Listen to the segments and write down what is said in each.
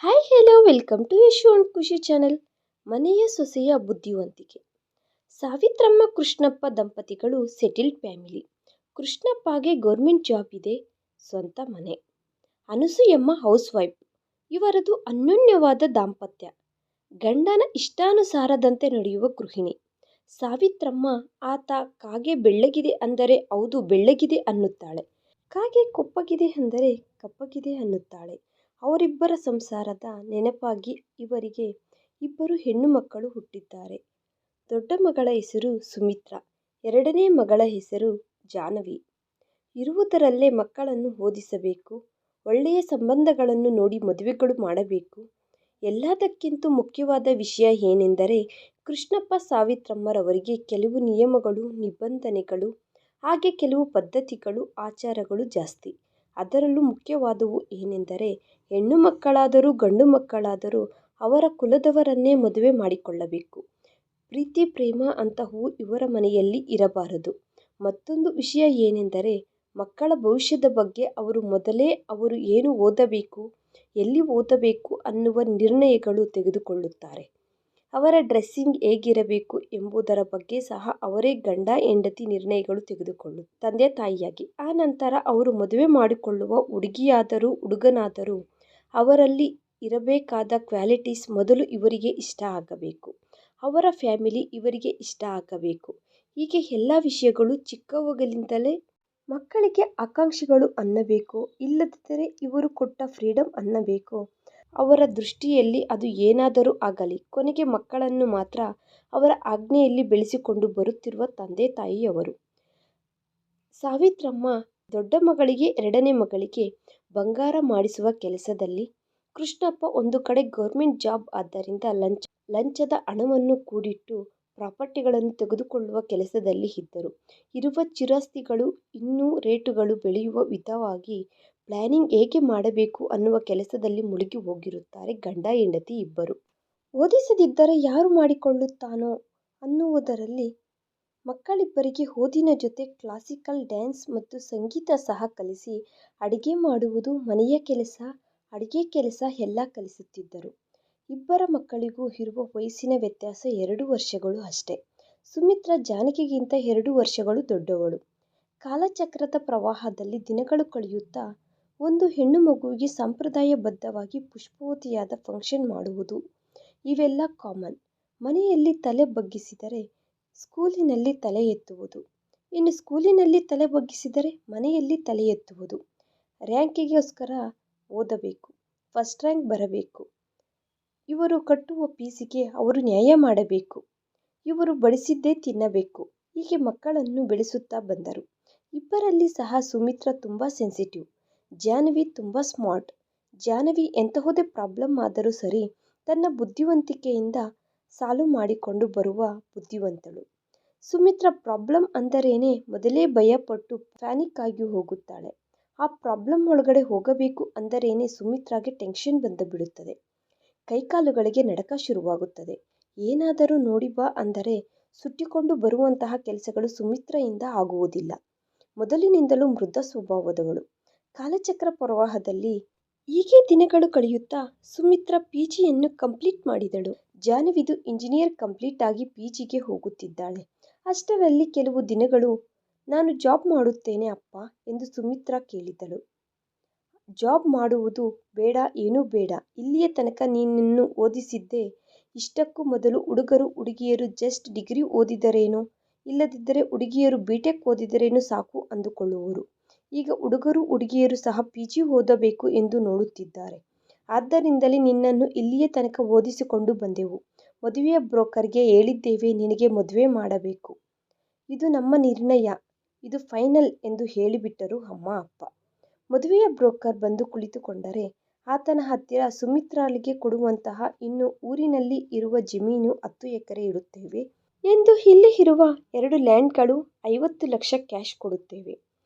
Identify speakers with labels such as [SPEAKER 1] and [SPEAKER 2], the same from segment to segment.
[SPEAKER 1] Hi hello welcome to Yashu and Khushi channel. ಮನೆಯ ಸೊಸೆಯ ಬುದ್ಧಿವಂತಿಕೆ. ಸಾವಿತ್ರಮ್ಮ ಕೃಷ್ಣಪ್ಪ ದಂಪತಿಗಳು ಸೆಟಲ್ಡ್ ಫ್ಯಾಮಿಲಿ. ಕೃಷ್ಣಪ್ಪಗೆ ಗೌರ್ಮೆಂಟ್ ಜಾಬ್ ಇದೆ, ಸ್ವಂತ ಮನೆ. Anasuyamma housewife. ಇವರದು ಅನ್ಯೋನ್ಯವಾದ ದಾಂಪತ್ಯ. ಗಂಡನ ಇಷ್ಟಾನುಸಾರದಂತೆ ನಡೆಯುವ ಗೃಹಿಣಿ. ಸಾವಿತ್ರಮ್ಮ ಆತ ಕಾಗೆ ಬೆಳ್ಳಗಿದೆ ಅಂದರೆ ಹೌದು ಬೆಳ್ಳಗಿದೆ ಅನ್ನುತ್ತಾಳೆ, ಕಾಗೆ ಕೊಪ್ಪಗಿದೆ ಅಂದರೆ ಕಪ್ಪಗಿದೆ ಅನ್ನುತ್ತಾಳೆ. ಅವರಿಬ್ಬರ ಸಂಸಾರದ ನೆನಪಾಗಿ ಇವರಿಗೆ ಇಬ್ಬರು ಹೆಣ್ಣು ಮಕ್ಕಳು ಹುಟ್ಟಿದ್ದಾರೆ. ದೊಡ್ಡ ಮಗಳ ಹೆಸರು ಸುಮಿತ್ರಾ, ಎರಡನೇ ಮಗಳ ಹೆಸರು ಜಾಹ್ನವಿ. ಇರುವುದರಲ್ಲೇ ಮಕ್ಕಳನ್ನು ಓದಿಸಬೇಕು, ಒಳ್ಳೆಯ ಸಂಬಂಧಗಳನ್ನು ನೋಡಿ ಮದುವೆಗಳು ಮಾಡಬೇಕು. ಎಲ್ಲದಕ್ಕಿಂತ ಮುಖ್ಯವಾದ ವಿಷಯ ಏನೆಂದರೆ ಕೃಷ್ಣಪ್ಪ ಸಾವಿತ್ರಮ್ಮರವರಿಗೆ ಕೆಲವು ನಿಯಮಗಳು, ನಿಬಂಧನೆಗಳು, ಹಾಗೆ ಕೆಲವು ಪದ್ಧತಿಗಳು, ಆಚಾರಗಳು ಜಾಸ್ತಿ. ಅದರಲ್ಲೂ ಮುಖ್ಯವಾದವು ಏನೆಂದರೆ ಹೆಣ್ಣು ಮಕ್ಕಳಾದರೂ ಗಂಡು ಮಕ್ಕಳಾದರೂ ಅವರ ಕುಲದವರನ್ನೇ ಮದುವೆ ಮಾಡಿಕೊಳ್ಳಬೇಕು. ಪ್ರೀತಿ ಪ್ರೇಮ ಅಂತಹವು ಇವರ ಮನೆಯಲ್ಲಿ ಇರಬಾರದು. ಮತ್ತೊಂದು ವಿಷಯ ಏನೆಂದರೆ ಮಕ್ಕಳ ಭವಿಷ್ಯದ ಬಗ್ಗೆ ಅವರು ಮೊದಲೇ ಅವರು ಏನು ಓದಬೇಕು, ಎಲ್ಲಿ ಓದಬೇಕು ಅನ್ನುವ ನಿರ್ಣಯಗಳು ತೆಗೆದುಕೊಳ್ಳುತ್ತಾರೆ. ಅವರ ಡ್ರೆಸ್ಸಿಂಗ್ ಹೇಗಿರಬೇಕು ಎಂಬುದರ ಬಗ್ಗೆ ಸಹ ಅವರೇ ಗಂಡ ಹೆಂಡತಿ ನಿರ್ಣಯಗಳು ತಂದೆ ತಾಯಿಯಾಗಿ. ಆ ನಂತರ ಅವರು ಮದುವೆ ಮಾಡಿಕೊಳ್ಳುವ ಹುಡುಗಿಯಾದರೂ ಹುಡುಗನಾದರೂ ಅವರಲ್ಲಿ ಇರಬೇಕಾದ ಕ್ವಾಲಿಟೀಸ್ ಮೊದಲು ಇವರಿಗೆ ಇಷ್ಟ ಆಗಬೇಕು, ಅವರ ಫ್ಯಾಮಿಲಿ ಇವರಿಗೆ ಇಷ್ಟ ಆಗಬೇಕು. ಹೀಗೆ ಎಲ್ಲ ವಿಷಯಗಳು ಚಿಕ್ಕವುಗಳಿಂದಲೇ ಮಕ್ಕಳಿಗೆ ಆಕಾಂಕ್ಷೆಗಳು ಅನ್ನಬೇಕು. ಇಲ್ಲದಿದ್ದರೆ ಇವರು ಕೊಟ್ಟ ಫ್ರೀಡಮ್ ಅನ್ನಬೇಕು. ಅವರ ದೃಷ್ಟಿಯಲ್ಲಿ ಅದು ಏನಾದರೂ ಆಗಲಿ, ಕೊನೆಗೆ ಮಕ್ಕಳನ್ನು ಮಾತ್ರ ಅವರ ಆಜ್ಞೆಯಲ್ಲಿ ಬೆಳೆಸಿಕೊಂಡು ಬರುತ್ತಿರುವ ತಂದೆ ತಾಯಿಯವರು. ಸಾವಿತ್ರಮ್ಮ ದೊಡ್ಡ ಮಗಳಿಗೆ ಎರಡನೇ ಮಗಳಿಗೆ ಬಂಗಾರ ಮಾಡಿಸುವ ಕೆಲಸದಲ್ಲಿ, ಕೃಷ್ಣಪ್ಪ ಒಂದು ಕಡೆ ಗೌರ್ಮೆಂಟ್ ಜಾಬ್ ಆದ್ದರಿಂದ ಲಂಚದ ಹಣವನ್ನು ಕೂಡಿಟ್ಟು ಪ್ರಾಪರ್ಟಿಗಳನ್ನು ತೆಗೆದುಕೊಳ್ಳುವ ಕೆಲಸದಲ್ಲಿ ಇದ್ದರು. ಇರುವ ಚಿರಾಸ್ತಿಗಳು ಇನ್ನೂ ರೇಟುಗಳು ಬೆಳೆಯುವ ವಿಧವಾಗಿ ಪ್ಲಾನಿಂಗ್ ಹೇಗೆ ಮಾಡಬೇಕು ಅನ್ನುವ ಕೆಲಸದಲ್ಲಿ ಮುಳುಗಿ ಹೋಗಿರುತ್ತಾರೆ ಗಂಡ ಹೆಂಡತಿ ಇಬ್ಬರು. ಓದಿಸದಿದ್ದರೆ ಯಾರು ಮಾಡಿಕೊಳ್ಳುತ್ತಾನೋ ಅನ್ನುವುದರಲ್ಲಿ ಮಕ್ಕಳಿಬ್ಬರಿಗೆ ಓದಿನ ಜೊತೆ ಕ್ಲಾಸಿಕಲ್ ಡ್ಯಾನ್ಸ್ ಮತ್ತು ಸಂಗೀತ ಸಹ ಕಲಿಸಿ ಅಡಿಗೆ ಮಾಡುವುದು, ಮನೆಯ ಕೆಲಸ, ಅಡಿಗೆ ಕೆಲಸ ಎಲ್ಲ ಕಲಿಸುತ್ತಿದ್ದರು. ಇಬ್ಬರ ಮಕ್ಕಳಿಗೂ ಇರುವ ವಯಸ್ಸಿನ ವ್ಯತ್ಯಾಸ 2 ವರ್ಷಗಳು ಅಷ್ಟೇ. ಸುಮಿತ್ರಾ ಜಾನಕಿಗಿಂತ 2 ವರ್ಷಗಳು ದೊಡ್ಡವಳು. ಕಾಲಚಕ್ರದ ಪ್ರವಾಹದಲ್ಲಿ ದಿನಗಳು ಕಳೆಯುತ್ತಾ ಒಂದು ಹೆಣ್ಣು ಮಗುವಿಗೆ ಸಂಪ್ರದಾಯಬದ್ಧವಾಗಿ ಪುಷ್ಪವತಿಯಾದ ಫಂಕ್ಷನ್ ಮಾಡುವುದು ಇವೆಲ್ಲ ಕಾಮನ್. ಮನೆಯಲ್ಲಿ ತಲೆ ಬಗ್ಗಿಸಿದರೆ ಸ್ಕೂಲಿನಲ್ಲಿ ತಲೆ ಎತ್ತುವುದು, ಇನ್ನು ಸ್ಕೂಲಿನಲ್ಲಿ ತಲೆ ಬಗ್ಗಿಸಿದರೆ ಮನೆಯಲ್ಲಿ ತಲೆ ಎತ್ತುವುದು. ರ್ಯಾಂಕಿಗೋಸ್ಕರ ಓದಬೇಕು, ಫಸ್ಟ್ ರ್ಯಾಂಕ್ ಬರಬೇಕು, ಇವರು ಕಟ್ಟುವ ಫೀಸಿಗೆ ಅವರು ನ್ಯಾಯ ಮಾಡಬೇಕು, ಇವರು ಬಡಿಸಿದ್ದೇ ತಿನ್ನಬೇಕು. ಹೀಗೆ ಮಕ್ಕಳನ್ನು ಬೆಳೆಸುತ್ತಾ ಬಂದರು. ಇಬ್ಬರಲ್ಲಿ ಸಹ ಸುಮಿತ್ರಾ ತುಂಬ ಸೆನ್ಸಿಟಿವ್, ಜಾಹ್ನವಿ ತುಂಬ ಸ್ಮಾರ್ಟ್. ಜಾಹ್ನವಿ ಎಂತಹುದೇ ಪ್ರಾಬ್ಲಮ್ ಆದರೂ ಸರಿ ತನ್ನ ಬುದ್ಧಿವಂತಿಕೆಯಿಂದ ಸಾಲ್ವ್ ಮಾಡಿಕೊಂಡು ಬರುವ ಬುದ್ಧಿವಂತಳು. ಸುಮಿತ್ರಾ ಪ್ರಾಬ್ಲಮ್ ಅಂದರೇನೆ ಮೊದಲೇ ಭಯಪಟ್ಟು ಪ್ಯಾನಿಕ್ ಆಗಿ ಹೋಗುತ್ತಾಳೆ. ಆ ಪ್ರಾಬ್ಲಮ್ ಒಳಗಡೆ ಹೋಗಬೇಕು ಅಂದರೇನೆ ಸುಮಿತ್ರಾಗೆ ಟೆನ್ಷನ್ ಬಂದು ಬಿಡುತ್ತದೆ. ಕೈಕಾಲುಗಳಿಗೆ ನಡಕ ಶುರುವಾಗುತ್ತದೆ. ಏನಾದರೂ ನೋಡಿ ಬಾ ಅಂದರೆ ಸುಟ್ಟಿಕೊಂಡು ಬರುವಂತಹ ಕೆಲಸಗಳು ಸುಮಿತ್ರೆಯಿಂದ ಆಗುವುದಿಲ್ಲ. ಮೊದಲಿನಿಂದಲೂ ಮೃದ ಸ್ವಭಾವದವಳು. ಕಾಲಚಕ್ರ ಪ್ರವಾಹದಲ್ಲಿ ಹೀಗೆ ದಿನಗಳು ಕಳೆಯುತ್ತಾ ಸುಮಿತ್ರಾ ಪಿಜಿಯನ್ನು ಕಂಪ್ಲೀಟ್ ಮಾಡಿದಳು. ಜಾಹ್ನವಿದು ಇಂಜಿನಿಯರ್ ಕಂಪ್ಲೀಟ್ ಆಗಿ ಪಿಜಿಗೆ ಹೋಗುತ್ತಿದ್ದಾಳೆ. ಅಷ್ಟರಲ್ಲಿ ಕೆಲವು ದಿನಗಳು ನಾನು ಜಾಬ್ ಮಾಡುತ್ತೇನೆ ಅಪ್ಪ ಎಂದು ಸುಮಿತ್ರಾ ಕೇಳಿದಳು. ಜಾಬ್ ಮಾಡುವುದು ಬೇಡ, ಏನೂ ಬೇಡ, ಇಲ್ಲಿಯ ತನಕ ನೀನನ್ನು ಓದಿಸಿದ್ದೆ. ಇಷ್ಟಕ್ಕೂ ಮೊದಲು ಹುಡುಗರು ಹುಡುಗಿಯರು ಜಸ್ಟ್ ಡಿಗ್ರಿ ಓದಿದರೇನೋ, ಇಲ್ಲದಿದ್ದರೆ ಹುಡುಗಿಯರು ಬಿಟೆಕ್ ಓದಿದರೇನೋ ಸಾಕು ಅಂದುಕೊಳ್ಳುವರು. ಈಗ ಹುಡುಗರು ಹುಡುಗಿಯರು ಸಹ ಪಿಜಿ ಓದಬೇಕು ಎಂದು ನೋಡುತ್ತಿದ್ದಾರೆ. ಆದ್ದರಿಂದಲೇ ನಿನ್ನನ್ನು ಇಲ್ಲಿಯ ತನಕ ಓದಿಸಿಕೊಂಡು ಬಂದೆವು. ಮದುವೆಯ ಬ್ರೋಕರ್ಗೆ ಹೇಳಿದ್ದೇವೆ ನಿನಗೆ ಮದುವೆ ಮಾಡಬೇಕು. ಇದು ನಮ್ಮ ನಿರ್ಣಯ, ಇದು ಫೈನಲ್ ಎಂದು ಹೇಳಿಬಿಟ್ಟರು ಅಮ್ಮ ಅಪ್ಪ. ಮದುವೆಯ ಬ್ರೋಕರ್ ಬಂದು ಕುಳಿತುಕೊಂಡರೆ ಆತನ ಹತ್ತಿರ ಸುಮಿತ್ರಾಳಿಗೆ ಕೊಡುವಂತಹ ಇನ್ನು ಊರಿನಲ್ಲಿ ಇರುವ ಜಮೀನು 10 ಎಕರೆ ಇಡುತ್ತೇವೆ ಎಂದು, ಇಲ್ಲಿ ಇರುವ 2 ಲ್ಯಾಂಡ್ಗಳು 50 ಲಕ್ಷ ಕ್ಯಾಶ್ ಕೊಡುತ್ತೇವೆ,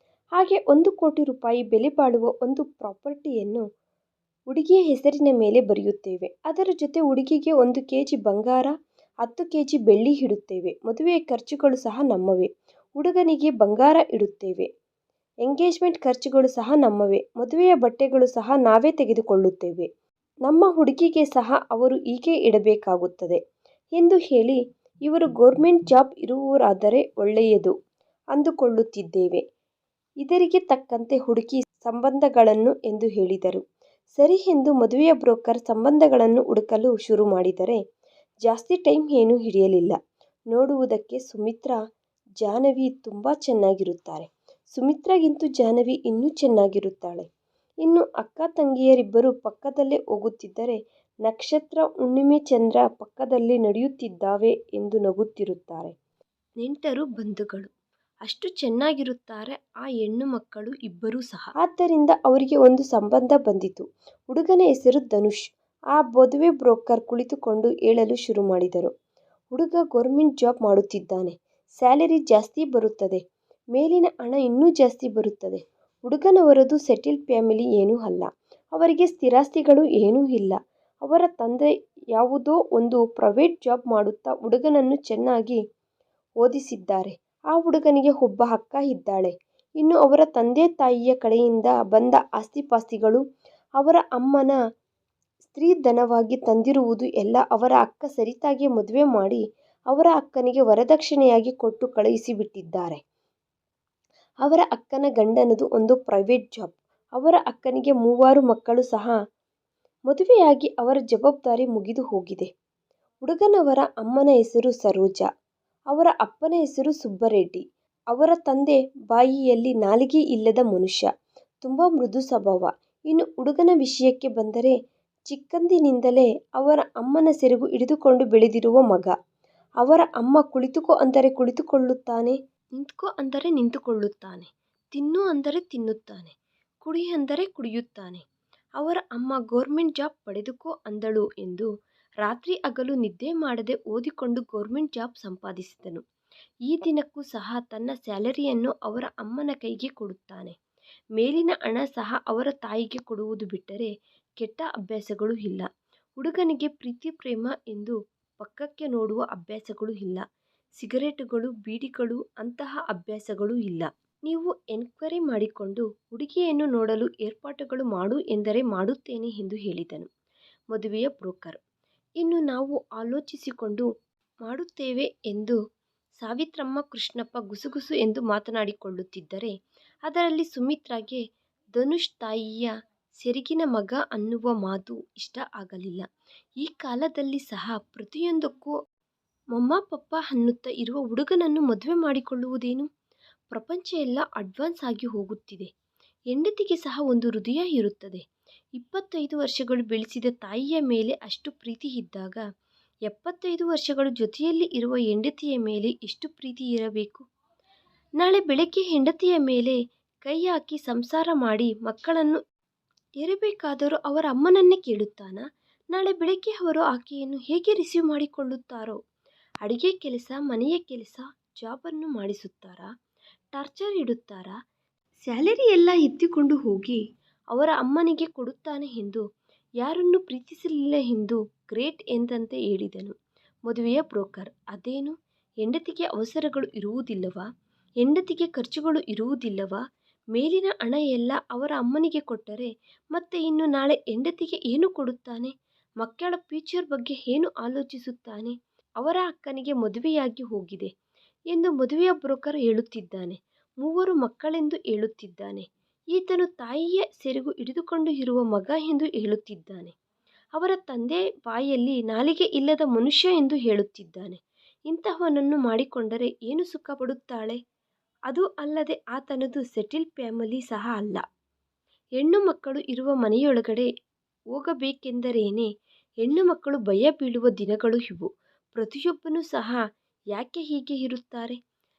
[SPEAKER 1] ಹಾಗೆ 1 ಕೋಟಿ ರೂಪಾಯಿ ಬೆಲೆ ಬಾಳುವ ಒಂದು ಪ್ರಾಪರ್ಟಿಯನ್ನು ಹುಡುಗಿಯ ಹೆಸರಿನ ಮೇಲೆ ಬರೆಯುತ್ತೇವೆ. ಅದರ ಜೊತೆ ಹುಡುಗಿಗೆ 1 ಕೆಜಿ ಬಂಗಾರ, 10 ಕೆಜಿ ಬೆಳ್ಳಿ ಇಡುತ್ತೇವೆ. ಮದುವೆಯ ಖರ್ಚುಗಳು ಸಹ ನಮ್ಮವೇ. ಹುಡುಗನಿಗೆ ಬಂಗಾರ ಇಡುತ್ತೇವೆ. ಎಂಗೇಜ್ಮೆಂಟ್ ಖರ್ಚುಗಳು ಸಹ ನಮ್ಮವೇ. ಮದುವೆಯ ಬಟ್ಟೆಗಳು ಸಹ ನಾವೇ ತೆಗೆದುಕೊಳ್ಳುತ್ತೇವೆ. ನಮ್ಮ ಹುಡುಗಿಗೆ ಸಹ ಅವರು ಹೀಗೆ ಇಡಬೇಕಾಗುತ್ತದೆ ಎಂದು ಹೇಳಿ ಇವರು ಗೌರ್ಮೆಂಟ್ ಜಾಬ್ ಇರುವವರಾದರೆ ಒಳ್ಳೆಯದು ಅಂದುಕೊಳ್ಳುತ್ತಿದ್ದೇವೆ. ಇದರಿಗೆ ತಕ್ಕಂತೆ ಹುಡುಕಿ ಸಂಬಂಧಗಳನ್ನು ಎಂದು ಹೇಳಿದರು. ಸರಿ ಎಂದು ಮದುವೆಯ ಬ್ರೋಕರ್ ಸಂಬಂಧಗಳನ್ನು ಹುಡುಕಲು ಶುರು ಮಾಡಿದರೆ ಜಾಸ್ತಿ ಟೈಮ್ ಏನೂ ಹಿಡಿಯಲಿಲ್ಲ. ನೋಡುವುದಕ್ಕೆ ಸುಮಿತ್ರಾ ಜಾಹ್ನವಿ ತುಂಬ ಚೆನ್ನಾಗಿರುತ್ತಾರೆ. ಸುಮಿತ್ರಾಗಿಂತೂ ಜಾಹ್ನವಿ ಇನ್ನೂ ಚೆನ್ನಾಗಿರುತ್ತಾಳೆ. ಇನ್ನು ಅಕ್ಕ ತಂಗಿಯರಿಬ್ಬರು ಪಕ್ಕದಲ್ಲೇ ಹೋಗುತ್ತಿದ್ದರೆ ನಕ್ಷತ್ರ ಹುಣ್ಣಿಮೆ ಚಂದ್ರ ಪಕ್ಕದಲ್ಲಿ ನಡೆಯುತ್ತಿದ್ದಾವೆ ಎಂದು ನಗುತ್ತಿರುತ್ತಾರೆ. ನೆಂಟರು ಬಂಧುಗಳು ಅಷ್ಟು ಚೆನ್ನಾಗಿರುತ್ತಾರೆ ಆ ಹೆಣ್ಣು ಮಕ್ಕಳು ಇಬ್ಬರೂ ಸಹ. ಆದ್ದರಿಂದ ಅವರಿಗೆ ಒಂದು ಸಂಬಂಧ ಬಂದಿತು. ಹುಡುಗನ ಹೆಸರು ಧನುಷ್. ಆ ಮದುವೆ ಬ್ರೋಕರ್ ಕುಳಿತುಕೊಂಡು ಹೇಳಲು ಶುರು ಮಾಡಿದರು. ಹುಡುಗ ಗೌರ್ಮೆಂಟ್ ಜಾಬ್ ಮಾಡುತ್ತಿದ್ದಾನೆ. ಸ್ಯಾಲರಿ ಜಾಸ್ತಿ ಬರುತ್ತದೆ. ಮೇಲಿನ ಹಣ ಇನ್ನೂ ಜಾಸ್ತಿ ಬರುತ್ತದೆ. ಹುಡುಗನವರದು ಸೆಟಲ್ಡ್ ಫ್ಯಾಮಿಲಿ ಏನೂ ಅಲ್ಲ. ಅವರಿಗೆ ಸ್ಥಿರಾಸ್ತಿಗಳು ಏನೂ ಇಲ್ಲ. ಅವರ ತಂದೆ ಯಾವುದೋ ಒಂದು ಪ್ರೈವೇಟ್ ಜಾಬ್ ಮಾಡುತ್ತಾ ಹುಡುಗನನ್ನು ಚೆನ್ನಾಗಿ ಓದಿಸಿದ್ದಾರೆ. ಆ ಹುಡುಗನಿಗೆ ಒಬ್ಬ ಅಕ್ಕ ಇದ್ದಾಳೆ. ಇನ್ನು ಅವರ ತಂದೆ ತಾಯಿಯ ಕಡೆಯಿಂದ ಬಂದ ಆಸ್ತಿಪಾಸ್ತಿಗಳು ಅವರ ಅಮ್ಮನ ಸ್ತ್ರೀಧನವಾಗಿ ತಂದಿರುವುದು ಎಲ್ಲ ಅವರ ಅಕ್ಕ ಸರಿತಾಗೆ ಮದುವೆ ಮಾಡಿ ಅವರ ಅಕ್ಕನಿಗೆ ವರದಕ್ಷಿಣೆಯಾಗಿ ಕೊಟ್ಟು ಕಳುಹಿಸಿಬಿಟ್ಟಿದ್ದಾರೆ. ಅವರ ಅಕ್ಕನ ಗಂಡನದು ಒಂದು ಪ್ರೈವೇಟ್ ಜಾಬ್. ಅವರ ಅಕ್ಕನಿಗೆ 3 ಮಕ್ಕಳು ಸಹ ಮದುವೆಯಾಗಿ ಅವರ ಜವಾಬ್ದಾರಿ ಮುಗಿದು ಹೋಗಿದೆ. ಹುಡುಗನವರ ಅಮ್ಮನ ಹೆಸರು ಸರೋಜಾ. ಅವರ ಅಪ್ಪನ ಹೆಸರು ಸುಬ್ಬರೆಡ್ಡಿ. ಅವರ ತಂದೆ ಬಾಯಿಯಲ್ಲಿ ನಾಲಿಗೆ ಇಲ್ಲದ ಮನುಷ್ಯ. ತುಂಬ ಮೃದು ಸ್ವಭಾವ. ಇನ್ನು ಹುಡುಗನ ವಿಷಯಕ್ಕೆ ಬಂದರೆ ಚಿಕ್ಕಂದಿನಿಂದಲೇ ಅವರ ಅಮ್ಮನ ಸೆರಗು ಹಿಡಿದುಕೊಂಡು ಬೆಳೆದಿರುವ ಮಗ. ಅವರ ಅಮ್ಮ ಕುಳಿತುಕೋ ಅಂದರೆ ಕುಳಿತುಕೊಳ್ಳುತ್ತಾನೆ, ನಿಂತ್ಕೋ ಅಂದರೆ ನಿಂತುಕೊಳ್ಳುತ್ತಾನೆ, ತಿನ್ನು ಅಂದರೆ ತಿನ್ನುತ್ತಾನೆ, ಕುಡಿ ಅಂದರೆ ಕುಡಿಯುತ್ತಾನೆ. ಅವರ ಅಮ್ಮ ಗೌರ್ಮೆಂಟ್ ಜಾಬ್ ಪಡೆದುಕೋ ಅಂದಳು ಎಂದು ರಾತ್ರಿ ಹಗಲು ನಿದ್ದೆ ಮಾಡದೆ ಓದಿಕೊಂಡು ಗೌರ್ಮೆಂಟ್ ಜಾಬ್ ಸಂಪಾದಿಸಿದನು. ಈ ದಿನಕ್ಕೂ ಸಹ ತನ್ನ ಸ್ಯಾಲರಿಯನ್ನು ಅವರ ಅಮ್ಮನ ಕೈಗೆ ಕೊಡುತ್ತಾನೆ. ಮೇಲಿನ ಹಣ ಸಹ ಅವರ ತಾಯಿಗೆ ಕೊಡುವುದು ಬಿಟ್ಟರೆ ಕೆಟ್ಟ ಅಭ್ಯಾಸಗಳು ಇಲ್ಲ. ಹುಡುಗನಿಗೆ ಪ್ರೀತಿ ಪ್ರೇಮ ಎಂದು ಪಕ್ಕಕ್ಕೆ ನೋಡುವ ಅಭ್ಯಾಸಗಳು ಇಲ್ಲ. ಸಿಗರೇಟುಗಳು ಬೀಡಿಗಳು ಅಂತಹ ಅಭ್ಯಾಸಗಳು ಇಲ್ಲ. ನೀವು ಎನ್ಕ್ವೈರಿ ಮಾಡಿಕೊಂಡು ಹುಡುಗಿಯನ್ನು ನೋಡಲು ಏರ್ಪಾಟುಗಳು ಮಾಡು ಎಂದರೆ ಮಾಡುತ್ತೇನೆ ಎಂದು ಹೇಳಿದನು ಮದುವೆಯ ಬ್ರೋಕರ್. ಇನ್ನು ನಾವು ಆಲೋಚಿಸಿಕೊಂಡು ಮಾಡುತ್ತೇವೆ ಎಂದು ಸಾವಿತ್ರಮ್ಮ ಕೃಷ್ಣಪ್ಪ ಗುಸುಗುಸು ಎಂದು ಮಾತನಾಡಿಕೊಳ್ಳುತ್ತಿದ್ದರೆ ಅದರಲ್ಲಿ ಸುಮಿತ್ರಾಗೆ ಧನುಷ್ ತಾಯಿಯ ಸೆರಗಿನ ಮಗ ಅನ್ನುವ ಮಾತು ಇಷ್ಟ ಆಗಲಿಲ್ಲ. ಈ ಕಾಲದಲ್ಲಿ ಸಹ ಪ್ರತಿಯೊಂದಕ್ಕೂ ಮಮ್ಮ ಪಪ್ಪ ಅನ್ನುತ್ತಾ ಇರುವ ಹುಡುಗನನ್ನು ಮದುವೆ ಮಾಡಿಕೊಳ್ಳುವುದೇನು? ಪ್ರಪಂಚ ಎಲ್ಲ ಅಡ್ವಾನ್ಸ್ ಆಗಿ ಹೋಗುತ್ತಿದೆ. ಹೆಂಡತಿಗೆ ಸಹ ಒಂದು ಹೃದಯ ಇರುತ್ತದೆ. 25 ವರ್ಷಗಳು ಬೆಳೆಸಿದ ತಾಯಿಯ ಮೇಲೆ ಅಷ್ಟು ಪ್ರೀತಿ ಇದ್ದಾಗ 75 ವರ್ಷಗಳು ಜೊತೆಯಲ್ಲಿ ಇರುವ ಹೆಂಡತಿಯ ಮೇಲೆ ಎಷ್ಟು ಪ್ರೀತಿ ಇರಬೇಕು? ನಾಳೆ ಬೆಳಗ್ಗೆ ಹೆಂಡತಿಯ ಮೇಲೆ ಕೈ ಹಾಕಿ ಸಂಸಾರ ಮಾಡಿ ಮಕ್ಕಳನ್ನು ಹೆರಬೇಕಾದರೂ ಅವರ ಅಮ್ಮನನ್ನೇ ಕೇಳುತ್ತಾನಾ? ನಾಳೆ ಬೆಳಗ್ಗೆ ಅವರು ಆಕೆಯನ್ನು ಹೇಗೆ ರಿಸೀವ್ ಮಾಡಿಕೊಳ್ಳುತ್ತಾರೋ? ಅಡಿಗೆ ಕೆಲಸ, ಮನೆಯ ಕೆಲಸ, ಜಾಬನ್ನು ಮಾಡಿಸುತ್ತಾರಾ? ಟಾರ್ಚರ್ ಇಡುತ್ತಾರಾ? ಸ್ಯಾಲರಿ ಎಲ್ಲ ಎತ್ತಿಕೊಂಡು ಹೋಗಿ ಅವರ ಅಮ್ಮನಿಗೆ ಕೊಡುತ್ತಾನೆ ಎಂದು ಯಾರನ್ನು ಪ್ರೀತಿಸಲಿಲ್ಲ ಎಂದು ಗ್ರೇಟ್ ಎಂದಂತೆ ಹೇಳಿದನು ಮದುವೆಯ ಬ್ರೋಕರ್. ಅದೇನು, ಹೆಂಡತಿಗೆ ಅವಸರಗಳು ಇರುವುದಿಲ್ಲವಾ? ಹೆಂಡತಿಗೆ ಖರ್ಚುಗಳು ಇರುವುದಿಲ್ಲವಾ? ಮೇಲಿನ ಹಣ ಎಲ್ಲ ಅವರ ಅಮ್ಮನಿಗೆ ಕೊಟ್ಟರೆ ಮತ್ತೆ ಇನ್ನು ನಾಳೆ ಹೆಂಡತಿಗೆ ಏನು ಕೊಡುತ್ತಾನೆ? ಮಕ್ಕಳ ಫ್ಯೂಚರ್ ಬಗ್ಗೆ ಏನು ಆಲೋಚಿಸುತ್ತಾನೆ? ಅವರ ಅಕ್ಕನಿಗೆ ಮದುವೆಯಾಗಿ ಹೋಗಿದೆ ಎಂದು ಮದುವೆಯ ಬ್ರೋಕರ್ ಹೇಳುತ್ತಿದ್ದಾನೆ. 3 ಮಕ್ಕಳೆಂದು ಹೇಳುತ್ತಿದ್ದಾನೆ. ಈತನು ತಾಯಿಯ ಸೆರಗು ಹಿಡಿದುಕೊಂಡು ಇರುವ ಮಗ ಎಂದು ಹೇಳುತ್ತಿದ್ದಾನೆ. ಅವರ ತಂದೆ ಬಾಯಲ್ಲಿ ನಾಲಿಗೆ ಇಲ್ಲದ ಮನುಷ್ಯ ಎಂದು ಹೇಳುತ್ತಿದ್ದಾನೆ. ಇಂತಹವನನ್ನು ಮಾಡಿಕೊಂಡರೆ ಏನು ಸುಖ ಪಡುತ್ತಾಳೆ? ಅದು ಅಲ್ಲದೆ ಆತನದು ಸೆಟಲ್ಡ್ ಫ್ಯಾಮಿಲಿ ಸಹ ಅಲ್ಲ. ಹೆಣ್ಣು ಮಕ್ಕಳು ಇರುವ ಮನೆಯೊಳಗಡೆ ಹೋಗಬೇಕೆಂದರೇನೆ ಹೆಣ್ಣು ಮಕ್ಕಳು ಭಯ ಬೀಳುವ ದಿನಗಳು ಇವು. ಪ್ರತಿಯೊಬ್ಬನೂ ಸಹ ಯಾಕೆ ಹೀಗೆ ಇರುತ್ತಾರೆ?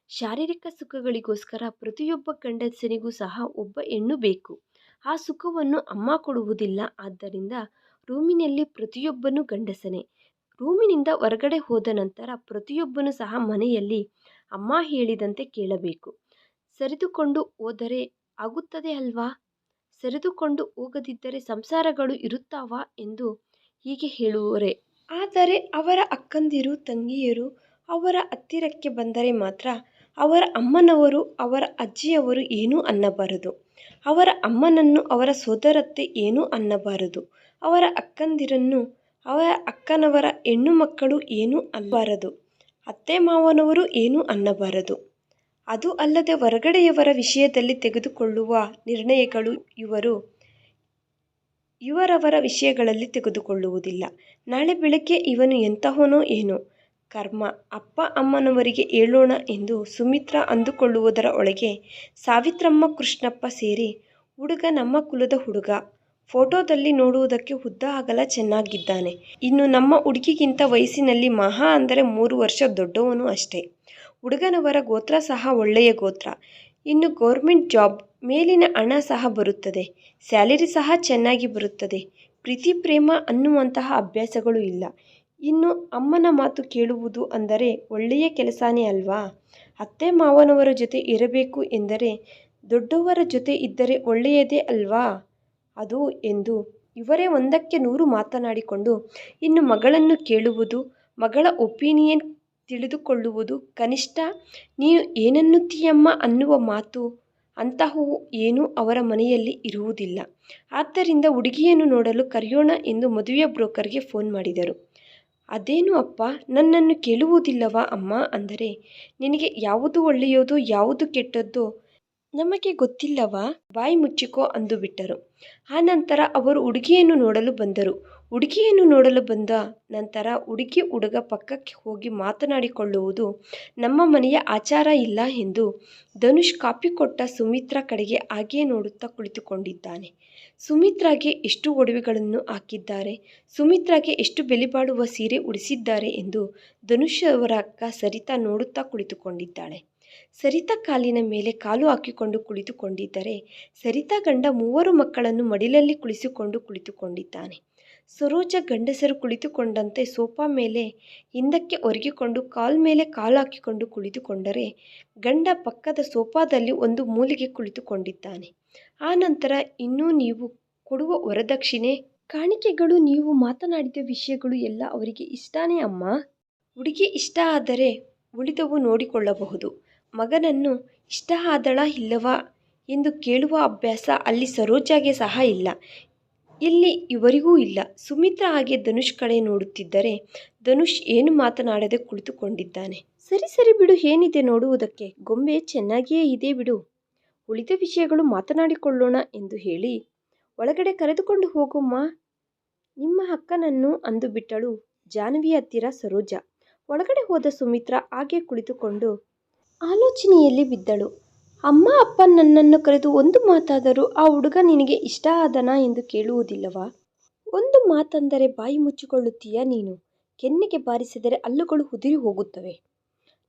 [SPEAKER 1] ಶಾರೀರಿಕ ಸುಖಗಳಿಗೋಸ್ಕರ ಪ್ರತಿಯೊಬ್ಬ ಗಂಡಸನಿಗೂ ಸಹ ಒಬ್ಬ ಹೆಣ್ಣು ಬೇಕು. ಆ ಸುಖವನ್ನು ಅಮ್ಮ ಕೊಡುವುದಿಲ್ಲ. ಆದ್ದರಿಂದ ರೂಮಿನಲ್ಲಿ ಪ್ರತಿಯೊಬ್ಬನೂ ಗಂಡಸನೇ. ರೂಮಿನಿಂದ ಹೊರಗಡೆ ಹೋದ ನಂತರ ಪ್ರತಿಯೊಬ್ಬನೂ ಸಹ ಮನೆಯಲ್ಲಿ ಅಮ್ಮ ಹೇಳಿದಂತೆ ಕೇಳಬೇಕು. ಸರಿದುಕೊಂಡು ಹೋದರೆ ಆಗುತ್ತದೆ ಅಲ್ವಾ? ಸರಿದುಕೊಂಡು ಹೋಗದಿದ್ದರೆ ಸಂಸಾರಗಳು ಇರುತ್ತಾವಾ ಎಂದು ಹೀಗೆ ಹೇಳುವರೆ. ಆದರೆ ಅವರ ಅಕ್ಕಂದಿರು ತಂಗಿಯರು ಅವರ ಹತ್ತಿರಕ್ಕೆ ಬಂದರೆ ಮಾತ್ರ ಅವರ ಅಮ್ಮನವರು ಅವರ ಅಜ್ಜಿಯವರು ಏನೂ ಅನ್ನಬಾರದು. ಅವರ ಅಮ್ಮನನ್ನು ಅವರ ಸೋದರತ್ತೆ ಏನೂ ಅನ್ನಬಾರದು. ಅವರ ಅಕ್ಕಂದಿರನ್ನು ಅವರ ಅಕ್ಕನವರ ಹೆಣ್ಣು ಮಕ್ಕಳು ಏನೂ ಅನ್ನಬಾರದು, ಅತ್ತೆ ಮಾವನವರು ಏನೂ ಅನ್ನಬಾರದು. ಅದು ಅಲ್ಲದೆ ಹೊರಗಡೆಯವರ ವಿಷಯದಲ್ಲಿ ತೆಗೆದುಕೊಳ್ಳುವ ನಿರ್ಣಯಗಳು ಇವರವರ ವಿಷಯಗಳಲ್ಲಿ ತೆಗೆದುಕೊಳ್ಳುವುದಿಲ್ಲ. ನಾಳೆ ಬೆಳಗ್ಗೆ ಇವನು ಎಂತಹವನೋ ಏನೋ, ಕರ್ಮ, ಅಪ್ಪ ಅಮ್ಮನವರಿಗೆ ಹೇಳೋಣ ಎಂದು ಸುಮಿತ್ರಾ ಅಂದುಕೊಳ್ಳುವುದರ ಒಳಗೆ ಸಾವಿತ್ರಮ್ಮ ಕೃಷ್ಣಪ್ಪ ಸೇರಿ, ಹುಡುಗ ನಮ್ಮ ಕುಲದ ಹುಡುಗ, ಫೋಟೋದಲ್ಲಿ ನೋಡುವುದಕ್ಕೆ ಉದ್ದ ಅಗಲ ಚೆನ್ನಾಗಿದ್ದಾನೆ. ಇನ್ನು ನಮ್ಮ ಹುಡುಗಿಗಿಂತ ವಯಸ್ಸಿನಲ್ಲಿ ಮಹಾ ಅಂದರೆ 3 ವರ್ಷ ದೊಡ್ಡವನು ಅಷ್ಟೇ. ಹುಡುಗನವರ ಗೋತ್ರ ಸಹ ಒಳ್ಳೆಯ ಗೋತ್ರ. ಇನ್ನು ಗೌರ್ಮೆಂಟ್ ಜಾಬ್, ಮೇಲಿನ ಹಣ ಸಹ ಬರುತ್ತದೆ, ಸ್ಯಾಲರಿ ಸಹ ಚೆನ್ನಾಗಿ ಬರುತ್ತದೆ. ಪ್ರೀತಿ ಪ್ರೇಮ ಅನ್ನುವಂತಹ ಅಭ್ಯಾಸಗಳು ಇಲ್ಲ. ಇನ್ನು ಅಮ್ಮನ ಮಾತು ಕೇಳುವುದು ಅಂದರೆ ಒಳ್ಳೆಯ ಕೆಲಸನೇ ಅಲ್ವಾ. ಅತ್ತೆ ಮಾವನವರ ಜೊತೆ ಇರಬೇಕು ಎಂದರೆ ದೊಡ್ಡವರ ಜೊತೆ ಇದ್ದರೆ ಒಳ್ಳೆಯದೇ ಅಲ್ವಾ ಅದು ಎಂದು ಇವರೇ ಒಂದಕ್ಕೆ 100 ಮಾತನಾಡಿಕೊಂಡು, ಇನ್ನು ಮಗಳನ್ನು ಕೇಳುವುದು, ಮಗಳ ಒಪಿನಿಯನ್ ತಿಳಿದುಕೊಳ್ಳುವುದು, ಕನಿಷ್ಠ ನೀನು ಏನನ್ನುತ್ತೀಯಮ್ಮ ಅನ್ನುವ ಮಾತು ಅಂತಹವು ಏನೂ ಅವರ ಮನೆಯಲ್ಲಿ ಇರುವುದಿಲ್ಲ. ಆದ್ದರಿಂದ ಹುಡುಗಿಯನ್ನು ನೋಡಲು ಕರೆಯೋಣ ಎಂದು ಮದುವೆ ಬ್ರೋಕರ್ಗೆ ಫೋನ್ ಮಾಡಿದರು. ಅದೇನು ಅಪ್ಪ, ನನ್ನನ್ನು ಕೇಳುವುದಿಲ್ಲವಾ ಅಮ್ಮ ಅಂದರೆ, ನಿನಗೆ ಯಾವುದು ಒಳ್ಳೆಯದೋ ಯಾವುದು ಕೆಟ್ಟದ್ದೋ ನಮಗೆ ಗೊತ್ತಿಲ್ಲವಾ, ಬಾಯಿ ಮುಚ್ಚಿಕೋ ಅಂದುಬಿಟ್ಟರು. ಆನಂತರ ಅವರು ಹುಡುಗಿಯನ್ನು ನೋಡಲು ಬಂದರು. ಹುಡುಗಿಯನ್ನು ನೋಡಲು ಬಂದ ನಂತರ ಹುಡುಗಿ ಹುಡುಗ ಪಕ್ಕಕ್ಕೆ ಹೋಗಿ ಮಾತನಾಡಿಕೊಳ್ಳುವುದು ನಮ್ಮ ಮನೆಯ ಆಚಾರ ಇಲ್ಲ ಎಂದು ಧನುಷ್ ಕಾಪಿ ಕೊಟ್ಟ ಸುಮಿತ್ರಾ ಕಡೆಗೆ ಹಾಗೇ ನೋಡುತ್ತಾ ಕುಳಿತುಕೊಂಡಿದ್ದಾನೆ. ಸುಮಿತ್ರಾಗೆ ಎಷ್ಟು ಒಡವೆಗಳನ್ನು ಹಾಕಿದ್ದಾರೆ, ಸುಮಿತ್ರಾಗೆ ಎಷ್ಟು ಬೆಲೆಬಾಳುವ ಸೀರೆ ಉಡಿಸಿದ್ದಾರೆ ಎಂದು ಧನುಷ್ ಅವರ ಅಕ್ಕ ಸರಿತಾ ನೋಡುತ್ತಾ ಕುಳಿತುಕೊಂಡಿದ್ದಾಳೆ. ಸರಿತಾ ಕಾಲಿನ ಮೇಲೆ ಕಾಲು ಹಾಕಿಕೊಂಡು ಕುಳಿತುಕೊಂಡಿದ್ದರೆ, ಸರಿತಾ ಗಂಡ 3 ಮಕ್ಕಳನ್ನು ಮಡಿಲಲ್ಲಿ ಕುಳಿಸಿಕೊಂಡು ಕುಳಿತುಕೊಂಡಿದ್ದಾನೆ. ಸರೋಜ ಗಂಡಸರು ಕುಳಿತುಕೊಂಡಂತೆ ಸೋಫಾ ಮೇಲೆ ಹಿಂದಕ್ಕೆ ಒರಗಿಕೊಂಡು ಕಾಲ್ ಮೇಲೆ ಕಾಲು ಹಾಕಿಕೊಂಡು ಕುಳಿತುಕೊಂಡರೆ, ಗಂಡ ಪಕ್ಕದ ಸೋಫಾದಲ್ಲಿ ಒಂದು ಮೂಲೆಗೆ ಕುಳಿತುಕೊಂಡಿದ್ದಾನೆ. ಆನಂತರ ಇನ್ನೂ ನೀವು ಕೊಡುವ ವರದಕ್ಷಿಣೆ, ಕಾಣಿಕೆಗಳು, ನೀವು ಮಾತನಾಡಿದ ವಿಷಯಗಳು ಎಲ್ಲ ಅವರಿಗೆ ಇಷ್ಟನೇ ಅಮ್ಮ. ಹುಡುಗಿ ಇಷ್ಟ ಆದರೆ ಉಳಿದವು ನೋಡಿಕೊಳ್ಳಬಹುದು. ಮಗನನ್ನು ಇಷ್ಟ ಆದಳಾ ಇಲ್ಲವಾ ಎಂದು ಕೇಳುವ ಅಭ್ಯಾಸ ಅಲ್ಲಿ ಸರೋಜಾಗೆ ಸಹ ಇಲ್ಲ, ಇಲ್ಲಿ ಇವರಿಗೂ ಇಲ್ಲ. ಸುಮಿತ್ರಾ ಹಾಗೆ ಧನುಷ್ ಕಡೆ ನೋಡುತ್ತಿದ್ದರೆ, ಧನುಷ್ ಏನು ಮಾತನಾಡದೆ ಕುಳಿತುಕೊಂಡಿದ್ದಾನೆ. ಸರಿ ಸರಿ ಬಿಡು, ಏನಿದೆ ನೋಡುವುದಕ್ಕೆ, ಗೊಂಬೆ ಚೆನ್ನಾಗಿಯೇ ಇದೆ ಬಿಡು, ಉಳಿದ ವಿಷಯಗಳು ಮಾತನಾಡಿಕೊಳ್ಳೋಣ ಎಂದು ಹೇಳಿ ಒಳಗಡೆ ಕರೆದುಕೊಂಡು ಹೋಗುಮ್ಮ ನಿಮ್ಮ ಅಕ್ಕನನ್ನು ಅಂದುಬಿಟ್ಟಳು ಜಾಹ್ನವಿ ಹತ್ತಿರ ಸರೋಜ. ಒಳಗಡೆ ಹೋದ ಸುಮಿತ್ರಾ ಹಾಗೆ ಕುಳಿತುಕೊಂಡು ಆಲೋಚನೆಯಲ್ಲಿ ಬಿದ್ದಳು. ಅಮ್ಮ ಅಪ್ಪ ನನ್ನನ್ನು ಕರೆದು ಒಂದು ಮಾತಾದರೂ ಆ ಹುಡುಗ ನಿನಗೆ ಇಷ್ಟ ಆದನಾ ಎಂದು ಕೇಳುವುದಿಲ್ಲವಾ? ಒಂದು ಮಾತಂದರೆ ಬಾಯಿ ಮುಚ್ಚಿಕೊಳ್ಳುತ್ತೀಯ ನೀನು. ಕೆನ್ನೆಗೆ ಬಾರಿಸಿದರೆ ಹಲ್ಲುಗಳು ಉದುರಿ ಹೋಗುತ್ತವೆ.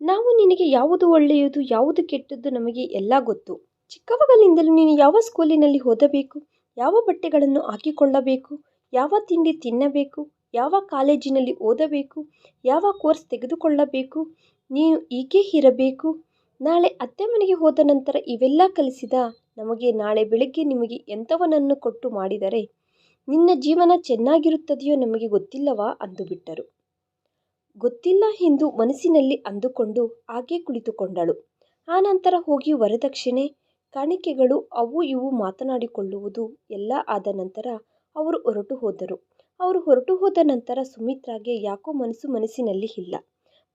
[SPEAKER 1] ನಾವು ನಿನಗೆ ಯಾವುದು ಒಳ್ಳೆಯದು ಯಾವುದು ಕೆಟ್ಟದ್ದು ನಮಗೆ ಎಲ್ಲ ಗೊತ್ತು. ಚಿಕ್ಕವಗಳಿಂದಲೂ ನೀನು ಯಾವ ಸ್ಕೂಲಿನಲ್ಲಿ ಓದಬೇಕು, ಯಾವ ಬಟ್ಟೆಗಳನ್ನು ಹಾಕಿಕೊಳ್ಳಬೇಕು, ಯಾವ ತಿಂಡಿ ತಿನ್ನಬೇಕು, ಯಾವ ಕಾಲೇಜಿನಲ್ಲಿ ಓದಬೇಕು, ಯಾವ ಕೋರ್ಸ್ ತೆಗೆದುಕೊಳ್ಳಬೇಕು, ನೀನು ಹೀಗೆ ಇರಬೇಕು, ನಾಳೆ ಅತ್ತೆ ಮನೆಗೆ ಹೋದ ನಂತರ ಇವೆಲ್ಲ ಕಲಿಸಿದ ನಮಗೆ ನಾಳೆ ಬೆಳಗ್ಗೆ ನಿಮಗೆ ಎಂಥವನನ್ನು ಕೊಟ್ಟು ಮಾಡಿದರೆ ನಿನ್ನ ಜೀವನ ಚೆನ್ನಾಗಿರುತ್ತದೆಯೋ ನಮಗೆ ಗೊತ್ತಿಲ್ಲವಾ ಅಂದುಬಿಟ್ಟರು. ಗೊತ್ತಿಲ್ಲ ಎಂದು ಮನಸ್ಸಿನಲ್ಲಿ ಅಂದುಕೊಂಡು ಹಾಗೆ ಕುಳಿತುಕೊಂಡಳು. ಆನಂತರ ಹೋಗಿ ವರದಕ್ಷಿಣೆ, ಕಾಣಿಕೆಗಳು ಅವು ಇವು ಮಾತನಾಡಿಕೊಳ್ಳುವುದು ಎಲ್ಲ ಆದ ನಂತರ ಅವರು ಹೊರಟು ಹೋದರು. ಅವರು ಹೊರಟು ಹೋದ ನಂತರ ಸುಮಿತ್ರಾಗೆ ಯಾಕೋ ಮನಸ್ಸಿನಲ್ಲಿ ಇಲ್ಲ,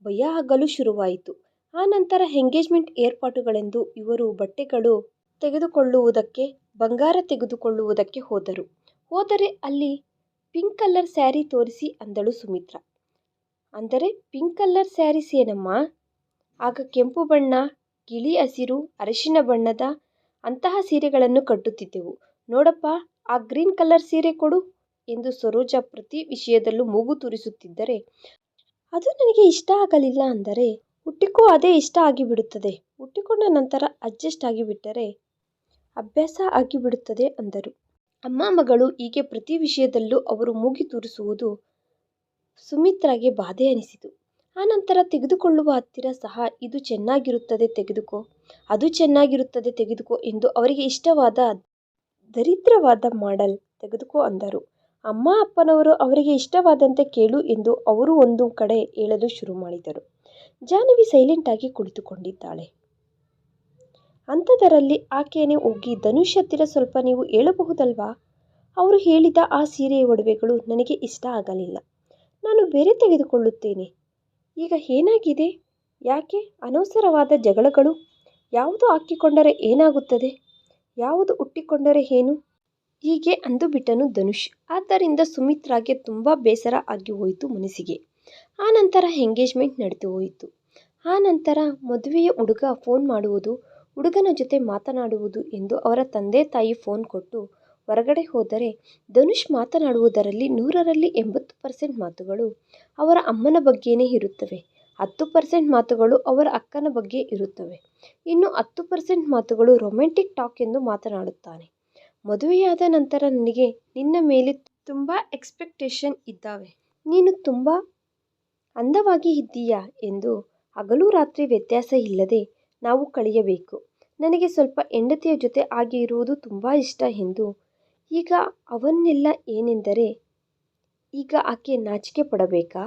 [SPEAKER 1] ಭಯ ಆಗಲು ಶುರುವಾಯಿತು. ಆನಂತರ ಎಂಗೇಜ್ಮೆಂಟ್ ಏರ್ಪಾಟುಗಳೆಂದು ಇವರು ಬಟ್ಟೆಗಳು ತೆಗೆದುಕೊಳ್ಳುವುದಕ್ಕೆ, ಬಂಗಾರ ತೆಗೆದುಕೊಳ್ಳುವುದಕ್ಕೆ ಹೋದರೆ ಅಲ್ಲಿ ಪಿಂಕ್ ಕಲರ್ ಸ್ಯಾರಿ ತೋರಿಸಿ ಅಂದಳು ಸುಮಿತ್ರಾ. ಅಂದರೆ ಪಿಂಕ್ ಕಲರ್ ಸ್ಯಾರೀಸ್ ಏನಮ್ಮ, ಆಗ ಕೆಂಪು ಬಣ್ಣ, ಗಿಳಿ ಹಸಿರು, ಅರಿಶಿನ ಬಣ್ಣದ ಅಂತಹ ಸೀರೆಗಳನ್ನು ಕಟ್ಟುತ್ತಿದ್ದೆವು ನೋಡಪ್ಪ, ಆ ಗ್ರೀನ್ ಕಲರ್ ಸೀರೆ ಕೊಡು ಎಂದು ಸರೋಜಾ ಪ್ರತಿ ವಿಷಯದಲ್ಲೂ ಮೂಗು ತೂರಿಸುತ್ತಿದ್ದರೆ, ಅದು ನನಗೆ ಇಷ್ಟ ಆಗಲಿಲ್ಲ ಅಂದರೆ ಹುಟ್ಟಿಕೋ, ಅದೇ ಇಷ್ಟ ಆಗಿಬಿಡುತ್ತದೆ, ಹುಟ್ಟಿಕೊಂಡ ನಂತರ ಅಡ್ಜಸ್ಟ್ ಆಗಿಬಿಟ್ಟರೆ ಅಭ್ಯಾಸ ಆಗಿಬಿಡುತ್ತದೆ ಅಂದರು. ಅಮ್ಮ ಮಗಳು ಹೀಗೆ ಪ್ರತಿ ವಿಷಯದಲ್ಲೂ ಅವರು ಮೂಗು ತೂರಿಸುವುದು ಸುಮಿತ್ರಾಗೆ ಬಾಧೆ ಅನಿಸಿತು. ಆನಂತರ ತೆಗೆದುಕೊಳ್ಳುವ ಹತ್ತಿರ ಸಹ ಇದು ಚೆನ್ನಾಗಿರುತ್ತದೆ ತೆಗೆದುಕೋ, ಅದು ಚೆನ್ನಾಗಿರುತ್ತದೆ ತೆಗೆದುಕೋ ಎಂದು ಅವರಿಗೆ ಇಷ್ಟವಾದ ದರಿದ್ರವಾದ ಮಾಡೆಲ್ ತೆಗೆದುಕೋ ಅಂದರು. ಅಮ್ಮ ಅಪ್ಪನವರು ಅವರಿಗೆ ಇಷ್ಟವಾದಂತೆ ಕೇಳು ಎಂದು ಅವರು ಒಂದು ಕಡೆ ಹೇಳಲು ಶುರು ಮಾಡಿದರು. ಜಾಹ್ನವಿ ಸೈಲೆಂಟ್ ಆಗಿ ಕುಳಿತುಕೊಂಡಿದ್ದಾಳೆ. ಅಂಥದ್ದರಲ್ಲಿ ಆಕೆಯೇ ಹೋಗಿ ಧನುಷ್ ಹತ್ತಿರ ಸ್ವಲ್ಪ ನೀವು ಹೇಳಬಹುದಲ್ವಾ, ಅವರು ಹೇಳಿದ ಆ ಸೀರೆಯ ಒಡವೆಗಳು ನನಗೆ ಇಷ್ಟ ಆಗಲಿಲ್ಲ. ನಾನು ಬೇರೆ ತೆಗೆದುಕೊಳ್ಳುತ್ತೇನೆ. ಈಗ ಏನಾಗಿದೆ? ಯಾಕೆ ಅನವಸರವಾದ ಜಗಳಗಳು? ಯಾವುದು ಹಾಕಿಕೊಂಡರೆ ಏನಾಗುತ್ತದೆ? ಯಾವುದು ಉಟ್ಟಿಕೊಂಡರೆ ಏನು? ಹೀಗೆ ಅಂದುಬಿಟ್ಟನು ಧನುಷ್. ಆದ್ದರಿಂದ ಸುಮಿತ್ರಾಗೆ ತುಂಬ ಬೇಸರ ಆಗಿ ಹೋಯಿತು ಮನಸ್ಸಿಗೆ. ಆನಂತರ ಎಂಗೇಜ್ಮೆಂಟ್ ನಡೆದು ಹೋಯಿತು. ಆನಂತರ ಮದುವೆಯ ಹುಡುಗ ಫೋನ್ ಮಾಡುವುದು, ಹುಡುಗನ ಜೊತೆ ಮಾತನಾಡುವುದು ಎಂದು ಅವರ ತಂದೆ ತಾಯಿ ಫೋನ್ ಕೊಟ್ಟು ಹೊರಗಡೆ ಹೋದರೆ ಧನುಷ್ ಮಾತನಾಡುವುದರಲ್ಲಿ 100ರಲ್ಲಿ 80% ಮಾತುಗಳು ಅವರ ಅಮ್ಮನ ಬಗ್ಗೆನೇ ಇರುತ್ತವೆ. 10% ಮಾತುಗಳು ಅವರ ಅಕ್ಕನ ಬಗ್ಗೆ ಇರುತ್ತವೆ. ಇನ್ನು 10% ಮಾತುಗಳು ರೊಮ್ಯಾಂಟಿಕ್ ಟಾಕ್ ಎಂದು ಮಾತನಾಡುತ್ತಾನೆ. ಮದುವೆಯಾದ ನಂತರ ನನಗೆ ನಿನ್ನ ಮೇಲೆ ತುಂಬ ಎಕ್ಸ್ಪೆಕ್ಟೇಷನ್ ಇದ್ದಾವೆ. ನೀನು ತುಂಬ ಅಂದವಾಗಿ ಇದ್ದೀಯಾ ಎಂದು ಹಗಲು ರಾತ್ರಿ ವ್ಯತ್ಯಾಸ ಇಲ್ಲದೆ ನಾವು ಕಳೆಯಬೇಕು. ನನಗೆ ಸ್ವಲ್ಪ ಹೆಂಡತಿಯ ಜೊತೆ ಹಾಗೆ ಇರುವುದು ತುಂಬ ಇಷ್ಟ ಎಂದು. ಈಗ ಅವನ್ನೆಲ್ಲ ಏನೆಂದರೆ ಈಗ ಆಕೆ ನಾಚಿಕೆ ಪಡಬೇಕಾ?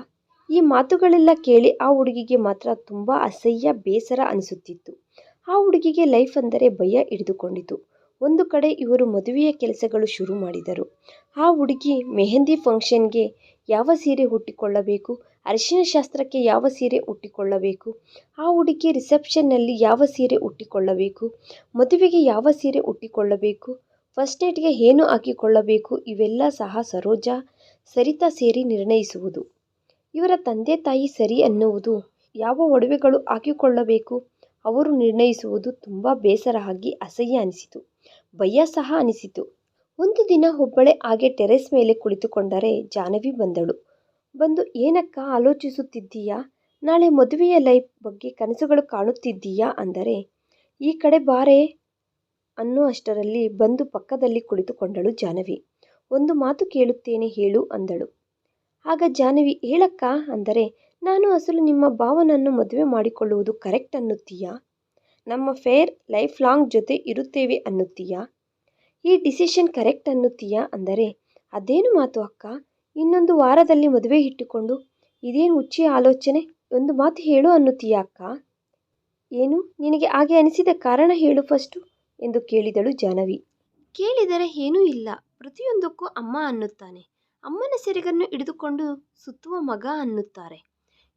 [SPEAKER 1] ಈ ಮಾತುಗಳೆಲ್ಲ ಕೇಳಿ ಆ ಹುಡುಗಿಗೆ ಮಾತ್ರ ತುಂಬ ಅಸಹ್ಯ ಬೇಸರ ಅನಿಸುತ್ತಿತ್ತು. ಆ ಹುಡುಗಿಗೆ ಲೈಫ್ ಅಂದರೆ ಭಯ ಹಿಡಿದುಕೊಂಡಿತು. ಒಂದು ಕಡೆ ಇವರು ಮದುವೆಯ ಕೆಲಸಗಳು ಶುರು ಮಾಡಿದರು. ಆ ಹುಡುಗಿ ಮೆಹಂದಿ ಫಂಕ್ಷನ್ಗೆ ಯಾವ ಸೀರೆ ಉಟ್ಟಿಕೊಳ್ಳಬೇಕು, ಅರಿಶಿನ ಶಾಸ್ತ್ರಕ್ಕೆ ಯಾವ ಸೀರೆ ಉಟ್ಟಿಕೊಳ್ಳಬೇಕು, ಆ ಹುಡುಗಿ ರಿಸೆಪ್ಷನ್ನಲ್ಲಿ ಯಾವ ಸೀರೆ ಉಟ್ಟಿಕೊಳ್ಳಬೇಕು, ಮದುವೆಗೆ ಯಾವ ಸೀರೆ ಉಟ್ಟಿಕೊಳ್ಳಬೇಕು, ಫಸ್ಟ್ ನೈಟ್ಗೆ ಏನು ಹಾಕಿಕೊಳ್ಳಬೇಕು, ಇವೆಲ್ಲ ಸಹ ಸರೋಜಾ ಸರಿತಾ ಸೇರಿ ನಿರ್ಣಯಿಸುವುದು. ಇವರ ತಂದೆ ತಾಯಿ ಸರಿ ಅನ್ನುವುದು. ಯಾವ ಒಡವೆಗಳು ಹಾಕಿಕೊಳ್ಳಬೇಕು ಅವರು ನಿರ್ಣಯಿಸುವುದು. ತುಂಬ ಬೇಸರ ಆಗಿ ಅಸಹ್ಯ ಅನಿಸಿತು. ಭಯ ಸಹ ಅನಿಸಿತು. ಒಂದು ದಿನ ಒಬ್ಬಳೇ ಹಾಗೆ ಟೆರೆಸ್ ಮೇಲೆ ಕುಳಿತುಕೊಂಡರೆ ಜಾಹ್ನವಿ ಬಂದಳು. ಬಂದು ಏನಕ್ಕ ಆಲೋಚಿಸುತ್ತಿದ್ದೀಯಾ? ನಾಳೆ ಮದುವೆಯ ಲೈಫ್ ಬಗ್ಗೆ ಕನಸುಗಳು ಕಾಣುತ್ತಿದ್ದೀಯಾ ಅಂದರೆ ಈ ಕಡೆ ಬಾರೆ ಅನ್ನೋ ಅಷ್ಟರಲ್ಲಿ ಬಂದು ಪಕ್ಕದಲ್ಲಿ ಕುಳಿತುಕೊಂಡಳು ಜಾಹ್ನವಿ. ಒಂದು ಮಾತು ಕೇಳುತ್ತೇನೆ ಹೇಳು ಅಂದಳು. ಆಗ ಜಾಹ್ನವಿ ಹೇಳಕ್ಕ ಅಂದರೆ ನಾನು ಅಸಲು ನಿಮ್ಮ ಭಾವನನ್ನು ಮದುವೆ ಮಾಡಿಕೊಳ್ಳುವುದು ಕರೆಕ್ಟ್ ಅನ್ನುತ್ತೀಯಾ? ನಮ್ಮ ಫೇರ್ ಲೈಫ್ ಲಾಂಗ್ ಜೊತೆ ಇರುತ್ತೇವೆ ಅನ್ನುತ್ತೀಯಾ? ಈ ಡಿಸಿಷನ್ ಕರೆಕ್ಟ್ ಅನ್ನುತ್ತೀಯಾ ಅಂದರೆ ಅದೇನು ಮಾತು ಅಕ್ಕ, ಇನ್ನೊಂದು ವಾರದಲ್ಲಿ ಮದುವೆ ಇಟ್ಟುಕೊಂಡು ಇದೇನು ಹುಚ್ಚಿ ಆಲೋಚನೆ, ಒಂದು ಮಾತು ಹೇಳು ಅನ್ನುತ್ತೀಯಾ ಅಕ್ಕ? ಏನು ನಿನಗೆ ಹಾಗೆ ಅನಿಸಿದ ಕಾರಣ ಹೇಳು ಫಸ್ಟು ಎಂದು ಕೇಳಿದಳು ಜಾಹ್ನವಿ. ಕೇಳಿದರೆ ಏನೂ ಇಲ್ಲ, ಪ್ರತಿಯೊಂದಕ್ಕೂ ಅಮ್ಮ ಅನ್ನುತ್ತಾನೆ, ಅಮ್ಮನ ಸೆರಗನ್ನು ಹಿಡಿದುಕೊಂಡು ಸುತ್ತುವ ಮಗ ಅನ್ನುತ್ತಾರೆ.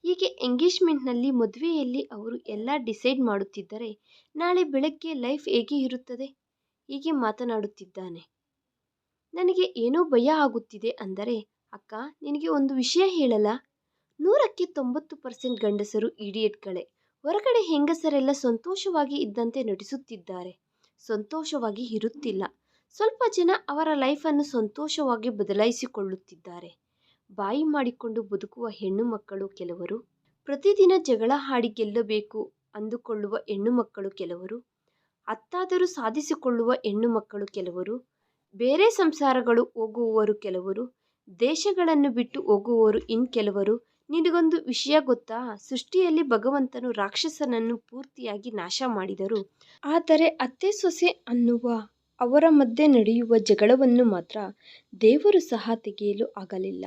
[SPEAKER 1] ಹೀಗೆ ಎಂಗೇಜ್ಮೆಂಟ್ನಲ್ಲಿ ಮದುವೆಯಲ್ಲಿ ಅವರು ಎಲ್ಲ ಡಿಸೈಡ್ ಮಾಡುತ್ತಿದ್ದರೆ ನಾಳೆ ಬೆಳಗ್ಗೆ ಲೈಫ್ ಹೇಗೆ ಇರುತ್ತದೆ ಹೀಗೆ ಮಾತನಾಡುತ್ತಿದ್ದಾನೆ. ನನಗೆ ಏನೋ ಭಯ ಆಗುತ್ತಿದೆ ಅಂದರೆ ಅಕ್ಕ ನಿನಗೆ ಒಂದು ವಿಷಯ ಹೇಳಲ್ಲ, 100ಕ್ಕೆ 90% ಗಂಡಸರು ಇಡಿಯಟ್ಗಳೇ. ಹೊರಗಡೆ ಹೆಂಗಸರೆಲ್ಲ ಸಂತೋಷವಾಗಿ ಇದ್ದಂತೆ ನಟಿಸುತ್ತಿದ್ದಾರೆ, ಸಂತೋಷವಾಗಿ ಇರುತ್ತಿಲ್ಲ. ಸ್ವಲ್ಪ ಜನ ಅವರ ಲೈಫನ್ನು ಸಂತೋಷವಾಗಿ ಬದಲಾಯಿಸಿಕೊಳ್ಳುತ್ತಿದ್ದಾರೆ. ಬಾಯಿ ಮಾಡಿಕೊಂಡು ಬದುಕುವ ಹೆಣ್ಣು ಮಕ್ಕಳು ಕೆಲವರು, ಪ್ರತಿದಿನ ಜಗಳ ಆಡಿ ಗೆಲ್ಲಬೇಕು ಅಂದುಕೊಳ್ಳುವ ಹೆಣ್ಣು ಮಕ್ಕಳು ಕೆಲವರು, ಅತ್ತಾದರೂ ಸಾಧಿಸಿಕೊಳ್ಳುವ ಹೆಣ್ಣು ಮಕ್ಕಳು ಕೆಲವರು, ಬೇರೆ ಸಂಸಾರಗಳು ಹೋಗುವವರು ಕೆಲವರು, ದೇಶಗಳನ್ನು ಬಿಟ್ಟು ಹೋಗುವವರು ಇನ್ ಕೆಲವರು. ನಿನಗೊಂದು ವಿಷಯ ಗೊತ್ತಾ? ಸೃಷ್ಟಿಯಲ್ಲಿ ಭಗವಂತನು ರಾಕ್ಷಸನನ್ನು ಪೂರ್ತಿಯಾಗಿ ನಾಶ ಮಾಡಿದರು, ಆದರೆ ಅತ್ತೆ ಸೊಸೆ ಅನ್ನುವ ಅವರ ಮಧ್ಯೆ ನಡೆಯುವ ಜಗಳವನ್ನು ಮಾತ್ರ ದೇವರು ಸಹ ತೆಗೆಯಲು ಆಗಲಿಲ್ಲ.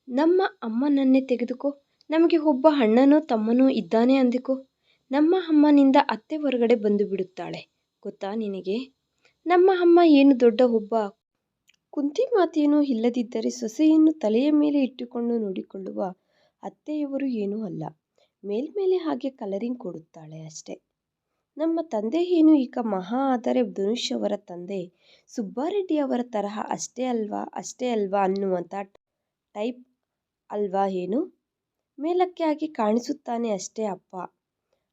[SPEAKER 1] ನಮ್ಮ ಅಮ್ಮನನ್ನೇ ತೆಗೆದುಕೋ, ನಮಗೆ ಒಬ್ಬ ಅಣ್ಣನೋ ತಮ್ಮನೋ ಇದ್ದಾನೆ ಅಂದುಕೋ, ನಮ್ಮ ಅಮ್ಮನಿಂದ ಅತ್ತೆ ಹೊರಗಡೆ ಬಂದು ಬಿಡುತ್ತಾಳೆ ಗೊತ್ತಾ ನಿನಗೆ? ನಮ್ಮ ಅಮ್ಮ ಏನು ದೊಡ್ಡ ಒಬ್ಬ ಕುಂತಿ ಮಾತೇನೂ ಇಲ್ಲದಿದ್ದರೆ ಸೊಸೆಯನ್ನು ತಲೆಯ ಮೇಲೆ ಇಟ್ಟುಕೊಂಡು ನೋಡಿಕೊಳ್ಳುವ ಅತ್ತೆಯವರು ಏನೂ ಅಲ್ಲ. ಮೇಲ್ಮೇಲೆ ಹಾಗೆ ಕಲರಿಂಗ್ ಕೊಡುತ್ತಾಳೆ ಅಷ್ಟೆ. ನಮ್ಮ ತಂದೆ ಏನು ಈಗ ಮಹಾ ಆದರೆ ಧನುಷ್ ಅವರ ತಂದೆ ಸುಬ್ಬಾರೆಡ್ಡಿ ಅವರ ತರಹ ಅಷ್ಟೇ ಅಲ್ವಾ ಅನ್ನುವಂಥ ಟೈಪ್ ಅಲ್ವಾ ಏನು? ಮೇಲಕ್ಕೆ ಆಗಿ ಕಾಣಿಸುತ್ತಾನೆ ಅಷ್ಟೇ ಅಪ್ಪ.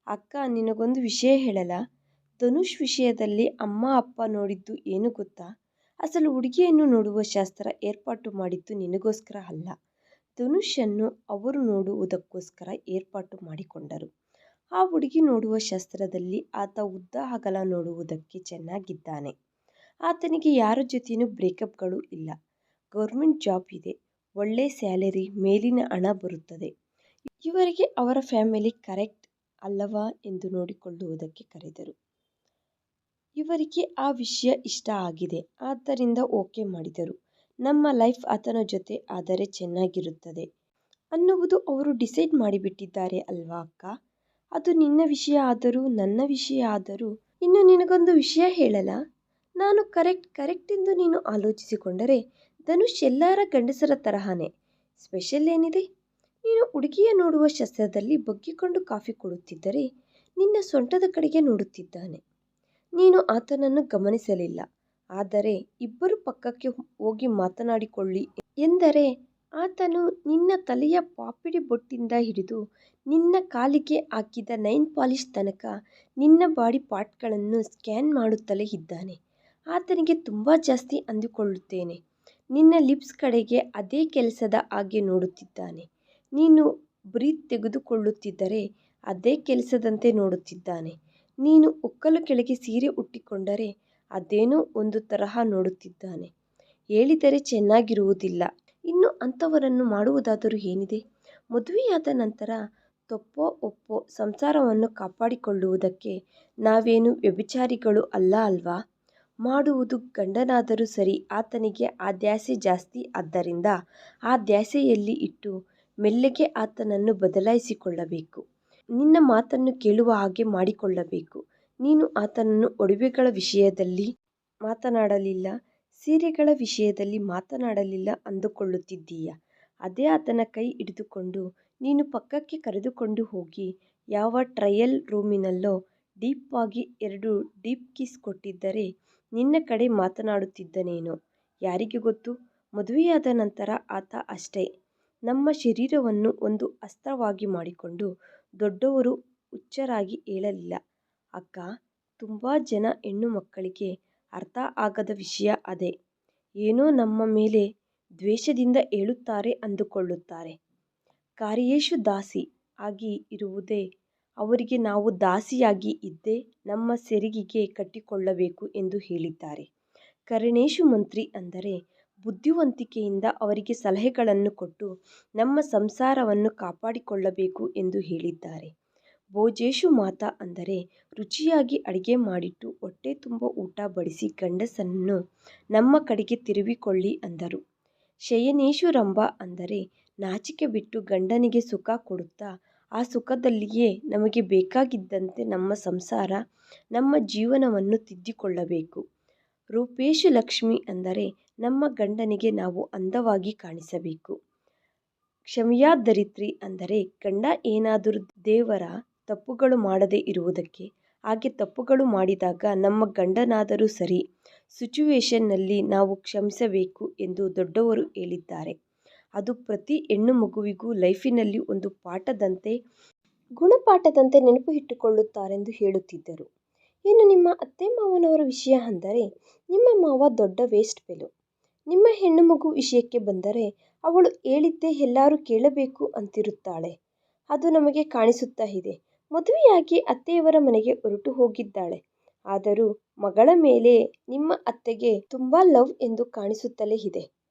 [SPEAKER 1] ಅಕ್ಕ ನಿನಗೊಂದು ವಿಷಯ ಹೇಳಲ್ಲ, ಧನುಷ್ ವಿಷಯದಲ್ಲಿ ಅಮ್ಮ ಅಪ್ಪ ನೋಡಿದ್ದು ಏನು ಗೊತ್ತಾ? ಅಸಲು ಹುಡುಗಿಯನ್ನು ನೋಡುವ ಶಾಸ್ತ್ರ ಏರ್ಪಾಟು ಮಾಡಿದ್ದು ನಿನಗೋಸ್ಕರ ಅಲ್ಲ, ಧನುಷನ್ನು ಅವರು ನೋಡುವುದಕ್ಕೋಸ್ಕರ ಏರ್ಪಾಟು ಮಾಡಿಕೊಂಡರು. ಆ ಹುಡುಗಿ ನೋಡುವ ಶಾಸ್ತ್ರದಲ್ಲಿ ಆತ ಉದ್ದ ಅಗಲ ನೋಡುವುದಕ್ಕೆ ಚೆನ್ನಾಗಿದ್ದಾನೆ. ಆತನಿಗೆ ಯಾರ ಜೊತೆಯೂ ಬ್ರೇಕಪ್ಗಳು ಇಲ್ಲ, ಗೌರ್ಮೆಂಟ್ ಜಾಬ್ ಇದೆ, ಒಳ್ಳೆ ಸ್ಯಾಲರಿ, ಮೇಲಿನ ಹಣ ಬರುತ್ತದೆ. ಇವರಿಗೆ ಅವರ ಫ್ಯಾಮಿಲಿ ಕರೆಕ್ಟ್ ಅಲ್ಲವಾ ಎಂದು ನೋಡಿಕೊಳ್ಳುವುದಕ್ಕೆ ಕರೆದರು. ಇವರಿಗೆ ಆ ವಿಷಯ ಇಷ್ಟ ಆಗಿದೆ, ಆದ್ದರಿಂದ ಓಕೆ ಮಾಡಿದರು. ನಮ್ಮ ಲೈಫ್ ಆತನ ಜೊತೆ ಆದರೆ ಚೆನ್ನಾಗಿರುತ್ತದೆ ಅನ್ನುವುದು ಅವರು ಡಿಸೈಡ್ ಮಾಡಿಬಿಟ್ಟಿದ್ದಾರೆ ಅಲ್ವಾ ಅಕ್ಕ? ಅದು ನಿನ್ನ ವಿಷಯ ಆದರೂ ನನ್ನ ವಿಷಯ ಆದರೂ. ಇನ್ನು ನಿನಗೊಂದು ವಿಷಯ ಹೇಳಲ್ಲ, ನಾನು ಕರೆಕ್ಟ್ ಎಂದು ನೀನು ಆಲೋಚಿಸಿಕೊಂಡರೆ ಧನುಷ್ ಎಲ್ಲರ ಗಂಡಸರ ತರಹನೇ. ಸ್ಪೆಷಲ್ ಏನಿದೆ? ನೀನು ಹುಡುಗಿಯ ನೋಡುವ ಶಸ್ತ್ರದಲ್ಲಿ ಬಗ್ಗಿಕೊಂಡು ಕಾಫಿ ಕೊಡುತ್ತಿದ್ದರೆ ನಿನ್ನ ಸೊಂಟದ ಕಡೆಗೆ ನೋಡುತ್ತಿದ್ದಾನೆ. ನೀನು ಆತನನ್ನು ಗಮನಿಸಲಿಲ್ಲ. ಆದರೆ ಇಬ್ಬರು ಪಕ್ಕಕ್ಕೆ ಹೋಗಿ ಮಾತನಾಡಿಕೊಳ್ಳಿ ಎಂದರೆ ಆತನು ನಿನ್ನ ತಲೆಯ ಪಾಪಿಡಿ ಬೊಟ್ಟಿಂದ ಹಿಡಿದು ನಿನ್ನ ಕಾಲಿಗೆ ಹಾಕಿದ ನೈಲ್ ಪಾಲಿಶ್ ತನಕ ನಿನ್ನ ಬಾಡಿ ಪಾರ್ಟ್ಗಳನ್ನು ಸ್ಕ್ಯಾನ್ ಮಾಡುತ್ತಲೇ ಇದ್ದಾನೆ. ಆತನಿಗೆ ತುಂಬ ಜಾಸ್ತಿ ಅಂದುಕೊಳ್ಳುತ್ತೇನೆ. ನಿನ್ನ ಲಿಪ್ಸ್ ಕಡೆಗೆ ಅದೇ ಕೆಲಸದ ಹಾಗೆ ನೋಡುತ್ತಿದ್ದಾನೆ. ನೀನು ಬ್ರೀತ್ ತೆಗೆದುಕೊಳ್ಳುತ್ತಿದ್ದರೆ ಅದೇ ಕೆಲಸದಂತೆ ನೋಡುತ್ತಿದ್ದಾನೆ. ನೀನು ಒಕ್ಕಲು ಕೆಳಗೆ ಸೀರೆ ಉಟ್ಟಿಕೊಂಡರೆ ಅದೇನೋ ಒಂದು ತರಹ ನೋಡುತ್ತಿದ್ದಾನೆ. ಹೇಳಿದರೆ ಚೆನ್ನಾಗಿರುವುದಿಲ್ಲ. ಇನ್ನು ಅಂಥವರನ್ನು ಮಾಡುವುದಾದರೂ ಏನಿದೆ? ಮದುವೆಯಾದ ನಂತರ ತಪ್ಪೋ ಒಪ್ಪೋ ಸಂಸಾರವನ್ನು ಕಾಪಾಡಿಕೊಳ್ಳುವುದಕ್ಕೆ ನಾವೇನು ವ್ಯಭಿಚಾರಿಗಳು ಅಲ್ಲ ಅಲ್ವಾ? ಮಾಡುವುದು ಗಂಡನಾದರೂ ಸರಿ, ಆತನಿಗೆ ಆ ದ್ಯಾಸೆ ಜಾಸ್ತಿ. ಆದ್ದರಿಂದ ಆ ದ್ಯಾಸೆಯಲ್ಲಿ ಇಟ್ಟು ಮೆಲ್ಲಗೆ ಆತನನ್ನು ಬದಲಾಯಿಸಿಕೊಳ್ಳಬೇಕು. ನಿನ್ನ ಮಾತನ್ನು ಕೇಳುವ ಹಾಗೆ ಮಾಡಿಕೊಳ್ಳಬೇಕು. ನೀನು ಆತನನ್ನು ಒಡವೆಗಳ ವಿಷಯದಲ್ಲಿ ಮಾತನಾಡಲಿಲ್ಲ, ಸೀರೆಗಳ ವಿಷಯದಲ್ಲಿ ಮಾತನಾಡಲಿಲ್ಲ ಅಂದುಕೊಳ್ಳುತ್ತಿದ್ದೀಯ. ಅದೇ ಆತನ ಕೈ ಹಿಡಿದುಕೊಂಡು ನೀನು ಪಕ್ಕಕ್ಕೆ ಕರೆದುಕೊಂಡು ಹೋಗಿ ಯಾವ ಟ್ರಯಲ್ ರೂಮಿನಲ್ಲೋ ಡೀಪ್ ಆಗಿ 2 ಡೀಪ್ ಕಿಸ್ ಕೊಟ್ಟಿದ್ದರೆ ನಿನ್ನ ಕಡೆ ಮಾತನಾಡುತ್ತಿದ್ದನೇನೋ ಯಾರಿಗೆ ಗೊತ್ತು? ಮದುವೆಯಾದ ನಂತರ ಆತ ಅಷ್ಟೇ. ನಮ್ಮ ಶರೀರವನ್ನು ಒಂದು ಅಸ್ತ್ರವಾಗಿ ಮಾಡಿಕೊಂಡು ದೊಡ್ಡವರು ಹುಚ್ಚರಾಗಿ ಹೇಳಲಿಲ್ಲ ಅಕ್ಕ. ತುಂಬ ಜನ ಹೆಣ್ಣು ಮಕ್ಕಳಿಗೆ ಅರ್ಥ ಆಗದ ವಿಷಯ ಅದೇ. ಏನೋ ನಮ್ಮ ಮೇಲೆ ದ್ವೇಷದಿಂದ ಹೇಳುತ್ತಾರೆ ಅಂದುಕೊಳ್ಳುತ್ತಾರೆ. ಕಾರ್ಯೇಷು ದಾಸಿ ಆಗಿ ಇರುವುದೇ ಅವರಿಗೆ ನಾವು ದಾಸಿಯಾಗಿ ಇದ್ದೇ ನಮ್ಮ ಸೆರಗಿಗೆ ಕಟ್ಟಿಕೊಳ್ಳಬೇಕು ಎಂದು ಹೇಳಿದ್ದಾರೆ. ಕರಣೇಶು ಮಂತ್ರಿ ಅಂದರೆ ಬುದ್ಧಿವಂತಿಕೆಯಿಂದ ಅವರಿಗೆ ಸಲಹೆಗಳನ್ನು ಕೊಟ್ಟು ನಮ್ಮ ಸಂಸಾರವನ್ನು ಕಾಪಾಡಿಕೊಳ್ಳಬೇಕು ಎಂದು ಹೇಳಿದ್ದಾರೆ. ಭೋಜೇಶು ಮಾತಾ ಅಂದರೆ ರುಚಿಯಾಗಿ ಅಡಿಗೆ ಮಾಡಿಟ್ಟು ಹೊಟ್ಟೆ ತುಂಬ ಊಟ ಬಡಿಸಿ ಗಂಡಸನ್ನು ನಮ್ಮ ಕಡೆಗೆ ತಿರುವಿಕೊಳ್ಳಿ ಅಂದರು. ಶಯನೇಶು ರಂಭಾ ಅಂದರೆ ನಾಚಿಕೆ ಬಿಟ್ಟು ಗಂಡನಿಗೆ ಸುಖ ಕೊಡುತ್ತಾ ಆ ಸುಖದಲ್ಲಿಯೇ ನಮಗೆ ಬೇಕಾಗಿದ್ದಂತೆ ನಮ್ಮ ಸಂಸಾರ, ನಮ್ಮ ಜೀವನವನ್ನು ತಿದ್ದಿಕೊಳ್ಳಬೇಕು. ರೂಪೇಶು ಲಕ್ಷ್ಮಿ ಅಂದರೆ ನಮ್ಮ ಗಂಡನಿಗೆ ನಾವು ಅಂದವಾಗಿ ಕಾಣಿಸಬೇಕು. ಕ್ಷಮೆಯಾ ಧರಿತ್ರಿ ಅಂದರೆ ಗಂಡ ಏನಾದರೂ ದೇವರ ತಪ್ಪುಗಳು ಮಾಡದೇ ಇರುವುದಕ್ಕೆ, ಹಾಗೆ ತಪ್ಪುಗಳು ಮಾಡಿದಾಗ ನಮ್ಮ ಗಂಡನಾದರೂ ಸರಿ ಸಿಚುವೇಶನ್ನಲ್ಲಿ ನಾವು ಕ್ಷಮಿಸಬೇಕು ಎಂದು ದೊಡ್ಡವರು ಹೇಳಿದ್ದಾರೆ. ಅದು ಪ್ರತಿ ಹೆಣ್ಣು ಮಗುವಿಗೂ ಲೈಫಿನಲ್ಲಿ ಒಂದು ಪಾಠದಂತೆ, ಗುಣಪಾಠದಂತೆ ನೆನಪು ಇಟ್ಟುಕೊಳ್ಳುತ್ತಾರೆಂದು ಹೇಳುತ್ತಿದ್ದರು. ಇನ್ನು ನಿಮ್ಮ ಅತ್ತೆ ಮಾವನವರ ವಿಷಯ ಅಂದರೆ ನಿಮ್ಮ ಮಾವ ದೊಡ್ಡ ವೇಸ್ಟ್ ಫೆಲೋ. ನಿಮ್ಮ ಹೆಣ್ಣು ಮಗು ವಿಷಯಕ್ಕೆ ಬಂದರೆ ಅವಳು ಹೇಳಿದ್ದೇ ಎಲ್ಲರೂ ಕೇಳಬೇಕು ಅಂತಿರುತ್ತಾಳೆ. ಅದು ನಮಗೆ ಕಾಣಿಸುತ್ತಾ ಇದೆ. ಮದುವೆಯಾಗಿ ಅತ್ತೆಯವರ ಮನೆಗೆ ಹೊರಟು ಹೋಗಿದ್ದಾಳೆ. ಆದರೂ ಮಗಳ ಮೇಲೆ ನಿಮ್ಮ ಅತ್ತೆಗೆ ತುಂಬ ಲವ್ ಎಂದು ಕಾಣಿಸುತ್ತಲೇ ಇದೆ.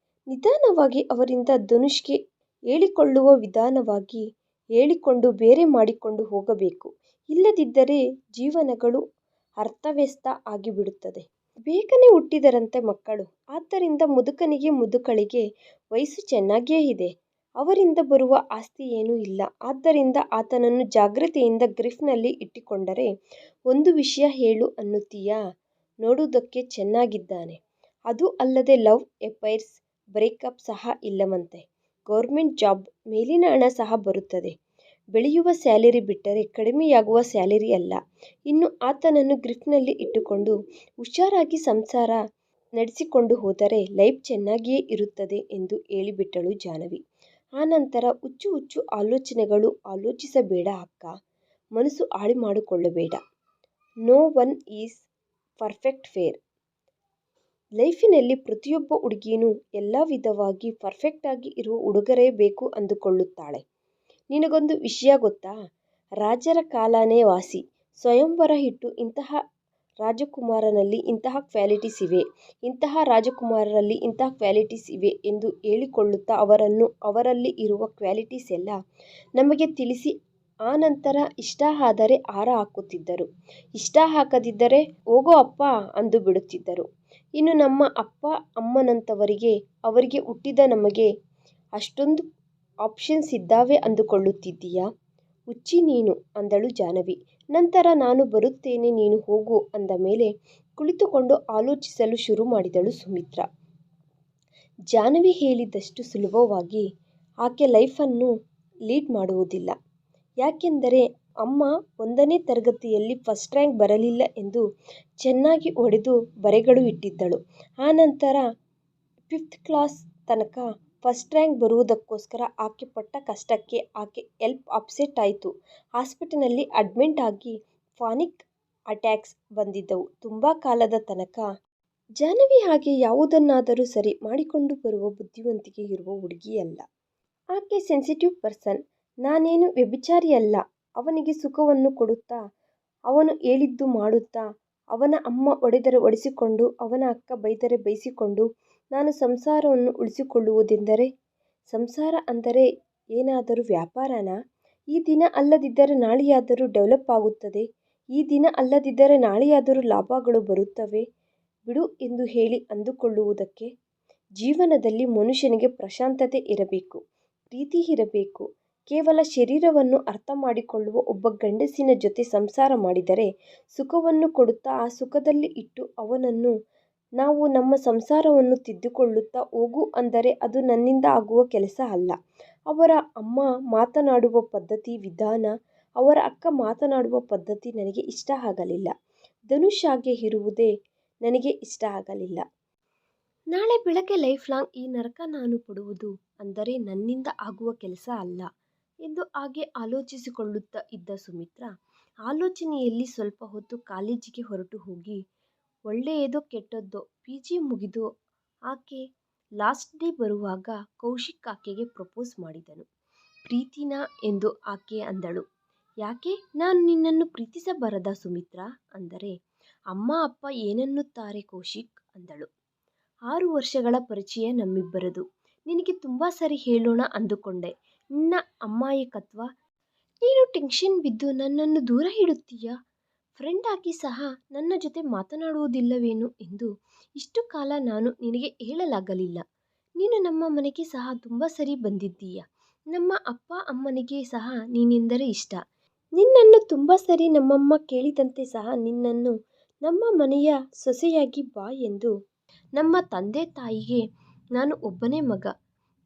[SPEAKER 1] ನಿಧಾನವಾಗಿ ಅವರಿಂದ ಧನುಷ್ಗೆ ಹೇಳಿಕೊಳ್ಳುವ ವಿಧಾನವಾಗಿ ಹೇಳಿಕೊಂಡು ಬೇರೆ ಮಾಡಿಕೊಂಡು ಹೋಗಬೇಕು. ಇಲ್ಲದಿದ್ದರೆ ಜೀವನಗಳು ಅರ್ಥವ್ಯಸ್ಥ ಆಗಿಬಿಡುತ್ತದೆ. ಬೇಗನೆ ಹುಟ್ಟಿದರಂತೆ ಮಕ್ಕಳು. ಆದ್ದರಿಂದ ಮುದುಕನಿಗೆ ಮುದುಕಳಿಗೆ ವಯಸ್ಸು ಚೆನ್ನಾಗಿಯೇ ಇದೆ. ಅವರಿಂದ ಬರುವ ಆಸ್ತಿ ಏನೂ ಇಲ್ಲ. ಆದ್ದರಿಂದ ಆತನನ್ನು ಜಾಗ್ರತೆಯಿಂದ ಗ್ರಿಫ್ನಲ್ಲಿ ಇಟ್ಟುಕೊಂಡರೆ ಒಂದು ವಿಷಯ ಹೇಳು ಅನ್ನುತ್ತೀಯಾ? ನೋಡುವುದಕ್ಕೆ ಚೆನ್ನಾಗಿದ್ದಾನೆ. ಅದು ಅಲ್ಲದೆ ಲವ್ ಅಫೈರ್ಸ್, ಬ್ರೇಕಪ್ ಸಹ ಇಲ್ಲವಂತೆ. ಗೌರ್ಮೆಂಟ್ ಜಾಬ್, ಮೇಲಿನ ಹಣ ಸಹ ಬರುತ್ತದೆ. ಬೆಳೆಯುವ ಸ್ಯಾಲರಿ ಬಿಟ್ಟರೆ ಕಡಿಮೆಯಾಗುವ ಸ್ಯಾಲರಿ ಅಲ್ಲ. ಇನ್ನು ಆತನನ್ನು ಗ್ರಿಫ್ನಲ್ಲಿ ಇಟ್ಟುಕೊಂಡು ಹುಷಾರಾಗಿ ಸಂಸಾರ ನಡೆಸಿಕೊಂಡು ಹೋದರೆ ಲೈಫ್ ಚೆನ್ನಾಗಿಯೇ ಇರುತ್ತದೆ ಎಂದು ಹೇಳಿಬಿಟ್ಟಳು ಜಾಹ್ನವಿ. ಆನಂತರ ಹುಚ್ಚು ಹುಚ್ಚು ಆಲೋಚನೆಗಳು ಆಲೋಚಿಸಬೇಡ ಅಕ್ಕ. ಮನಸ್ಸು ಹಾಳು ಮಾಡಿಕೊಳ್ಳಬೇಡ. No one is perfect fair. ಲೈಫಿನಲ್ಲಿ ಪ್ರತಿಯೊಬ್ಬ ಹುಡುಗಿಯೂ ಎಲ್ಲ ವಿಧವಾಗಿ ಪರ್ಫೆಕ್ಟ್ ಆಗಿ ಇರುವ ಹುಡುಗರೇ ಬೇಕು ಅಂದುಕೊಳ್ಳುತ್ತಾಳೆ. ನಿನಗೊಂದು ವಿಷಯ ಗೊತ್ತಾ? ರಾಜರ ಕಾಲನೇ ವಾಸಿ. ಸ್ವಯಂವರ ಇಟ್ಟು ಇಂತಹ ರಾಜಕುಮಾರನಲ್ಲಿ ಇಂತಹ ಕ್ವಾಲಿಟೀಸ್ ಇವೆ, ಇಂತಹ ರಾಜಕುಮಾರರಲ್ಲಿ ಇಂತಹ ಕ್ವಾಲಿಟೀಸ್ ಇವೆ ಎಂದು ಹೇಳಿಕೊಳ್ಳುತ್ತಾ ಅವರಲ್ಲಿ ಇರುವ ಕ್ವಾಲಿಟೀಸ್ ಎಲ್ಲ ನಮಗೆ ತಿಳಿಸಿ ಆನಂತರ ಇಷ್ಟ ಆದರೆ ಹಾರ ಹಾಕುತ್ತಿದ್ದರು, ಇಷ್ಟ ಆಗದಿದ್ದರೆ ಹೋಗೋ ಅಪ್ಪ ಅಂದು ಬಿಡುತ್ತಿದ್ದರು. ಇನ್ನು ನಮ್ಮ ಅಪ್ಪ ಅಮ್ಮನಂತವರಿಗೆ, ಅವರಿಗೆ ಹುಟ್ಟಿದ ನಮಗೆ ಅಷ್ಟೊಂದು ಆಪ್ಷನ್ಸ್ ಇದ್ದಾವೆ ಅಂದುಕೊಳ್ಳುತ್ತಿದ್ದೀಯಾ? ಹುಚ್ಚಿ ನೀನು ಅಂದಳು ಜಾಹ್ನವಿ. ನಂತರ ನಾನು ಬರುತ್ತೇನೆ ನೀನು ಹೋಗು ಅಂದ ಮೇಲೆ ಕುಳಿತುಕೊಂಡು ಆಲೋಚಿಸಲು ಶುರು ಮಾಡಿದಳು ಸುಮಿತ್ರಾ. ಜಾಹ್ನವಿ ಹೇಳಿದಷ್ಟು ಸುಲಭವಾಗಿ ಆಕೆ ಲೈಫನ್ನು ಲೀಡ್ ಮಾಡುವುದಿಲ್ಲ. ಯಾಕೆಂದರೆ ಅಮ್ಮ 1ನೇ ತರಗತಿಯಲ್ಲಿ ಫಸ್ಟ್ ರ್ಯಾಂಕ್ ಬರಲಿಲ್ಲ ಎಂದು ಚೆನ್ನಾಗಿ ಹೊಡೆದು ಬರೆಗಳು ಇಟ್ಟಿದ್ದಳು. ಆನಂತರ 5th ಕ್ಲಾಸ್ ತನಕ ಫಸ್ಟ್ ರ್ಯಾಂಕ್ ಬರುವುದಕ್ಕೋಸ್ಕರ ಆಕೆ ಪಟ್ಟ ಕಷ್ಟಕ್ಕೆ ಆಕೆ ಹೆಲ್ತ್ ಅಪ್ಸೆಟ್ ಆಯಿತು. ಹಾಸ್ಪಿಟಲ್ನಲ್ಲಿ ಅಡ್ಮಿಟ್ ಆಗಿ ಪಾನಿಕ್ ಅಟ್ಯಾಕ್ಸ್ ಬಂದಿದ್ದವು. ತುಂಬ ಕಾಲದ ತನಕ ಜಾಹ್ನವಿ ಹಾಗೆ ಯಾವುದನ್ನಾದರೂ ಸರಿ ಮಾಡಿಕೊಂಡು ಬರುವ ಬುದ್ಧಿವಂತಿಕೆ ಇರುವ ಹುಡುಗಿಯಲ್ಲ. ಆಕೆ ಸೆನ್ಸಿಟಿವ್ ಪರ್ಸನ್. ನಾನೇನು ವ್ಯಭಿಚಾರಿಯಲ್ಲ. ಅವನಿಗೆ ಸುಖವನ್ನು ಕೊಡುತ್ತಾ, ಅವನು ಹೇಳಿದ್ದು ಮಾಡುತ್ತಾ, ಅವನ ಅಮ್ಮ ಹೊಡೆದರೆ ಹೊಡೆಸಿಕೊಂಡು, ಅವನ ಅಕ್ಕ ಬೈದರೆ ಬೈಸಿಕೊಂಡು ನಾನು ಸಂಸಾರವನ್ನು ಉಳಿಸಿಕೊಳ್ಳುವುದೆಂದರೆ? ಸಂಸಾರ ಅಂದರೆ ಏನಾದರೂ ವ್ಯಾಪಾರನಾ? ಈ ದಿನ ಅಲ್ಲದಿದ್ದರೆ ನಾಳೆಯಾದರೂ ಡೆವಲಪ್ ಆಗುತ್ತದೆ. ಈ ದಿನ ಅಲ್ಲದಿದ್ದರೆ ನಾಳೆಯಾದರೂ ಲಾಭಗಳು ಬರುತ್ತವೆ ಬಿಡು ಎಂದು ಹೇಳಿ ಅಂದುಕೊಳ್ಳುವುದಕ್ಕೆ. ಜೀವನದಲ್ಲಿ ಮನುಷ್ಯನಿಗೆ ಪ್ರಶಾಂತತೆ ಇರಬೇಕು, ಪ್ರೀತಿ ಇರಬೇಕು. ಕೇವಲ ಶರೀರವನ್ನು ಅರ್ಥ ಮಾಡಿಕೊಳ್ಳುವ ಒಬ್ಬ ಗಂಡಸಿನ ಜೊತೆ ಸಂಸಾರ ಮಾಡಿದರೆ ಸುಖವನ್ನು ಕೊಡುತ್ತಾ ಆ ಸುಖದಲ್ಲಿ ಇಟ್ಟು ಅವನನ್ನು ನಾವು ನಮ್ಮ ಸಂಸಾರವನ್ನು ತಿದ್ದಿಕೊಳ್ಳುತ್ತಾ ಹೋಗು ಅಂದರೆ ಅದು ನನ್ನಿಂದ ಆಗುವ ಕೆಲಸ ಅಲ್ಲ. ಅವರ ಅಮ್ಮ ಮಾತನಾಡುವ ಪದ್ಧತಿ, ವಿಧಾನ, ಅವರ ಅಕ್ಕ ಮಾತನಾಡುವ ಪದ್ಧತಿ ನನಗೆ ಇಷ್ಟ ಆಗಲಿಲ್ಲ. ಧನುಷ್ ಹಾಗೆ ಇರುವುದೇ ನನಗೆ ಇಷ್ಟ ಆಗಲಿಲ್ಲ. ನಾಳೆ ಬೆಳಗ್ಗೆ ಲೈಫ್ ಲಾಂಗ್ ಈ ನರಕ ನಾನು ಪಡುವುದು ಅಂದರೆ ನನ್ನಿಂದ ಆಗುವ ಕೆಲಸ ಅಲ್ಲ ಎಂದು ಹಾಗೆ ಆಲೋಚಿಸಿಕೊಳ್ಳುತ್ತಾ ಇದ್ದ ಸುಮಿತ್ರಾ ಆಲೋಚನೆಯಲ್ಲಿ ಸ್ವಲ್ಪ ಹೊತ್ತು ಕಾಲೇಜಿಗೆ ಹೊರಟು ಹೋಗಿ ಒಳ್ಳೆಯದೋ ಕೆಟ್ಟದ್ದೋ PG ಮುಗಿದು ಆಕೆ ಲಾಸ್ಟ್ ಡೇ ಬರುವಾಗ ಕೌಶಿಕ್ ಆಕೆಗೆ ಪ್ರಪೋಸ್ ಮಾಡಿದನು. ಪ್ರೀತಿನಾ ಎಂದು ಆಕೆ ಅಂದಳು. ಯಾಕೆ ನಾನು ನಿನ್ನನ್ನು ಪ್ರೀತಿಸಬಾರದಾ ಸುಮಿತ್ರಾ ಅಂದರೆ ಅಮ್ಮ ಅಪ್ಪ ಏನನ್ನುತ್ತಾರೆ ಕೌಶಿಕ್ ಅಂದಳು. 6 ವರ್ಷಗಳ ಪರಿಚಯ ನಮ್ಮಿಬ್ಬರದು. ನಿನಗೆ ತುಂಬ ಸರಿ ಹೇಳೋಣ ಅಂದುಕೊಂಡೆ. ನಿನ್ನ ಅಮಾಯಕತ್ವ, ನೀನು ಟೆನ್ಷನ್ ಬಿದ್ದು ನನ್ನನ್ನು ದೂರ ಇಡುತ್ತೀಯಾ? ಫ್ರೆಂಡ್ ಆಗಿ ಸಹ ನನ್ನ ಜೊತೆ ಮಾತನಾಡುವುದಿಲ್ಲವೇನು ಎಂದು ಇಷ್ಟು ಕಾಲ ನಾನು ನಿನಗೆ ಹೇಳಲಾಗಲಿಲ್ಲ. ನೀನು ನಮ್ಮ ಮನೆಗೆ ಸಹ ತುಂಬ ಸರಿ ಬಂದಿದ್ದೀಯ. ನಮ್ಮ ಅಪ್ಪ ಅಮ್ಮನಿಗೆ ಸಹ ನೀನೆಂದರೆ ಇಷ್ಟ. ನಿನ್ನನ್ನು ತುಂಬ ಸರಿ ನಮ್ಮಮ್ಮ ಕೇಳಿದಂತೆ ಸಹ ನಿನ್ನನ್ನು ನಮ್ಮ ಮನೆಯ ಸೊಸೆಯಾಗಿ ಬಾ ಎಂದು. ನಮ್ಮ ತಂದೆ ತಾಯಿಗೆ ನಾನು ಒಬ್ಬನೇ ಮಗ.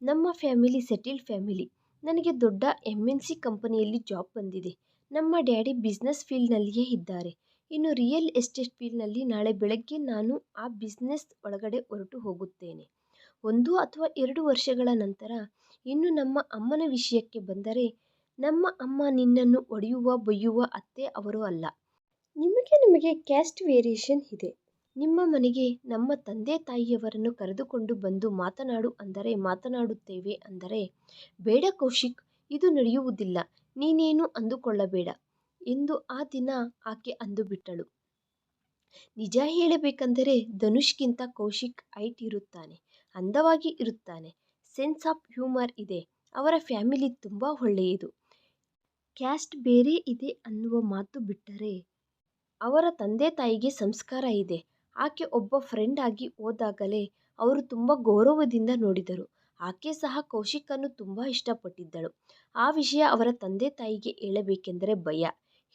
[SPEAKER 1] ನಮ್ಮ ಫ್ಯಾಮಿಲಿ ಸೆಟಲ್ಡ್ ಫ್ಯಾಮಿಲಿ. ನನಗೆ ದೊಡ್ಡ MNC ಕಂಪನಿಯಲ್ಲಿ ಜಾಬ್ ಬಂದಿದೆ. ನಮ್ಮ ಡ್ಯಾಡಿ ಬಿಸ್ನೆಸ್ ಫೀಲ್ಡ್ನಲ್ಲಿಯೇ ಇದ್ದಾರೆ. ಇನ್ನು ರಿಯಲ್ ಎಸ್ಟೇಟ್ ಫೀಲ್ಡ್ನಲ್ಲಿ ನಾಳೆ ಬೆಳಗ್ಗೆ ನಾನು ಆ ಬಿಸ್ನೆಸ್ ಒಳಗಡೆ ಹೊರಟು ಹೋಗುತ್ತೇನೆ. 1 ಅಥವಾ 2 ವರ್ಷಗಳ ನಂತರ. ಇನ್ನು ನಮ್ಮ ಅಮ್ಮನ ವಿಷಯಕ್ಕೆ ಬಂದರೆ ನಮ್ಮ ಅಮ್ಮ ನಿನ್ನನ್ನು ಹೊಡೆಯುವ ಬೈಯುವ ಅತ್ತೆ ಅವರು ಅಲ್ಲ. ನಿಮಗೆ ಕ್ಯಾಸ್ಟ್ ವೇರಿಯೇಷನ್ ಇದೆ. ನಿಮ್ಮ ಮನೆಗೆ ನಮ್ಮ ತಂದೆ ತಾಯಿಯವರನ್ನು ಕರೆದುಕೊಂಡು ಬಂದು ಮಾತನಾಡು ಅಂದರೆ ಮಾತನಾಡುತ್ತೇವೆ ಅಂದರೆ ಬೇಡ ಕೌಶಿಕ್, ಇದು ನಡೆಯುವುದಿಲ್ಲ. ನೀನೇನು ಅಂದುಕೊಳ್ಳಬೇಡ ಎಂದು ಆ ದಿನ ಆಕೆ ಅಂದು ಬಿಟ್ಟಳು. ನಿಜ ಹೇಳಬೇಕೆಂದರೆ ಧನುಷ್ಗಿಂತ ಕೌಶಿಕ್ ಹೈಟ್ ಇರುತ್ತಾನೆ, ಅಂದವಾಗಿ ಇರುತ್ತಾನೆ, ಸೆನ್ಸ್ ಆಫ್ ಹ್ಯೂಮರ್ ಇದೆ. ಅವರ ಫ್ಯಾಮಿಲಿ ತುಂಬ ಒಳ್ಳೆಯದು. ಕ್ಯಾಸ್ಟ್ ಬೇರೆ ಇದೆ ಅನ್ನುವ ಮಾತು ಬಿಟ್ಟರೆ ಅವರ ತಂದೆ ತಾಯಿಗೆ ಸಂಸ್ಕಾರ ಇದೆ. ಆಕೆ ಒಬ್ಬ ಫ್ರೆಂಡ್ ಆಗಿ ಹೋದಾಗಲೇ ಅವರು ತುಂಬ ಗೌರವದಿಂದ ನೋಡಿದರು. ಆಕೆ ಸಹ ಕೌಶಿಕನ್ನು ತುಂಬ ಇಷ್ಟಪಟ್ಟಿದ್ದಳು. ಆ ವಿಷಯ ಅವರ ತಂದೆ ತಾಯಿಗೆ ಹೇಳಬೇಕೆಂದರೆ ಭಯ,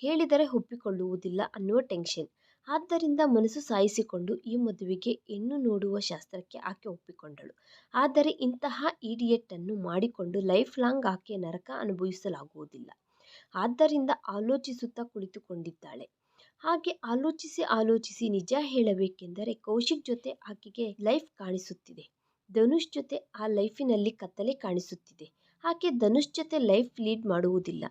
[SPEAKER 1] ಹೇಳಿದರೆ ಒಪ್ಪಿಕೊಳ್ಳುವುದಿಲ್ಲ ಅನ್ನುವ ಟೆನ್ಷನ್. ಆದ್ದರಿಂದ ಮನಸ್ಸು ಸಾಯಿಸಿಕೊಂಡು ಈ ಮದುವೆಗೆ ಹೆಣ್ಣು ನೋಡುವ ಶಾಸ್ತ್ರಕ್ಕೆ ಆಕೆ ಒಪ್ಪಿಕೊಂಡಳು. ಆದರೆ ಇಂತಹ ಈಡಿಯೇಟನ್ನು ಮಾಡಿಕೊಂಡು ಲೈಫ್ ಲಾಂಗ್ ಆಕೆ ನರಕ ಅನುಭವಿಸಲಾಗುವುದಿಲ್ಲ. ಆದ್ದರಿಂದ ಆಲೋಚಿಸುತ್ತಾ ಕುಳಿತುಕೊಂಡಿದ್ದಾಳೆ. ಹಾಗೆ ಆಲೋಚಿಸಿ ನಿಜ ಹೇಳಬೇಕೆಂದರೆ ಕೌಶಿಕ್ ಜೊತೆ ಆಕೆಗೆ ಲೈಫ್ ಕಾಣಿಸುತ್ತಿದೆ. ಧನುಷ್ ಜೊತೆ ಆ ಲೈಫಿನಲ್ಲಿ ಕತ್ತಲೆ ಕಾಣಿಸುತ್ತಿದೆ. ಆಕೆ ಧನುಷ್ ಜೊತೆ ಲೈಫ್ ಲೀಡ್ ಮಾಡುವುದಿಲ್ಲ.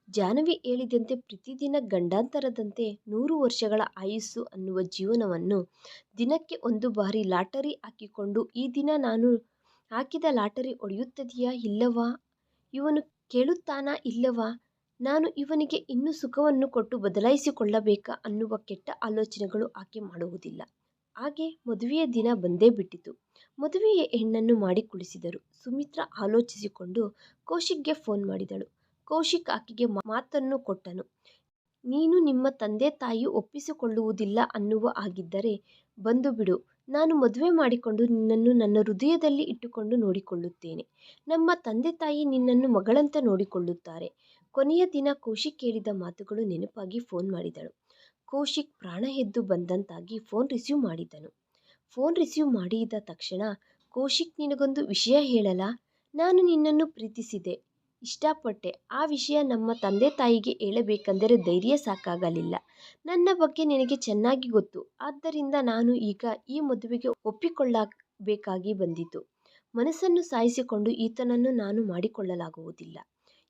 [SPEAKER 1] ಜಾಹ್ನವಿ ಹೇಳಿದಂತೆ ಪ್ರತಿದಿನ ಗಂಡಾಂತರದಂತೆ 100 ವರ್ಷಗಳ ಆಯುಸ್ಸು ಅನ್ನುವ ಜೀವನವನ್ನು ದಿನಕ್ಕೆ 1 ಬಾರಿ ಲಾಟರಿ ಹಾಕಿಕೊಂಡು ಈ ದಿನ ನಾನು ಹಾಕಿದ ಲಾಟರಿ ಹೊಡೆಯುತ್ತದೆಯಾ ಇಲ್ಲವಾ, ಇವನು ಕೇಳುತ್ತಾನಾ ಇಲ್ಲವಾ, ನಾನು ಇವನಿಗೆ ಇನ್ನೂ ಸುಖವನ್ನು ಕೊಟ್ಟು ಬದಲಾಯಿಸಿಕೊಳ್ಳಬೇಕಾ ಅನ್ನುವ ಕೆಟ್ಟ ಆಲೋಚನೆಗಳು ಆಕೆ ಮಾಡುವುದಿಲ್ಲ. ಹಾಗೆ ಮದುವೆಯ ದಿನ ಬಂದೇ ಬಿಟ್ಟಿತು. ಮದುವೆಯ ಹೆಣ್ಣನ್ನು ಮಾಡಿ ಕುಳಿಸಿದರು. ಸುಮಿತ್ರಾ ಆಲೋಚಿಸಿಕೊಂಡು ಕೌಶಿಕ್ಗೆ ಫೋನ್ ಮಾಡಿದಳು. ಕೌಶಿಕ್ ಆಕೆಗೆ ಮಾತನ್ನು ಕೊಟ್ಟನು. ನೀನು ನಿಮ್ಮ ತಂದೆ ತಾಯಿ ಒಪ್ಪಿಸಿಕೊಳ್ಳುವುದಿಲ್ಲ ಅನ್ನುವ ಹಾಗಿದ್ದರೆ ಬಂದು ಬಿಡು. ನಾನು ಮದುವೆ ಮಾಡಿಕೊಂಡು ನಿನ್ನನ್ನು ನನ್ನ ಹೃದಯದಲ್ಲಿ ಇಟ್ಟುಕೊಂಡು ನೋಡಿಕೊಳ್ಳುತ್ತೇನೆ. ನಮ್ಮ ತಂದೆ ತಾಯಿ ನಿನ್ನನ್ನು ಮಗಳಂತೆ ನೋಡಿಕೊಳ್ಳುತ್ತಾರೆ. ಕೊನೆಯ ದಿನ ಕೌಶಿಕ್ ಹೇಳಿದ ಮಾತುಗಳು ನೆನಪಾಗಿ ಫೋನ್ ಮಾಡಿದಳು. ಕೌಶಿಕ್ ಪ್ರಾಣ ಎದ್ದು ಬಂದಂತಾಗಿ ಫೋನ್ ರಿಸೀವ್ ಮಾಡಿದನು. ಫೋನ್ ರಿಸೀವ್ ಮಾಡಿದ ತಕ್ಷಣ, ಕೌಶಿಕ್, ನಿನಗೊಂದು ವಿಷಯ ಹೇಳಲಾ? ನಾನು ನಿನ್ನನ್ನು ಪ್ರೀತಿಸಿದೆ, ಇಷ್ಟಪಟ್ಟೆ. ಆ ವಿಷಯ ನಮ್ಮ ತಂದೆ ತಾಯಿಗೆ ಹೇಳಬೇಕೆಂದರೆ ಧೈರ್ಯ ಸಾಕಾಗಲಿಲ್ಲ. ನನ್ನ ಬಗ್ಗೆ ನಿನಗೆ ಚೆನ್ನಾಗಿ ಗೊತ್ತು. ಆದ್ದರಿಂದ ನಾನು ಈಗ ಈ ಮದುವೆಗೆ ಒಪ್ಪಿಕೊಳ್ಳಬೇಕಾಗಿ ಬಂದಿತು. ಮನಸ್ಸನ್ನು ಸಾಯಿಸಿಕೊಂಡು ಈತನನ್ನು ನಾನು ಮಾಡಿಕೊಳ್ಳಲಾಗುವುದಿಲ್ಲ.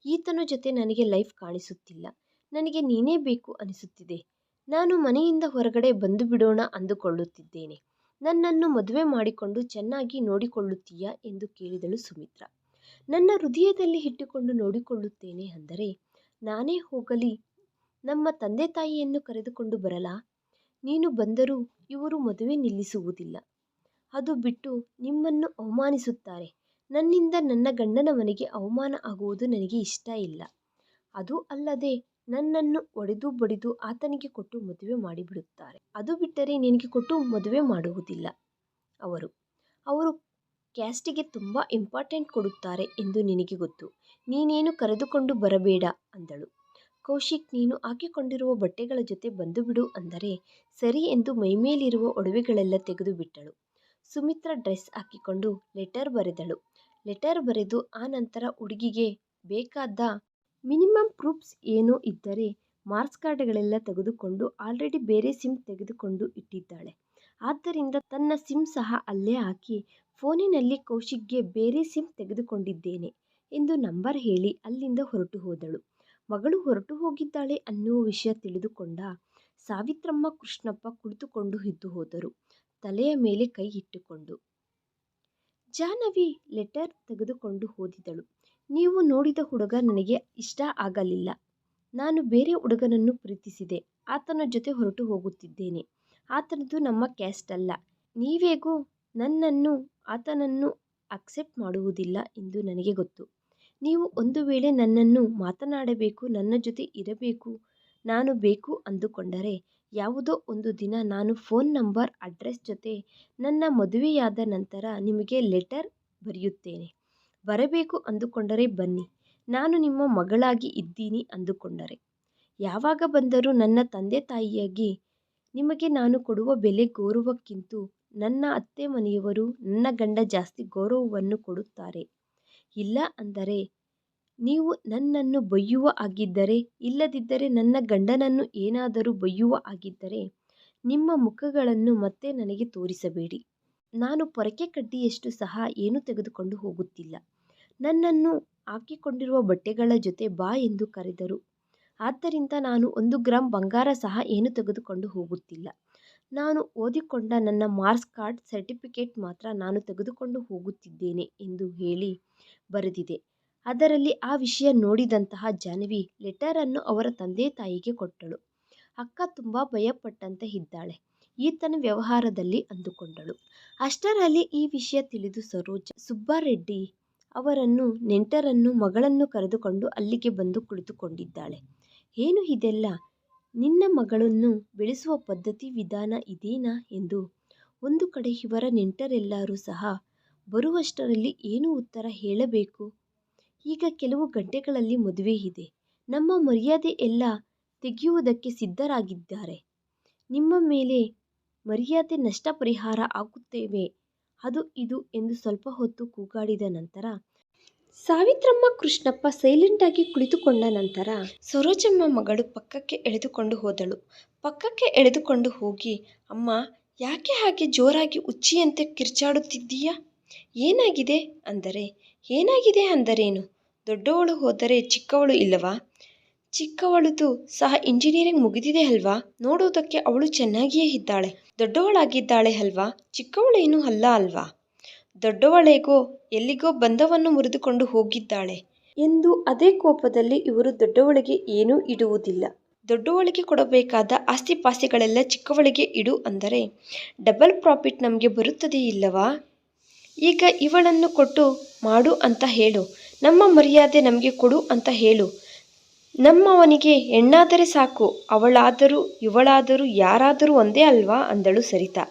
[SPEAKER 1] ಈತನ ಜೊತೆ ನನಗೆ ಲೈಫ್ ಕಾಣಿಸುತ್ತಿಲ್ಲ. ನನಗೆ ನೀನೇ ಬೇಕು ಅನಿಸುತ್ತಿದೆ. ನಾನು ಮನೆಯಿಂದ ಹೊರಗಡೆ ಬಂದು ಬಿಡೋಣ ಅಂದುಕೊಳ್ಳುತ್ತಿದ್ದೇನೆ. ನನ್ನನ್ನು ಮದುವೆ ಮಾಡಿಕೊಂಡು ಚೆನ್ನಾಗಿ ನೋಡಿಕೊಳ್ಳುತ್ತೀಯಾ ಎಂದು ಕೇಳಿದಳು ಸುಮಿತ್ರಾ. ನನ್ನ ಹೃದಯದಲ್ಲಿ ಇಟ್ಟುಕೊಂಡು ನೋಡಿಕೊಳ್ಳುತ್ತೇನೆ ಅಂದರೆ ನಾನೇ ಹೋಗಲಿ ನಮ್ಮ ತಂದೆ ತಾಯಿಯನ್ನು ಕರೆದುಕೊಂಡು ಬರಲಾ? ನೀನು ಬಂದರೂ ಇವರು ಮದುವೆ ನಿಲ್ಲಿಸುವುದಿಲ್ಲ. ಅದು ಬಿಟ್ಟು ನಿಮ್ಮನ್ನು ಅವಮಾನಿಸುತ್ತಾರೆ. ನನ್ನಿಂದ ನನ್ನ ಗಂಡನ ಮನೆಗೆ ಅವಮಾನ ಆಗುವುದು ನನಗೆ ಇಷ್ಟ ಇಲ್ಲ. ಅದು ಅಲ್ಲದೆ ನನ್ನನ್ನು ಒಡೆದು ಬಡಿದು ಆತನಿಗೆ ಕೊಟ್ಟು ಮದುವೆ ಮಾಡಿಬಿಡುತ್ತಾರೆ. ಅದು ಬಿಟ್ಟರೆ ನಿನಗೆ ಕೊಟ್ಟು ಮದುವೆ ಮಾಡುವುದಿಲ್ಲ. ಅವರು ಕ್ಯಾಸ್ಟಿಗೆ ತುಂಬ ಇಂಪಾರ್ಟೆಂಟ್ ಕೊಡುತ್ತಾರೆ ಎಂದು ನಿನಗೆ ಗೊತ್ತು. ನೀನೇನು ಕರೆದುಕೊಂಡು ಬರಬೇಡ ಅಂದಳು. ಕೌಶಿಕ್, ನೀನು ಹಾಕಿಕೊಂಡಿರುವ ಬಟ್ಟೆಗಳ ಜೊತೆ ಬಂದು ಬಿಡು ಅಂದರೆ ಸರಿ ಎಂದು ಮೈಮೇಲಿರುವ ಒಡವೆಗಳೆಲ್ಲ ತೆಗೆದು ಬಿಟ್ಟಳು. ಸುಮಿತ್ರಾ ಡ್ರೆಸ್ ಹಾಕಿಕೊಂಡು ಲೆಟರ್ ಬರೆದಳು. ಲೆಟರ್ ಬರೆದು ಆ ನಂತರ ಹುಡುಗಿಗೆ ಬೇಕಾದ ಮಿನಿಮಮ್ ಪ್ರೂಫ್ಸ್ ಏನೋ ಇದ್ದರೆ ಮಾರ್ಕ್ಸ್ ಕಾರ್ಡ್ಗಳೆಲ್ಲ ತೆಗೆದುಕೊಂಡು ಆಲ್ರೆಡಿ ಬೇರೆ ಸಿಮ್ ತೆಗೆದುಕೊಂಡು ಇಟ್ಟಿದ್ದಾಳೆ. ಆದ್ದರಿಂದ ತನ್ನ ಸಿಮ್ ಸಹ ಅಲ್ಲೇ ಹಾಕಿ ಫೋನಿನಲ್ಲಿ ಕೌಶಿಕ್ಗೆ ಬೇರೆ ಸಿಮ್ ತೆಗೆದುಕೊಂಡಿದ್ದೇನೆ ಎಂದು ನಂಬರ್ ಹೇಳಿ ಅಲ್ಲಿಂದ ಹೊರಟು ಹೋದಳು. ಮಗಳು ಹೊರಟು ಹೋಗಿದ್ದಾಳೆ ಅನ್ನುವ ವಿಷಯ ತಿಳಿದುಕೊಂಡ ಸಾವಿತ್ರಮ್ಮ ಕೃಷ್ಣಪ್ಪ ಕುಳಿತುಕೊಂಡು ಎದ್ದು ಹೋದರು, ತಲೆಯ ಮೇಲೆ ಕೈ ಇಟ್ಟುಕೊಂಡು. ಜಾಹ್ನವಿ ಲೆಟರ್ ತೆಗೆದುಕೊಂಡು ಓದಿದಳು. ನೀವು ನೋಡಿದ ಹುಡುಗ ನನಗೆ ಇಷ್ಟ ಆಗಲಿಲ್ಲ. ನಾನು ಬೇರೆ ಹುಡುಗನನ್ನು ಪ್ರೀತಿಸಿದೆ. ಆತನ ಜೊತೆ ಹೊರಟು ಹೋಗುತ್ತಿದ್ದೇನೆ. ಆತನದು ನಮ್ಮ ಕ್ಯಾಸ್ಟ್ ಅಲ್ಲ. ನೀವೇಗೂ ನನ್ನನ್ನು ಆತನನ್ನು ಅಕ್ಸೆಪ್ಟ್ ಮಾಡುವುದಿಲ್ಲ ಎಂದು ನನಗೆ ಗೊತ್ತು. ನೀವು ಒಂದು ವೇಳೆ ನನ್ನನ್ನು ಮಾತನಾಡಬೇಕು, ನನ್ನ ಜೊತೆ ಇರಬೇಕು, ನಾನು ಬೇಕು ಅಂದುಕೊಂಡರೆ ಯಾವುದೋ ಒಂದು ದಿನ ನಾನು ಫೋನ್ ನಂಬರ್ ಅಡ್ರೆಸ್ ಜೊತೆ ನನ್ನ ಮದುವೆಯಾದ ನಂತರ ನಿಮಗೆ ಲೆಟರ್ ಬರೆಯುತ್ತೇನೆ. ಬರಬೇಕು ಅಂದುಕೊಂಡರೆ ಬನ್ನಿ. ನಾನು ನಿಮ್ಮ ಮಗಳಾಗಿ ಇದ್ದೀನಿ ಅಂದುಕೊಂಡರೆ ಯಾವಾಗ ಬಂದರೂ ನನ್ನ ತಂದೆ ತಾಯಿಯಾಗಿ ನಿಮಗೆ ನಾನು ಕೊಡುವ ಬೆಲೆ ಗೌರವಕ್ಕಿಂತ ನನ್ನ ಅತ್ತೆ ಮನೆಯವರು ನನ್ನ ಗಂಡ ಜಾಸ್ತಿ ಗೌರವವನ್ನು ಕೊಡುತ್ತಾರೆ. ಇಲ್ಲ ಅಂದರೆ ನೀವು ನನ್ನನ್ನು ಬೈಯುವ ಆಗಿದ್ದರೆ, ಇಲ್ಲದಿದ್ದರೆ ನನ್ನ ಗಂಡನನ್ನು ಏನಾದರೂ ಬೈಯುವ ಆಗಿದ್ದರೆ ನಿಮ್ಮ ಮುಖಗಳನ್ನು ಮತ್ತೆ ನನಗೆ ತೋರಿಸಬೇಡಿ. ನಾನು ಪೊರಕೆ ಕಡ್ಡಿಯಷ್ಟು ಸಹ ಏನೂ ತೆಗೆದುಕೊಂಡು ಹೋಗುತ್ತಿಲ್ಲ. ನನ್ನನ್ನು ಹಾಕಿಕೊಂಡಿರುವ ಬಟ್ಟೆಗಳ ಜೊತೆ ಬಾ ಎಂದು ಕರೆದರು. ಆದ್ದರಿಂದ ನಾನು 1 ಗ್ರಾಂ ಬಂಗಾರ ಸಹ ಏನು ತೆಗೆದುಕೊಂಡು ಹೋಗುತ್ತಿಲ್ಲ. ನಾನು ಓದಿಕೊಂಡ ನನ್ನ ಮಾರ್ಕ್ಸ್ ಕಾರ್ಡ್ ಸರ್ಟಿಫಿಕೇಟ್ ಮಾತ್ರ ನಾನು ತೆಗೆದುಕೊಂಡು ಹೋಗುತ್ತಿದ್ದೇನೆ ಎಂದು ಹೇಳಿ ಬರೆದಿದೆ. ಅದರಲ್ಲಿ ಆ ವಿಷಯ ನೋಡಿದಂತಹ ಜಾಹ್ನವಿ ಲೆಟರನ್ನು ಅವರ ತಂದೆ ತಾಯಿಗೆ ಕೊಟ್ಟಳು. ಅಕ್ಕ ತುಂಬ ಭಯಪಟ್ಟಂತೆ ಇದ್ದಾಳೆ ಈತನ ವ್ಯವಹಾರದಲ್ಲಿ ಅಂದುಕೊಂಡಳು. ಅಷ್ಟರಲ್ಲಿ ಈ ವಿಷಯ ತಿಳಿದು ಸರೋಜ ಸುಬ್ಬಾರೆಡ್ಡಿ ಅವರನ್ನು ನೆಂಟರನ್ನು ಮಗಳನ್ನು ಕರೆದುಕೊಂಡು ಅಲ್ಲಿಗೆ ಬಂದು ಕುಳಿತುಕೊಂಡಿದ್ದಾಳೆ. ಏನು ಇದೆಲ್ಲ? ನಿನ್ನ ಮಗಳನ್ನು ಬೆಳೆಸುವ ಪದ್ಧತಿ ವಿಧಾನ ಇದೇನಾ ಎಂದು ಒಂದು ಕಡೆ ಇವರ ನೆಂಟರೆಲ್ಲರೂ ಸಹ ಬರುವಷ್ಟರಲ್ಲಿ ಏನು ಉತ್ತರ ಹೇಳಬೇಕು? ಈಗ ಕೆಲವು ಗಂಟೆಗಳಲ್ಲಿ ಮದುವೆ ಇದೆ. ನಮ್ಮ ಮರ್ಯಾದೆ ಎಲ್ಲ ತೆಗೆಯುವುದಕ್ಕೆ ಸಿದ್ಧರಾಗಿದ್ದಾರೆ. ನಿಮ್ಮ ಮೇಲೆ ಮರ್ಯಾದೆ ನಷ್ಟ ಪರಿಹಾರ ಹಾಕುತ್ತೇವೆ, ಅದು ಇದು ಎಂದು ಸ್ವಲ್ಪ ಹೊತ್ತು ಕೂಗಾಡಿದ ನಂತರ ಸಾವಿತ್ರಮ್ಮ ಕೃಷ್ಣಪ್ಪ ಸೈಲೆಂಟಾಗಿ ಕುಳಿತುಕೊಂಡ ನಂತರ ಸರೋಜಮ್ಮ ಮಗಳು ಪಕ್ಕಕ್ಕೆ ಎಳೆದುಕೊಂಡು ಹೋದಳು. ಪಕ್ಕಕ್ಕೆ ಎಳೆದುಕೊಂಡು ಹೋಗಿ, ಅಮ್ಮ, ಯಾಕೆ ಹಾಗೆ ಜೋರಾಗಿ ಹುಚ್ಚಿಯಂತೆ ಕಿರ್ಚಾಡುತ್ತಿದ್ದೀಯಾ? ಏನಾಗಿದೆ ಅಂದರೆ, ಏನಾಗಿದೆ ಅಂದರೇನು? ದೊಡ್ಡವಳು ಹೋದರೆ ಚಿಕ್ಕವಳು ಇಲ್ಲವಾ? ಚಿಕ್ಕವಳದು ಸಹ ಇಂಜಿನಿಯರಿಂಗ್ ಮುಗಿದಿದೆ ಅಲ್ವಾ? ನೋಡುವುದಕ್ಕೆ ಅವಳು ಚೆನ್ನಾಗಿಯೇ ಇದ್ದಾಳೆ. ದೊಡ್ಡವಳಾಗಿದ್ದಾಳೆ ಅಲ್ವಾ? ಚಿಕ್ಕವಳೇನೂ ಅಲ್ಲ ಅಲ್ವಾ? ದೊಡ್ಡವಳೇಗೋ ಎಲ್ಲಿಗೋ ಬಂಧವನ್ನು ಮುರಿದುಕೊಂಡು ಹೋಗಿದ್ದಾಳೆ ಎಂದು ಅದೇ ಕೋಪದಲ್ಲಿ ಇವರು ದೊಡ್ಡವಳಿಗೆ ಏನೂ ಇಡುವುದಿಲ್ಲ. ದೊಡ್ಡವಳಿಗೆ ಕೊಡಬೇಕಾದ ಆಸ್ತಿಪಾಸ್ತಿಗಳೆಲ್ಲ ಚಿಕ್ಕವಳಿಗೆ ಇಡು ಅಂದರೆ ಡಬಲ್ ಪ್ರಾಫಿಟ್ ನಮಗೆ ಬರುತ್ತದೆ ಇಲ್ಲವಾ? ಈಗ ಇವಳನ್ನು ಕೊಟ್ಟು ಮಾಡು ಅಂತ ಹೇಳು. ನಮ್ಮ ಮರ್ಯಾದೆ ನಮಗೆ ಕೊಡು ಅಂತ ಹೇಳು. ನಮ್ಮವನಿಗೆ ಹೆಣ್ಣಾದರೆ ಸಾಕು. ಅವಳಾದರೂ ಇವಳಾದರೂ ಯಾರಾದರೂ ಒಂದೇ ಅಲ್ವಾ ಅಂದಳು ಸರಿತಾ.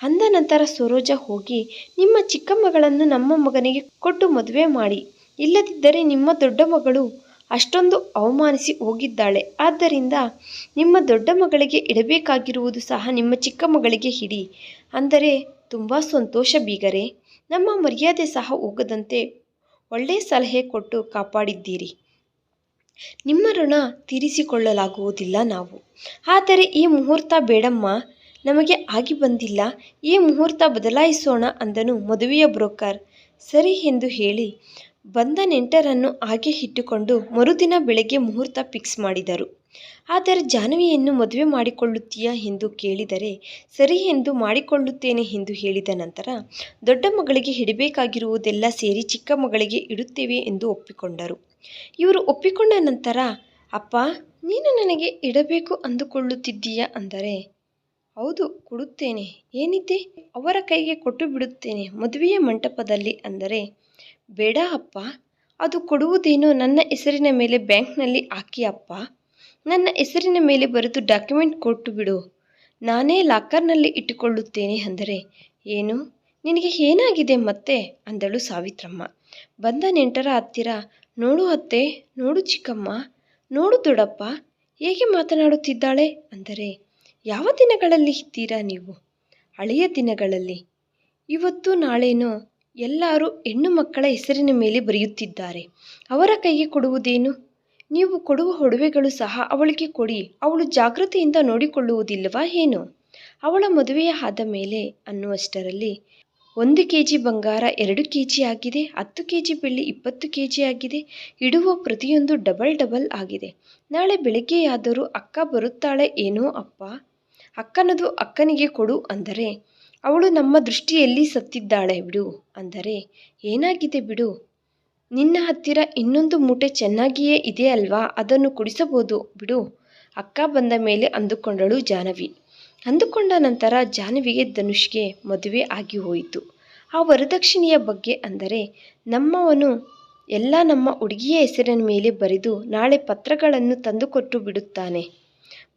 [SPEAKER 1] ಅಂದ ನಂತರ ಸರೋಜ ಹೋಗಿ, ನಿಮ್ಮ ಚಿಕ್ಕ ಮಗಳನ್ನು ನಮ್ಮ ಮಗನಿಗೆ ಕೊಟ್ಟು ಮದುವೆ ಮಾಡಿ. ಇಲ್ಲದಿದ್ದರೆ ನಿಮ್ಮ ದೊಡ್ಡ ಮಗಳು ಅಷ್ಟೊಂದು ಅವಮಾನಿಸಿ ಹೋಗಿದ್ದಾಳೆ. ಆದ್ದರಿಂದ ನಿಮ್ಮ ದೊಡ್ಡ ಮಗಳಿಗೆ ಇಡಬೇಕಾಗಿರುವುದು ಸಹ ನಿಮ್ಮ ಚಿಕ್ಕ ಮಗಳಿಗೆ ಇಡಿ ಅಂದರೆ ತುಂಬ ಸಂತೋಷ ಬೀಗರೆ. ನಮ್ಮ ಮರ್ಯಾದೆ ಸಹ ಹೋಗದಂತೆ ಒಳ್ಳೆಯ ಸಲಹೆ ಕೊಟ್ಟು ಕಾಪಾಡಿದ್ದೀರಿ. ನಿಮ್ಮ ಋಣ ತೀರಿಸಿಕೊಳ್ಳಲಾಗುವುದಿಲ್ಲ ನಾವು. ಆದರೆ ಈ ಮುಹೂರ್ತ ಬೇಡಮ್ಮ, ನಮಗೆ ಆಗಿ ಬಂದಿಲ್ಲ, ಈ ಮುಹೂರ್ತ ಬದಲಾಯಿಸೋಣ ಅಂದನು ಮದುವೆಯ ಬ್ರೋಕರ್. ಸರಿ ಎಂದು ಹೇಳಿ ಬಂದ ನೆಂಟರನ್ನು ಹಾಗೆ ಇಟ್ಟುಕೊಂಡು ಮರುದಿನ ಬೆಳಗ್ಗೆ ಮುಹೂರ್ತ ಫಿಕ್ಸ್ ಮಾಡಿದರು. ಆದರೆ ಜಾಹ್ನವಿಯನ್ನು ಮದುವೆ ಮಾಡಿಕೊಳ್ಳುತ್ತೀಯಾ ಎಂದು ಕೇಳಿದರೆ ಸರಿ ಎಂದು ಮಾಡಿಕೊಳ್ಳುತ್ತೇನೆ ಎಂದು ಹೇಳಿದ ನಂತರ ದೊಡ್ಡ ಮಗಳಿಗೆ ಇಡಬೇಕಾಗಿರುವುದೆಲ್ಲ ಸೇರಿ ಚಿಕ್ಕ ಮಗಳಿಗೆ ಇಡುತ್ತೇವೆ ಎಂದು ಒಪ್ಪಿಕೊಂಡರು. ಇವರು ಒಪ್ಪಿಕೊಂಡ ನಂತರ ಅಪ್ಪ, ನೀನು ನನಗೆ ಇಡಬೇಕು ಅಂದುಕೊಳ್ಳುತ್ತಿದ್ದೀಯಾ ಅಂದರೆ ಹೌದು, ಕೊಡುತ್ತೇನೆ, ಏನಿದೆ, ಅವರ ಕೈಗೆ ಕೊಟ್ಟು ಬಿಡುತ್ತೇನೆ ಮದುವೆಯ ಮಂಟಪದಲ್ಲಿ ಅಂದರೆ ಬೇಡ ಅಪ್ಪ, ಅದು ಕೊಡುವುದೇನೋ ನನ್ನ ಹೆಸರಿನ ಮೇಲೆ ಬ್ಯಾಂಕ್ನಲ್ಲಿ ಹಾಕಿ ಅಪ್ಪ, ನನ್ನ ಹೆಸರಿನ ಮೇಲೆ ಬರೆದು ಡಾಕ್ಯುಮೆಂಟ್ ಕೊಟ್ಟು ಬಿಡು, ನಾನೇ ಲಾಕರ್ನಲ್ಲಿ ಇಟ್ಟುಕೊಳ್ಳುತ್ತೇನೆ ಅಂದರೆ ಏನು, ನಿನಗೆ ಏನಾಗಿದೆ ಮತ್ತೆ ಅಂದಳು ಸಾವಿತ್ರಮ್ಮ. ಬಂದ ನೆಂಟರ ಹತ್ತಿರ ನೋಡು ಅತ್ತೆ, ನೋಡು ಚಿಕ್ಕಮ್ಮ, ನೋಡು ದೊಡ್ಡಪ್ಪ ಹೇಗೆ ಮಾತನಾಡುತ್ತಿದ್ದಾಳೆ ಅಂದರೆ ಯಾವ ದಿನಗಳಲ್ಲಿ ಇದ್ದೀರಾ ನೀವು? ಹಳೆಯ ದಿನಗಳಲ್ಲಿ. ಇವತ್ತು ನಾಳೆನೋ ಎಲ್ಲರೂ ಹೆಣ್ಣು ಮಕ್ಕಳ ಹೆಸರಿನ ಮೇಲೆ ಬರೆಯುತ್ತಿದ್ದಾರೆ. ಅವರ ಕೈಗೆ ಕೊಡುವುದೇನು? ನೀವು ಕೊಡುವ ಒಡವೆಗಳು ಸಹ ಅವಳಿಗೆ ಕೊಡಿ, ಅವಳು ಜಾಗೃತಿಯಿಂದ ನೋಡಿಕೊಳ್ಳುವುದಿಲ್ಲವಾ ಏನು? ಅವಳ ಮದುವೆಯ ಆದ ಮೇಲೆ ಅನ್ನುವಷ್ಟರಲ್ಲಿ 1 kg ಬಂಗಾರ 2 kg ಆಗಿದೆ, 10 kg ಬೆಳ್ಳಿ 20 kg ಆಗಿದೆ, ಇಡುವ ಪ್ರತಿಯೊಂದು ಡಬಲ್ ಆಗಿದೆ. ನಾಳೆ ಬೆಳಗ್ಗೆಯಾದರೂ ಅಕ್ಕ ಬರುತ್ತಾಳೆ ಏನೋ ಅಪ್ಪ, ಅಕ್ಕನದು ಅಕ್ಕನಿಗೆ ಕೊಡು ಅಂದರೆ ಅವಳು ನಮ್ಮ ದೃಷ್ಟಿಯಲ್ಲಿ ಸತ್ತಿದ್ದಾಳೆ ಬಿಡು ಅಂದರೆ ಏನಾಗಿದೆ ಬಿಡು, ನಿನ್ನ ಹತ್ತಿರ ಇನ್ನೊಂದು ಮೂಟೆ ಚೆನ್ನಾಗಿಯೇ ಇದೆ ಅಲ್ವಾ, ಅದನ್ನು ಕೊಡಿಸಬಹುದು ಬಿಡು ಅಕ್ಕ ಬಂದ ಮೇಲೆ ಅಂದುಕೊಂಡಳು ಜಾಹ್ನವಿ. ಅಂದುಕೊಂಡ ನಂತರ ಜಾಹ್ನವಿಗೆ ಧನುಷ್ಗೆ ಮದುವೆ ಆಗಿ ಹೋಯಿತು. ಆ ವರದಕ್ಷಿಣೆಯ ಬಗ್ಗೆ ಅಂದರೆ ನಮ್ಮವನು ಎಲ್ಲ ನಮ್ಮ ಹುಡುಗಿಯ ಹೆಸರಿನ ಮೇಲೆ ಬರೆದು ನಾಳೆ ಪತ್ರಗಳನ್ನು ತಂದುಕೊಟ್ಟು ಬಿಡುತ್ತಾನೆ.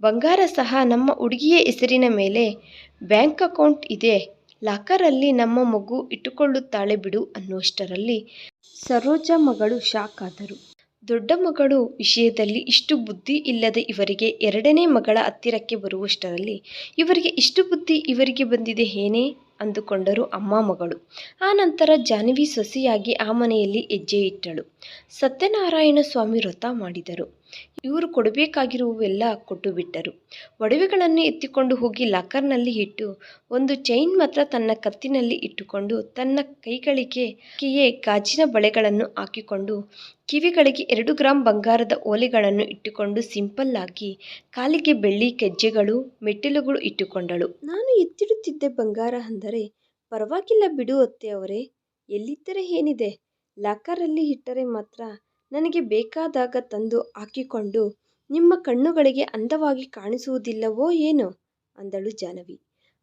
[SPEAKER 1] ಬಂಗಾರ ಸಹ ನಮ್ಮ ಹುಡುಗಿಯ ಹೆಸರಿನ ಮೇಲೆ ಬ್ಯಾಂಕ್ ಅಕೌಂಟ್ ಇದೆ, ಲಾಕರಲ್ಲಿ ನಮ್ಮ ಮಗು ಇಟ್ಟುಕೊಳ್ಳುತ್ತಾಳೆ ಬಿಡು ಅನ್ನುವಷ್ಟರಲ್ಲಿ ಸರೋಜಾ ಮಗಳು ಶಾಕ್ ಆದರು. ದೊಡ್ಡ ಮಗಳು ವಿಷಯದಲ್ಲಿ ಇಷ್ಟು ಬುದ್ಧಿ ಇಲ್ಲದ ಇವರಿಗೆ ಎರಡನೇ ಮಗಳ ಹತ್ತಿರಕ್ಕೆ ಬರುವಷ್ಟರಲ್ಲಿ ಇವರಿಗೆ ಇಷ್ಟು ಬುದ್ಧಿ ಇವರಿಗೆ ಬಂದಿದೆ ಏನೇ ಅಂದುಕೊಂಡರು ಅಮ್ಮ ಮಗಳು. ಆ ನಂತರ ಜಾಹ್ನವಿ ಸೊಸೆಯಾಗಿ ಆ ಮನೆಯಲ್ಲಿ ಹೆಜ್ಜೆ ಇಟ್ಟಳು. ಸತ್ಯನಾರಾಯಣ ಸ್ವಾಮಿ ವ್ರತ ಮಾಡಿದರು. ಇವರು ಕೊಡಬೇಕಾಗಿರುವೆಲ್ಲ ಕೊಟ್ಟು ಬಿಟ್ಟರು. ಒಡವೆಗಳನ್ನು ಎತ್ತಿಕೊಂಡು ಹೋಗಿ ಲಾಕರ್ನಲ್ಲಿ ಇಟ್ಟು ಒಂದು ಚೈನ್ ಮಾತ್ರ ತನ್ನ ಕತ್ತಿನಲ್ಲಿ ಇಟ್ಟುಕೊಂಡು ತನ್ನ ಕೈಗಳಿಗೆ ಗಾಜಿನ ಬಳೆಗಳನ್ನು ಹಾಕಿಕೊಂಡು ಕಿವಿಗಳಿಗೆ 2 ಗ್ರಾಂ ಬಂಗಾರದ ಓಲೆಗಳನ್ನು ಇಟ್ಟುಕೊಂಡು ಸಿಂಪಲ್ ಆಗಿ ಕಾಲಿಗೆ ಬೆಳ್ಳಿ ಗೆಜ್ಜೆಗಳು ಮೆಟ್ಟಿಲುಗಳು ಇಟ್ಟುಕೊಂಡಳು. ನಾನು ಎತ್ತಿಡುತ್ತಿದ್ದೆ ಬಂಗಾರ ಅಂದರೆ ಪರವಾಗಿಲ್ಲ ಬಿಡು ಅತ್ತೆ ಅವರೇ, ಎಲ್ಲಿದ್ದರೆ ಏನಿದೆ, ಲಾಕರಲ್ಲಿ ಇಟ್ಟರೆ ಮಾತ್ರ ನನಗೆ ಬೇಕಾದಾಗ ತಂದು ಹಾಕಿಕೊಂಡು ನಿಮ್ಮ ಕಣ್ಣುಗಳಿಗೆ ಅಂದವಾಗಿ ಕಾಣಿಸುವುದಿಲ್ಲವೋ ಏನೋ ಅಂದಳು ಜಾಹ್ನವಿ.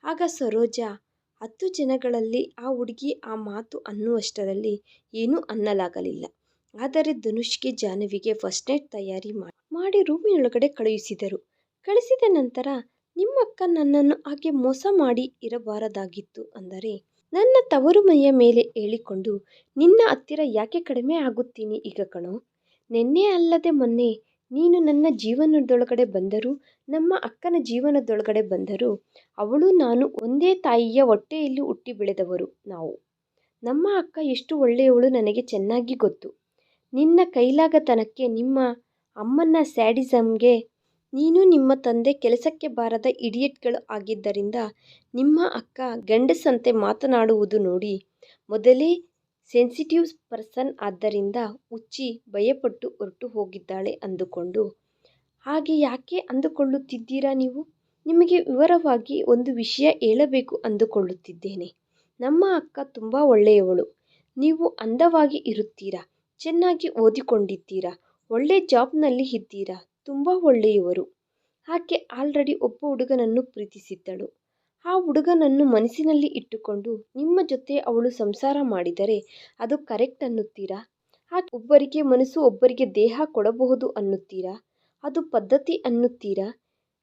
[SPEAKER 1] ಆಗ ಸರೋಜಾ 10 ಜನಗಳಲ್ಲಿ ಆ ಹುಡುಗಿ ಆ ಮಾತು ಅನ್ನುವಷ್ಟರಲ್ಲಿ ಏನೂ ಅನ್ನಲಾಗಲಿಲ್ಲ. ಆದರೆ ಧನುಷ್ಗೆ ಜಾಹ್ನವಿಗೆ ಫಸ್ಟ್ ನೈಟ್ ತಯಾರಿ ಮಾಡಿ ರೂಮಿನೊಳಗಡೆ ಕಳುಹಿಸಿದರು. ಕಳಿಸಿದ ನಂತರ ನಿಮ್ಮಕ್ಕ ನನ್ನನ್ನು ಹಾಗೆ ಮೋಸ ಮಾಡಿ ಇರಬಾರದಾಗಿತ್ತು ಅಂದರೆ ನನ್ನ ತವರು ಮೈಯ ಮೇಲೆ ಹೇಳಿಕೊಂಡು ನಿನ್ನ ಹತ್ತಿರ ಯಾಕೆ ಕಡಿಮೆ ಆಗುತ್ತೀನಿ ಈಗ ಕಣೋ. ನೆನ್ನೆ ಅಲ್ಲದೆ ಮೊನ್ನೆ ನೀನು ನನ್ನ ಜೀವನದೊಳಗಡೆ ಬಂದರೂ ನಮ್ಮ ಅಕ್ಕನ ಜೀವನದೊಳಗಡೆ ಬಂದರೂ ಅವಳು ನಾನು ಒಂದೇ ತಾಯಿಯ ಹೊಟ್ಟೆಯಲ್ಲಿ ಹುಟ್ಟಿ ಬೆಳೆದವರು ನಾವು. ನಮ್ಮ ಅಕ್ಕ ಎಷ್ಟು ಒಳ್ಳೆಯವಳು ನನಗೆ ಚೆನ್ನಾಗಿ ಗೊತ್ತು. ನಿನ್ನ ಕೈಲಾಗತನಕ್ಕೆ ನಿಮ್ಮ ಅಮ್ಮನ ಸ್ಯಾಡಿಸಮ್ಗೆ ನೀನು ನಿಮ್ಮ ತಂದೆ ಕೆಲಸಕ್ಕೆ ಬಾರದ ಇಡಿಯಟ್ಗಳು ಆಗಿದ್ದರಿಂದ ನಿಮ್ಮ ಅಕ್ಕ ಗಂಡಸಂತೆ ಮಾತನಾಡುವುದು ನೋಡಿ ಮೊದಲೇ ಸೆನ್ಸಿಟಿವ್ ಪರ್ಸನ್ ಆದ್ದರಿಂದ ಹುಚ್ಚಿ ಭಯಪಟ್ಟು ಹೊರಟು ಹೋಗಿದ್ದಾಳೆ ಅಂದುಕೊಂಡು. ಹಾಗೆ ಯಾಕೆ ಅಂದುಕೊಳ್ಳುತ್ತಿದ್ದೀರಾ ನೀವು? ನಿಮಗೆ ವಿವರವಾಗಿ ಒಂದು ವಿಷಯ ಹೇಳಬೇಕು ಅಂದುಕೊಳ್ಳುತ್ತಿದ್ದೇನೆ. ನಮ್ಮ ಅಕ್ಕ ತುಂಬ ಒಳ್ಳೆಯವಳು. ನೀವು ಅಂದವಾಗಿ ಇರುತ್ತೀರಾ, ಚೆನ್ನಾಗಿ ಓದಿಕೊಂಡಿದ್ದೀರಾ, ಒಳ್ಳೆ ಜಾಬ್ನಲ್ಲಿ ಇದ್ದೀರಾ, ತುಂಬ ಒಳ್ಳೆಯವರು. ಆಕೆ ಆಲ್ರೆಡಿ ಒಬ್ಬ ಹುಡುಗನನ್ನು ಪ್ರೀತಿಸಿದ್ದಳು. ಆ ಹುಡುಗನನ್ನು ಮನಸ್ಸಿನಲ್ಲಿ ಇಟ್ಟುಕೊಂಡು ನಿಮ್ಮ ಜೊತೆ ಅವಳು ಸಂಸಾರ ಮಾಡಿದರೆ ಅದು ಕರೆಕ್ಟ್ ಅನ್ನುತ್ತೀರಾ? ಆಕೆ ಒಬ್ಬರಿಗೆ ಮನಸ್ಸು ಒಬ್ಬರಿಗೆ ದೇಹ ಕೊಡಬಹುದು ಅನ್ನುತ್ತೀರಾ? ಅದು ಪದ್ಧತಿ ಅನ್ನುತ್ತೀರಾ?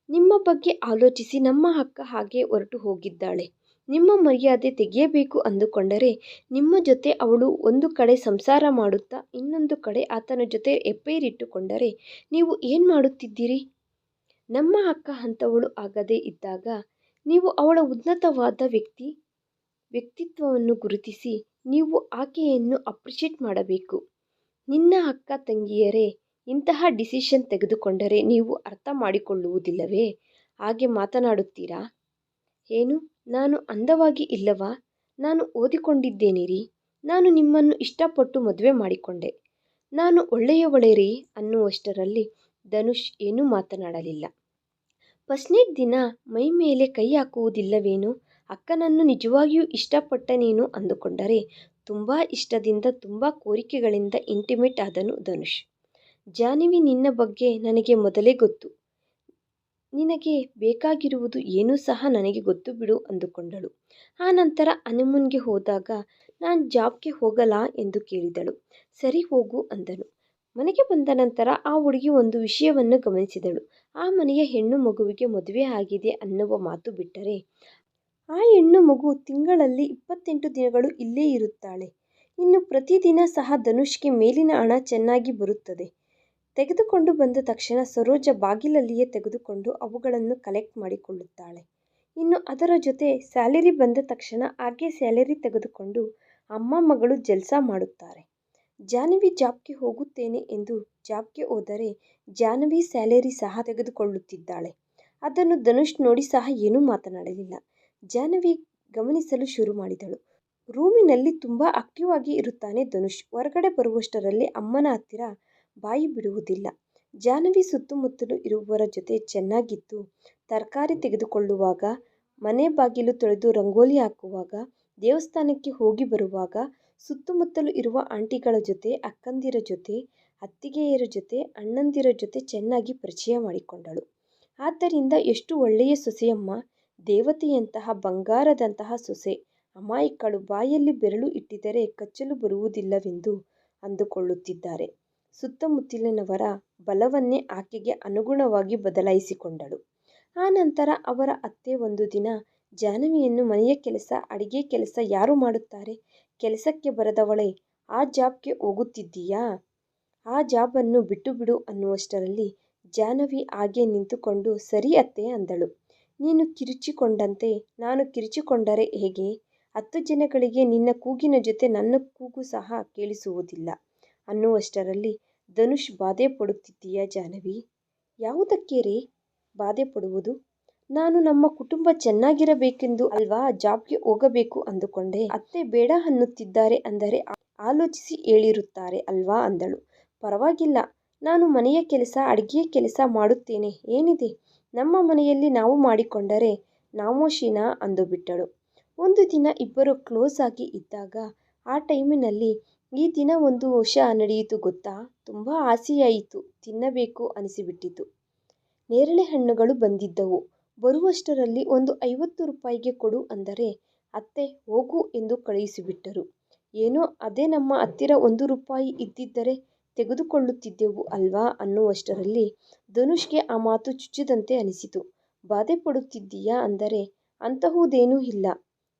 [SPEAKER 1] ನಿಮ್ಮ ಬಗ್ಗೆ ಆಲೋಚಿಸಿ ನಮ್ಮ ಅಕ್ಕ ಹಾಗೆ ಹೊರಟು ಹೋಗಿದ್ದಾಳೆ. ನಿಮ್ಮ ಮರ್ಯಾದೆ ತೆಗೆಯಬೇಕು ಅಂದುಕೊಂಡರೆ ನಿಮ್ಮ ಜೊತೆ ಅವಳು ಒಂದು ಕಡೆ ಸಂಸಾರ ಮಾಡುತ್ತಾ ಇನ್ನೊಂದು ಕಡೆ ಆತನ ಜೊತೆ ಎಫ್ಐಆರ್ ಇಟ್ಟುಕೊಂಡರೆ ನೀವು ಏನು ಮಾಡುತ್ತಿದ್ದೀರಿ? ನಮ್ಮ ಅಕ್ಕ ಅಂಥವಳು ಆಗದೇ ಇದ್ದಾಗ ನೀವು ಅವಳ ಉನ್ನತವಾದ ವ್ಯಕ್ತಿತ್ವವನ್ನು ಗುರುತಿಸಿ ನೀವು ಆಕೆಯನ್ನು ಅಪ್ರಿಷಿಯೇಟ್ ಮಾಡಬೇಕು. ನಿನ್ನ ಅಕ್ಕ ತಂಗಿಯರೇ ಇಂತಹ ಡಿಸಿಷನ್ ತೆಗೆದುಕೊಂಡರೆ ನೀವು ಅರ್ಥ ಮಾಡಿಕೊಳ್ಳುವುದಿಲ್ಲವೇ? ಹಾಗೆ ಮಾತನಾಡುತ್ತೀರಾ? ಏನು, ನಾನು ಅಂದವಾಗಿ ಇಲ್ಲವಾ? ನಾನು ಓದಿಕೊಂಡಿದ್ದೇನೆ ರೀ. ನಾನು ನಿಮ್ಮನ್ನು ಇಷ್ಟಪಟ್ಟು ಮದುವೆ ಮಾಡಿಕೊಂಡೆ. ನಾನು ಒಳ್ಳೆಯವಳೇ ರೀ ಅನ್ನುವಷ್ಟರಲ್ಲಿ ಧನುಷ್ ಏನೂ ಮಾತನಾಡಲಿಲ್ಲ. ಫಸ್ಟ್ನೇಟ್ ದಿನ ಮೈ ಮೇಲೆ ಕೈ ಹಾಕುವುದಿಲ್ಲವೇನು? ಅಕ್ಕನನ್ನು ನಿಜವಾಗಿಯೂ ಇಷ್ಟಪಟ್ಟನೇನು ಅಂದುಕೊಂಡರೆ ತುಂಬ ಇಷ್ಟದಿಂದ ತುಂಬ ಕೋರಿಕೆಗಳಿಂದ ಇಂಟಿಮೇಟ್ ಆದನು ಧನುಷ್. ಜಾಹ್ನವಿ, ನಿನ್ನ ಬಗ್ಗೆ ನನಗೆ ಮೊದಲೇ ಗೊತ್ತು. ನಿನಗೆ ಬೇಕಾಗಿರುವುದು ಏನೂ ಸಹ ನನಗೆ ಗೊತ್ತು ಬಿಡು ಅಂದುಕೊಂಡಳು. ಆ ನಂತರ ಹನಿಮೂನ್ಗೆ ಹೋದಾಗ ನಾನು ಜಾಬ್ಗೆ ಹೋಗಲಾ ಎಂದು ಕೇಳಿದಳು. ಸರಿ ಹೋಗು ಅಂದನು. ಮನೆಗೆ ಬಂದ ನಂತರ ಆ ಹುಡುಗಿ ಒಂದು ವಿಷಯವನ್ನು ಗಮನಿಸಿದಳು. ಆ ಮನೆಯ ಹೆಣ್ಣು ಮಗುವಿಗೆ ಮದುವೆ ಆಗಿದೆ ಅನ್ನುವ ಮಾತು ಬಿಟ್ಟರೆ ಆ ಹೆಣ್ಣು ಮಗು ತಿಂಗಳಲ್ಲಿ 28 ದಿನಗಳು ಇಲ್ಲೇ ಇರುತ್ತಾಳೆ. ಇನ್ನು ಪ್ರತಿದಿನ ಸಹ ಧನುಷ್ಗೆ ಮೇಲಿನ ಹಣ ಚೆನ್ನಾಗಿ ಬರುತ್ತದೆ. ತೆಗೆದುಕೊಂಡು ಬಂದ ತಕ್ಷಣ ಸರೋಜ ಬಾಗಿಲಲ್ಲಿಯೇ ತೆಗೆದುಕೊಂಡು ಅವುಗಳನ್ನು ಕಲೆಕ್ಟ್ ಮಾಡಿಕೊಳ್ಳುತ್ತಾಳೆ. ಇನ್ನು ಅದರ ಜೊತೆ ಸ್ಯಾಲರಿ ಬಂದ ತಕ್ಷಣ ಹಾಗೆ ಸ್ಯಾಲರಿ ತೆಗೆದುಕೊಂಡು ಅಮ್ಮ ಮಗಳು ಜಲ್ಸಾ ಮಾಡುತ್ತಾರೆ. ಜಾಹ್ನವಿ ಜಾಬ್ಗೆ ಹೋಗುತ್ತೇನೆ ಎಂದು ಜಾಬ್ಗೆ ಹೋದರೆ ಜಾಹ್ನವಿ ಸ್ಯಾಲರಿ ಸಹ ತೆಗೆದುಕೊಳ್ಳುತ್ತಿದ್ದಾಳೆ. ಅದನ್ನು ಧನುಷ್ ನೋಡಿ ಸಹ ಏನೂ ಮಾತನಾಡಲಿಲ್ಲ. ಜಾಹ್ನವಿ ಗಮನಿಸಲು ಶುರು ಮಾಡಿದಳು. ರೂಮಿನಲ್ಲಿ ತುಂಬ ಆಕ್ಟಿವ್ ಆಗಿ ಇರುತ್ತಾನೆ ಧನುಷ್. ಹೊರಗಡೆ ಬರುವಷ್ಟರಲ್ಲಿ ಅಮ್ಮನ ಹತ್ತಿರ ಬಾಯಿ ಬಿಡುವುದಿಲ್ಲ. ಜಾಹ್ನವಿ ಸುತ್ತಮುತ್ತಲು ಇರುವವರ ಜೊತೆ ಚೆನ್ನಾಗಿದ್ದು ತರಕಾರಿ ತೆಗೆದುಕೊಳ್ಳುವಾಗ, ಮನೆ ಬಾಗಿಲು ತೊಳೆದು ರಂಗೋಲಿ ಹಾಕುವಾಗ, ದೇವಸ್ಥಾನಕ್ಕೆ ಹೋಗಿ ಬರುವಾಗ ಸುತ್ತಮುತ್ತಲು ಇರುವ ಆಂಟಿಗಳ ಜೊತೆ, ಅಕ್ಕಂದಿರ ಜೊತೆ, ಅತ್ತಿಗೆಯರ ಜೊತೆ, ಅಣ್ಣಂದಿರ ಜೊತೆ ಚೆನ್ನಾಗಿ ಪರಿಚಯ ಮಾಡಿಕೊಂಡಳು. ಆದ್ದರಿಂದ ಎಷ್ಟು ಒಳ್ಳೆಯ ಸೊಸೆಯಮ್ಮ, ದೇವತೆಯಂತಹ ಬಂಗಾರದಂತಹ ಸೊಸೆ, ಅಮಾಯಕಳು, ಬಾಯಲ್ಲಿ ಬೆರಳು ಇಟ್ಟಿದ್ದರೆ ಕಚ್ಚಲು ಬರುವುದಿಲ್ಲವೆಂದು ಅಂದುಕೊಳ್ಳುತ್ತಿದ್ದಾರೆ. ಸುತ್ತಮುತ್ತಲಿನವರ ಬಲವನ್ನೇ ಆಕೆಗೆ ಅನುಗುಣವಾಗಿ ಬದಲಾಯಿಸಿಕೊಂಡಳು. ಆ ನಂತರ ಅವರ ಅತ್ತೆ ಒಂದು ದಿನ ಜಾಹ್ನವಿಯನ್ನು ಮನೆಯ ಕೆಲಸ, ಅಡಿಗೆ ಕೆಲಸ ಯಾರು ಮಾಡುತ್ತಾರೆ? ಕೆಲಸಕ್ಕೆ ಬರದವಳೇ, ಆ ಜಾಬ್ಗೆ ಹೋಗುತ್ತಿದ್ದೀಯಾ? ಆ ಜಾಬನ್ನು ಬಿಟ್ಟು ಬಿಡು ಅನ್ನುವಷ್ಟರಲ್ಲಿ ಜಾಹ್ನವಿ ಹಾಗೆ ನಿಂತುಕೊಂಡು ಸರಿ ಅತ್ತೆ ಅಂದಳು. ನೀನು ಕಿರುಚಿಕೊಂಡಂತೆ ನಾನು ಕಿರುಚಿಕೊಂಡರೆ ಹೇಗೆ? 10 ಜನಗಳಿಗೆ ನಿನ್ನ ಕೂಗಿನ ಜೊತೆ ನನ್ನ ಕೂಗು ಸಹ ಕೇಳಿಸುವುದಿಲ್ಲ ಅನ್ನುವಷ್ಟರಲ್ಲಿ ಧನುಷ್, ಬಾಧೆ ಪಡುತ್ತಿದ್ದೀಯಾ ಜಾಹ್ನವಿ? ಯಾವುದಕ್ಕೆ ರೇ ಬಾಧೆ ಪಡುವುದು? ನಾನು ನಮ್ಮ ಕುಟುಂಬ ಚೆನ್ನಾಗಿರಬೇಕೆಂದು ಅಲ್ವಾ ಜಾಬ್ಗೆ ಹೋಗಬೇಕು ಅಂದುಕೊಂಡೆ. ಅತ್ತೆ ಬೇಡ ಅನ್ನುತ್ತಿದ್ದಾರೆ ಅಂದರೆ ಆಲೋಚಿಸಿ ಹೇಳಿರುತ್ತಾರೆ ಅಲ್ವಾ ಅಂದಳು. ಪರವಾಗಿಲ್ಲ, ನಾನು ಮನೆಯ ಕೆಲಸ, ಅಡಿಗೆಯ ಕೆಲಸ ಮಾಡುತ್ತೇನೆ, ಏನಿದೆ? ನಮ್ಮ ಮನೆಯಲ್ಲಿ ನಾವು ಮಾಡಿಕೊಂಡರೆ ನಾಮೋಶಿನಾ ಅಂದುಬಿಟ್ಟಳು. ಒಂದು ದಿನ ಇಬ್ಬರು ಕ್ಲೋಸ್ ಆಗಿ ಇದ್ದಾಗ ಆ ಟೈಮಿನಲ್ಲಿ ಈ ದಿನ ಒಂದು ವರ್ಷ ನಡೆಯಿತು ಗೊತ್ತಾ? ತುಂಬ ಆಸೆಯಾಯಿತು, ತಿನ್ನಬೇಕು ಅನಿಸಿಬಿಟ್ಟಿತು. ನೇರಳೆ ಹಣ್ಣುಗಳು ಬಂದಿದ್ದವು. ಬರುವಷ್ಟರಲ್ಲಿ ಒಂದು 50 ರೂಪಾಯಿಗೆ ಕೊಡು ಅಂದರೆ ಅತ್ತೆ ಹೋಗು ಎಂದು ಕಳುಹಿಸಿಬಿಟ್ಟರು. ಏನೋ ಅದೇ ನಮ್ಮ ಹತ್ತಿರ 1 ರೂಪಾಯಿ ಇದ್ದಿದ್ದರೆ ತೆಗೆದುಕೊಳ್ಳುತ್ತಿದ್ದೆವು ಅಲ್ವಾ ಅನ್ನುವಷ್ಟರಲ್ಲಿ ಧನುಷ್ಗೆ ಆ ಮಾತು ಚುಚ್ಚಿದಂತೆ ಅನಿಸಿತು. ಬಾಧೆ ಪಡುತ್ತಿದ್ದೀಯಾ ಅಂದರೆ ಅಂತಹುದೇನೂ ಇಲ್ಲ.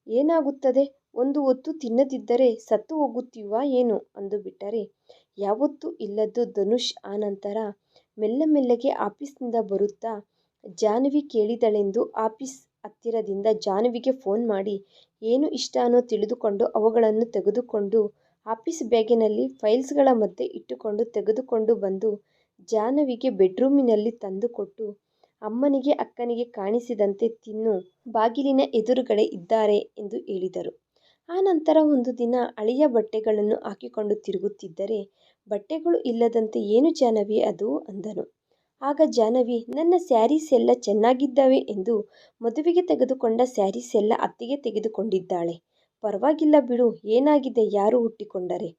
[SPEAKER 1] ಏನಾಗುತ್ತದೆ? ಒಂದು ಹೊತ್ತು ತಿನ್ನದಿದ್ದರೆ ಸತ್ತು ಹೋಗುತ್ತೀವಾ ಏನು ಅಂದುಬಿಟ್ಟರೆ ಯಾವತ್ತೂ ಇಲ್ಲದ್ದು ಧನುಷ್. ಆನಂತರ ಮೆಲ್ಲಗೆ ಆಫೀಸ್ನಿಂದ ಬರುತ್ತಾ ಜಾಹ್ನವಿ ಕೇಳಿದಳೆಂದು ಆಫೀಸ್ ಹತ್ತಿರದಿಂದ ಜಾಹ್ನವಿಗೆ ಫೋನ್ ಮಾಡಿ ಏನು ಇಷ್ಟನೋ ತಿಳಿದುಕೊಂಡು ಅವುಗಳನ್ನು ತೆಗೆದುಕೊಂಡು ಆಫೀಸ್ ಬ್ಯಾಗಿನಲ್ಲಿ ಫೈಲ್ಸ್ಗಳ ಮಧ್ಯೆ ಇಟ್ಟುಕೊಂಡು ತೆಗೆದುಕೊಂಡು ಬಂದು ಜಾಹ್ನವಿಗೆ ಬೆಡ್ರೂಮಿನಲ್ಲಿ ತಂದುಕೊಟ್ಟು ಅಮ್ಮನಿಗೆ ಅಕ್ಕನಿಗೆ ಕಾಣಿಸದಂತೆ ತಿನ್ನು, ಬಾಗಿಲಿನ ಎದುರುಗಡೆ ಇದ್ದಾರೆ ಎಂದು ಹೇಳಿದರು. ಆ ನಂತರ ಒಂದು ದಿನ ಹಳೆಯ ಬಟ್ಟೆಗಳನ್ನು ಹಾಕಿಕೊಂಡು ತಿರುಗುತ್ತಿದ್ದರೆ ಬಟ್ಟೆಗಳು ಇಲ್ಲದಂತೆ ಏನು ಜಾಹ್ನವಿ ಅದು ಅಂದನು. ಆಗ ಜಾಹ್ನವಿ, ನನ್ನ ಸ್ಯಾರೀಸ್ ಎಲ್ಲ ಚೆನ್ನಾಗಿದ್ದಾವೆ ಎಂದು ಮದುವೆಗೆ ತೆಗೆದುಕೊಂಡ ಸ್ಯಾರೀಸ್ ಎಲ್ಲ ಅತ್ತಿಗೆ ತೆಗೆದುಕೊಂಡಿದ್ದಾಳೆ. ಪರವಾಗಿಲ್ಲ ಬಿಡು, ಏನಾಗಿದೆ, ಯಾರು ಹುಟ್ಟಿಕೊಂಡರೆ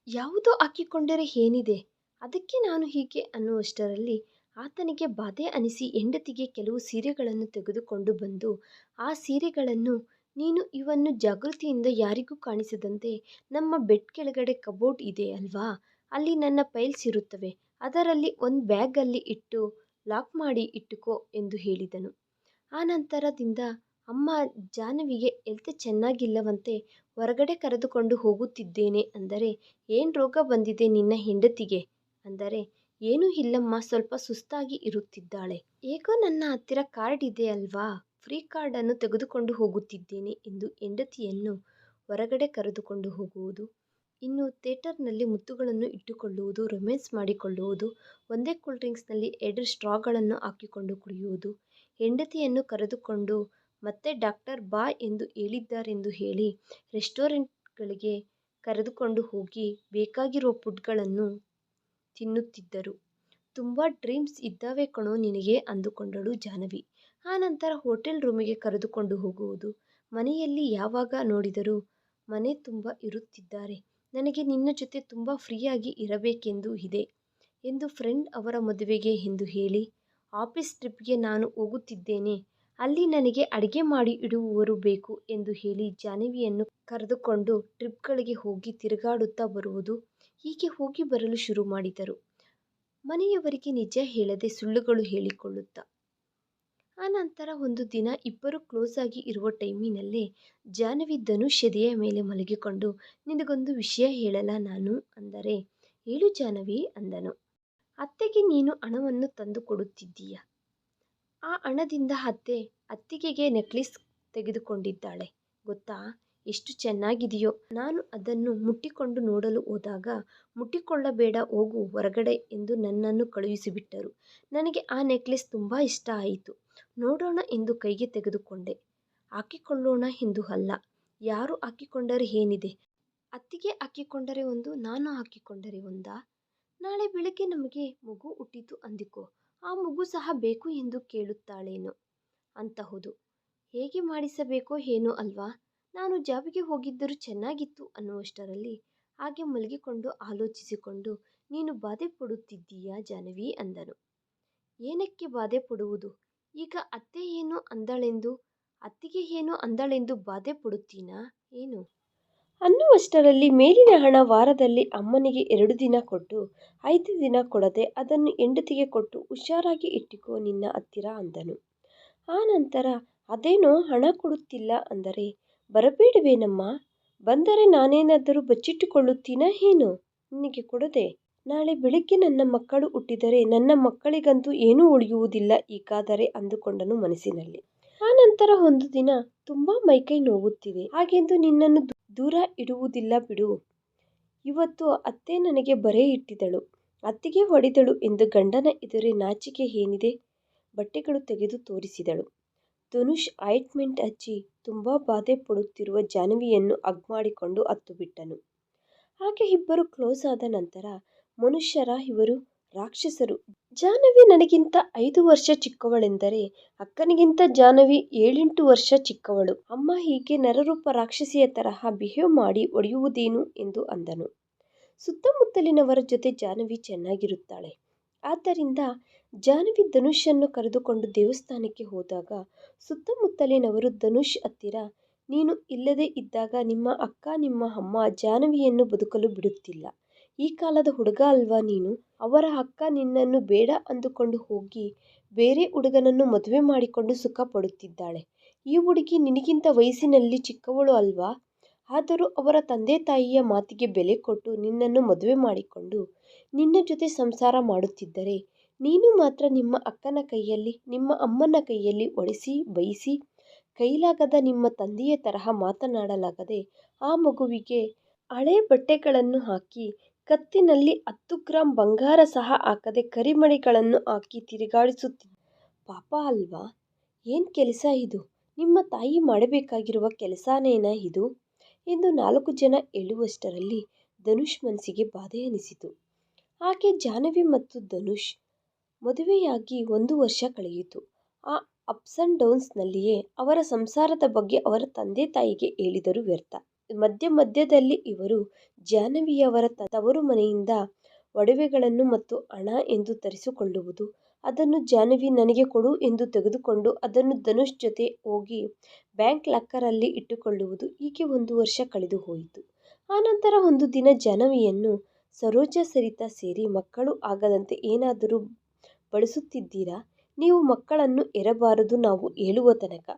[SPEAKER 1] ಯಾವುದೋ ಹಾಕಿಕೊಂಡರೆ ಏನಿದೆ, ಅದಕ್ಕೆ ನಾನು ಹೀಗೆ ಅನ್ನುವಷ್ಟರಲ್ಲಿ ಆತನಿಗೆ ಬಾಧೆ ಅನಿಸಿ ಹೆಂಡತಿಗೆ ಕೆಲವು ಸೀರೆಗಳನ್ನು ತೆಗೆದುಕೊಂಡು ಬಂದು ಆ ಸೀರೆಗಳನ್ನು ನೀನು ಇವನ್ನು ಜಾಗೃತಿಯಿಂದ ಯಾರಿಗೂ ಕಾಣಿಸದಂತೆ ನಮ್ಮ ಬೆಡ್ ಕೆಳಗಡೆ ಕಬೋರ್ಡ್ ಇದೆ ಅಲ್ವಾ, ಅಲ್ಲಿ ನನ್ನ ಫೈಲ್ಸ್ ಇರುತ್ತವೆ, ಅದರಲ್ಲಿ ಒಂದು ಬ್ಯಾಗಲ್ಲಿ ಇಟ್ಟು ಲಾಕ್ ಮಾಡಿ ಇಟ್ಟುಕೋ ಎಂದು ಹೇಳಿದನು. ಆ ನಂತರದಿಂದ ಅಮ್ಮ ಜಾಹ್ನವಿಗೆ ಹೆಲ್ತ್ ಚೆನ್ನಾಗಿಲ್ಲವಂತೆ, ಹೊರಗಡೆ ಕರೆದುಕೊಂಡು ಹೋಗುತ್ತಿದ್ದೇನೆ ಅಂದರೆ, ಏನು ರೋಗ ಬಂದಿದೆ ನಿನ್ನ ಹೆಂಡತಿಗೆ ಅಂದರೆ, ಏನೂ ಇಲ್ಲಮ್ಮ, ಸ್ವಲ್ಪ ಸುಸ್ತಾಗಿ ಇರುತ್ತಿದ್ದಾಳೆ. ಹೇಗೋ ನನ್ನ ಹತ್ತಿರ ಕಾರ್ಡ್ ಇದೆ ಅಲ್ವಾ, ಫ್ರೀ ಕಾರ್ಡನ್ನು ತೆಗೆದುಕೊಂಡು ಹೋಗುತ್ತಿದ್ದೇನೆ ಎಂದು ಹೆಂಡತಿಯನ್ನು ಹೊರಗಡೆ ಕರೆದುಕೊಂಡು ಹೋಗುವುದು. ಇನ್ನು ಥಿಯೇಟರ್ನಲ್ಲಿ ಮುತ್ತುಗಳನ್ನು ಇಟ್ಟುಕೊಳ್ಳುವುದು, ರೊಮ್ಯಾನ್ಸ್ ಮಾಡಿಕೊಳ್ಳುವುದು, ಒಂದೇ ಕೂಲ್ ಡ್ರಿಂಕ್ಸ್ನಲ್ಲಿ 2 ಸ್ಟ್ರಾಗಳನ್ನು ಹಾಕಿಕೊಂಡು ಕುಡಿಯುವುದು, ಹೆಂಡತಿಯನ್ನು ಕರೆದುಕೊಂಡು ಮತ್ತೆ ಡಾಕ್ಟರ್ ಬಾ ಎಂದು ಹೇಳಿದ್ದಾರೆಂದು ಹೇಳಿ ರೆಸ್ಟೋರೆಂಟ್ಗಳಿಗೆ ಕರೆದುಕೊಂಡು ಹೋಗಿ ಬೇಕಾಗಿರುವ ಫುಡ್ಗಳನ್ನು ತಿನ್ನುತ್ತಿದ್ದರು. ತುಂಬ ಡ್ರೀಮ್ಸ್ ಇದ್ದಾವೆ ಕಣೋ ನಿನಗೆ ಅಂದುಕೊಂಡಳು ಜಾಹ್ನವಿ. ಆನಂತರ ಹೋಟೆಲ್ ರೂಮಿಗೆ ಕರೆದುಕೊಂಡು ಹೋಗುವುದು. ಮನೆಯಲ್ಲಿ ಯಾವಾಗ ನೋಡಿದರೂ ಮನೆ ತುಂಬ ಇರುತ್ತಿದ್ದಾರೆ, ನನಗೆ ನಿನ್ನ ಜೊತೆ ತುಂಬ ಫ್ರೀಯಾಗಿ ಇರಬೇಕೆಂದು ಇದೆ ಎಂದು ಫ್ರೆಂಡ್ ಅವರ ಮದುವೆಗೆ ಎಂದು ಹೇಳಿ, ಆಫೀಸ್ ಟ್ರಿಪ್ಗೆ ನಾನು ಹೋಗುತ್ತಿದ್ದೇನೆ, ಅಲ್ಲಿ ನನಗೆ ಅಡುಗೆ ಮಾಡಿ ಇಡುವವರು ಬೇಕು ಎಂದು ಹೇಳಿ ಜಾಹ್ನವಿಯನ್ನು ಕರೆದುಕೊಂಡು ಟ್ರಿಪ್ಗಳಿಗೆ ಹೋಗಿ ತಿರುಗಾಡುತ್ತಾ ಬರುವುದು. ಹೀಗೆ ಹೋಗಿ ಬರಲು ಶುರು ಮಾಡಿದರು, ಮನೆಯವರಿಗೆ ನಿಜ ಹೇಳದೆ ಸುಳ್ಳುಗಳು ಹೇಳಿಕೊಳ್ಳುತ್ತಾ. ಆನಂತರ ಒಂದು ದಿನ ಇಬ್ಬರು ಕ್ಲೋಸ್ ಆಗಿ ಇರುವ ಟೈಮಿನಲ್ಲೇ ಜಾಹ್ನವಿ ಧನುಷ್ ಎದೆಯ ಮೇಲೆ ಮಲಗಿಕೊಂಡು, ನಿನಗೊಂದು ವಿಷಯ ಹೇಳಲಾ ನಾನು ಅಂದರೆ, ಹೇಳು ಜಾಹ್ನವಿ ಅಂದನು. ಅತ್ತೆಗೆ ನೀನು ಹಣವನ್ನು ತಂದು ಕೊಡುತ್ತಿದ್ದೀಯ, ಆ ಹಣದಿಂದ ಅತ್ತಿಗೆಗೆ ನೆಕ್ಲೆಸ್ ತೆಗೆದುಕೊಂಡಿದ್ದಾಳೆ ಗೊತ್ತಾ, ಎಷ್ಟು ಚೆನ್ನಾಗಿದೆಯೋ. ನಾನು ಅದನ್ನು ಮುಟ್ಟಿಕೊಂಡು ನೋಡಲು ಹೋದಾಗ, ಮುಟ್ಟಿಕೊಳ್ಳಬೇಡ ಹೋಗು ಹೊರಗಡೆ ಎಂದು ನನ್ನನ್ನು ಕಳುಹಿಸಿಬಿಟ್ಟರು. ನನಗೆ ಆ ನೆಕ್ಲೆಸ್ ತುಂಬ ಇಷ್ಟ ಆಯಿತು, ನೋಡೋಣ ಎಂದು ಕೈಗೆ ತೆಗೆದುಕೊಂಡೆ. ಹಾಕಿಕೊಳ್ಳೋಣ ಎಂದು ಅಲ್ಲ, ಯಾರು ಹಾಕಿಕೊಂಡರೆ ಏನಿದೆ, ಅತ್ತಿಗೆ ಹಾಕಿಕೊಂಡರೆ ಒಂದು, ನಾನು ಹಾಕಿಕೊಂಡರೆ ಒಂದಾ? ನಾಳೆ ಬೆಳಗ್ಗೆ ನಮಗೆ ಮಗು ಹುಟ್ಟಿತು ಅಂದುಕೋ, ಆ ಮಗು ಸಹ ಬೇಕು ಎಂದು ಕೇಳುತ್ತಾಳೇನೋ. ಅಂತಹುದು ಹೇಗೆ ಮಾಡಿಸಬೇಕೋ ಏನೋ ಅಲ್ವಾ. ನಾನು ಜಾಬಿಗೆ ಹೋಗಿದ್ದರೂ ಚೆನ್ನಾಗಿತ್ತು ಅನ್ನುವಷ್ಟರಲ್ಲಿ ಹಾಗೆ ಮಲಗಿಕೊಂಡು ಆಲೋಚಿಸಿಕೊಂಡು, ನೀನು ಬಾಧೆ ಪಡುತ್ತಿದ್ದೀಯಾ ಜಾಹ್ನವಿ ಅಂದನು. ಏನಕ್ಕೆ ಬಾಧೆ ಪಡುವುದು, ಈಗ ಅತ್ತಿಗೆ ಏನೋ ಅಂದಳೆಂದು ಬಾಧೆ ಪಡುತ್ತೀನಾ ಏನು ಅನ್ನುವಷ್ಟರಲ್ಲಿ ಮೇಲಿನ ಹಣ ವಾರದಲ್ಲಿ ಅಮ್ಮನಿಗೆ 2 ದಿನ ಕೊಟ್ಟು 5 ದಿನ ಕೊಡದೆ ಅದನ್ನು ಹೆಂಡತಿಗೆ ಕೊಟ್ಟು, ಹುಷಾರಾಗಿ ಇಟ್ಟುಕೋ ನಿನ್ನ ಹತ್ತಿರ ಅಂದನು. ಆನಂತರ ಅದೇನೋ ಹಣ ಕೊಡುತ್ತಿಲ್ಲ ಅಂದರೆ, ಬರಬೇಡವೇನಮ್ಮ, ಬಂದರೆ ನಾನೇನಾದರೂ ಬಚ್ಚಿಟ್ಟುಕೊಳ್ಳುತ್ತೀನಾ ಏನು ನಿನಗೆ ಕೊಡದೆ. ನಾಳೆ ಬೆಳಿಗ್ಗೆ ನನ್ನ ಮಕ್ಕಳು ಹುಟ್ಟಿದರೆ ನನ್ನ ಮಕ್ಕಳಿಗಂತೂ ಏನೂ ಉಳಿಯುವುದಿಲ್ಲ ಹೀಗಾದರೆ ಅಂದುಕೊಂಡನು ಮನಸ್ಸಿನಲ್ಲಿ. ಆನಂತರ ಒಂದು ದಿನ, ತುಂಬ ಮೈಕೈ ನೋವುತ್ತಿದೆ, ಹಾಗೆಂದು ನಿನ್ನನ್ನು ದೂರ ಇಡುವುದಿಲ್ಲ ಬಿಡು. ಇವತ್ತು ಅತ್ತೆ ನನಗೆ ಬರೆ ಇಟ್ಟಿದ್ದಳು, ಅತ್ತಿಗೆ ಹೊಡೆದಳು ಎಂದು ಗಂಡನ ಎದುರೇ ನಾಚಿಕೆ ಏನಿದೆ, ಬಟ್ಟೆಗಳು ತೆಗೆದು ತೋರಿಸಿದಳು. ಧನುಷ್ ಆಯಿಂಟ್ಮೆಂಟ್ ಹಚ್ಚಿ ತುಂಬ ಬಾಧೆ ಪಡುತ್ತಿರುವ ಜಾಹ್ನವಿಯನ್ನು ಹಗ್ ಮಾಡಿಕೊಂಡು ಹತ್ತು ಬಿಟ್ಟನು. ಹಾಗೆ ಇಬ್ಬರು ಕ್ಲೋಸ್ ಆದ ನಂತರ, ಮನುಷ್ಯರ ಇವರು ರಾಕ್ಷಸರು. ಜಾಹ್ನವಿ ನನಗಿಂತ 5 ವರ್ಷ ಚಿಕ್ಕವಳೆಂದರೆ, ಅಕ್ಕನಿಗಿಂತ ಜಾಹ್ನವಿ 7-8 ವರ್ಷ ಚಿಕ್ಕವಳು. ಅಮ್ಮ ಹೀಗೆ ನರರೂಪ ರಾಕ್ಷಸಿಯ ತರಹ ಬಿಹೇವ್ ಮಾಡಿ ಹೊಡೆಯುವುದೇನು ಎಂದು ಅಂದನು. ಸುತ್ತಮುತ್ತಲಿನವರ ಜೊತೆ ಜಾಹ್ನವಿ ಚೆನ್ನಾಗಿರುತ್ತಾಳೆ. ಆದ್ದರಿಂದ ಜಾಹ್ನವಿ ಧನುಷನ್ನು ಕರೆದುಕೊಂಡು ದೇವಸ್ಥಾನಕ್ಕೆ ಹೋದಾಗ, ಸುತ್ತಮುತ್ತಲಿನವರು ಧನುಷ್ ಹತ್ತಿರ, ನೀನು ಇಲ್ಲದೆ ಇದ್ದಾಗ ನಿಮ್ಮ ಅಕ್ಕ ನಿಮ್ಮ ಅಮ್ಮ ಜಾಹ್ನವಿಯನ್ನು ಬದುಕಲು ಬಿಡುತ್ತಿಲ್ಲ, ಈ ಕಾಲದ ಹುಡುಗ ಅಲ್ವಾ ನೀನು, ಅವರ ಅಕ್ಕ ನಿನ್ನನ್ನು ಬೇಡ ಅಂದುಕೊಂಡು ಹೋಗಿ ಬೇರೆ ಹುಡುಗನನ್ನು ಮದುವೆ ಮಾಡಿಕೊಂಡು ಸುಖ ಪಡುತ್ತಿದ್ದಾಳೆ. ಈ ಹುಡುಗಿ ನಿನಗಿಂತ ವಯಸ್ಸಿನಲ್ಲಿ ಚಿಕ್ಕವಳು ಅಲ್ವಾ, ಆದರೂ ಅವರ ತಂದೆ ತಾಯಿಯ ಮಾತಿಗೆ ಬೆಲೆ ಕೊಟ್ಟು ನಿನ್ನನ್ನು ಮದುವೆ ಮಾಡಿಕೊಂಡು ನಿನ್ನ ಜೊತೆ ಸಂಸಾರ ಮಾಡುತ್ತಿದ್ದರೆ, ನೀನು ಮಾತ್ರ ನಿಮ್ಮ ಅಕ್ಕನ ಕೈಯಲ್ಲಿ ನಿಮ್ಮ ಅಮ್ಮನ ಕೈಯಲ್ಲಿ ಹೊಡೆಸಿ ಬೈಸಿ, ಕೈಲಾಗದ ನಿಮ್ಮ ತಂದೆಯ ತರಹ ಮಾತನಾಡಲಾಗದೆ, ಆ ಮಗುವಿಗೆ ಹಳೆ ಬಟ್ಟೆಗಳನ್ನು ಹಾಕಿ, ಕತ್ತಿನಲ್ಲಿ 10 ಗ್ರಾಂ ಬಂಗಾರ ಸಹ ಹಾಕದೆ ಕರಿಮಣಿಗಳನ್ನು ಹಾಕಿ ತಿರುಗಾಡಿಸುತ್ತಿದ್ದ ಪಾಪ ಅಲ್ವಾ. ಏನು ಕೆಲಸ ಇದು, ನಿಮ್ಮ ತಾಯಿ ಮಾಡಬೇಕಾಗಿರುವ ಕೆಲಸನೇನಾ ಇದು ಎಂದು 4 ಜನ ಹೇಳುವಷ್ಟರಲ್ಲಿ ಧನುಷ್ ಮನಸ್ಸಿಗೆ ಬಾಧೆ ಅನಿಸಿತು. ಹಾಗೆ ಜಾಹ್ನವಿ ಮತ್ತು ಧನುಷ್ ಮದುವೆಯಾಗಿ 1 ವರ್ಷ ಕಳೆಯಿತು. ಆ ಅಪ್ಸ್ ಆ್ಯಂಡ್ ಡೌನ್ಸ್ನಲ್ಲಿಯೇ ಅವರ ಸಂಸಾರದ ಬಗ್ಗೆ ಅವರ ತಂದೆ ತಾಯಿಗೆ ಹೇಳಿದರೂ ವ್ಯರ್ಥ. ಮಧ್ಯದಲ್ಲಿ ಇವರು ಜಾಹ್ನವಿಯವರ ತವರು ಮನೆಯಿಂದ ಒಡವೆಗಳನ್ನು ಮತ್ತು ಹಣ ಎಂದು ತರಿಸಿಕೊಳ್ಳುವುದು, ಅದನ್ನು ಜಾಹ್ನವಿ ನನಗೆ ಕೊಡು ಎಂದು ತೆಗೆದುಕೊಂಡು ಅದನ್ನು ಧನುಷ್ ಜೊತೆ ಹೋಗಿ ಬ್ಯಾಂಕ್ ಲಾಕರಲ್ಲಿ ಇಟ್ಟುಕೊಳ್ಳುವುದು. ಹೀಗೆ 1 ವರ್ಷ ಕಳೆದು ಹೋಯಿತು. ಆನಂತರ ಒಂದು ದಿನ ಜಾಹ್ನವಿಯನ್ನು ಸರೋಜ ಸರಿತಾ ಸೇರಿ, ಮಕ್ಕಳು ಆಗದಂತೆ ಏನಾದರೂ ಬಳಸುತ್ತಿದ್ದೀರಾ, ನೀವು ಮಕ್ಕಳನ್ನು ಹೆರಬಾರದು ನಾವು ಹೇಳುವ ತನಕ,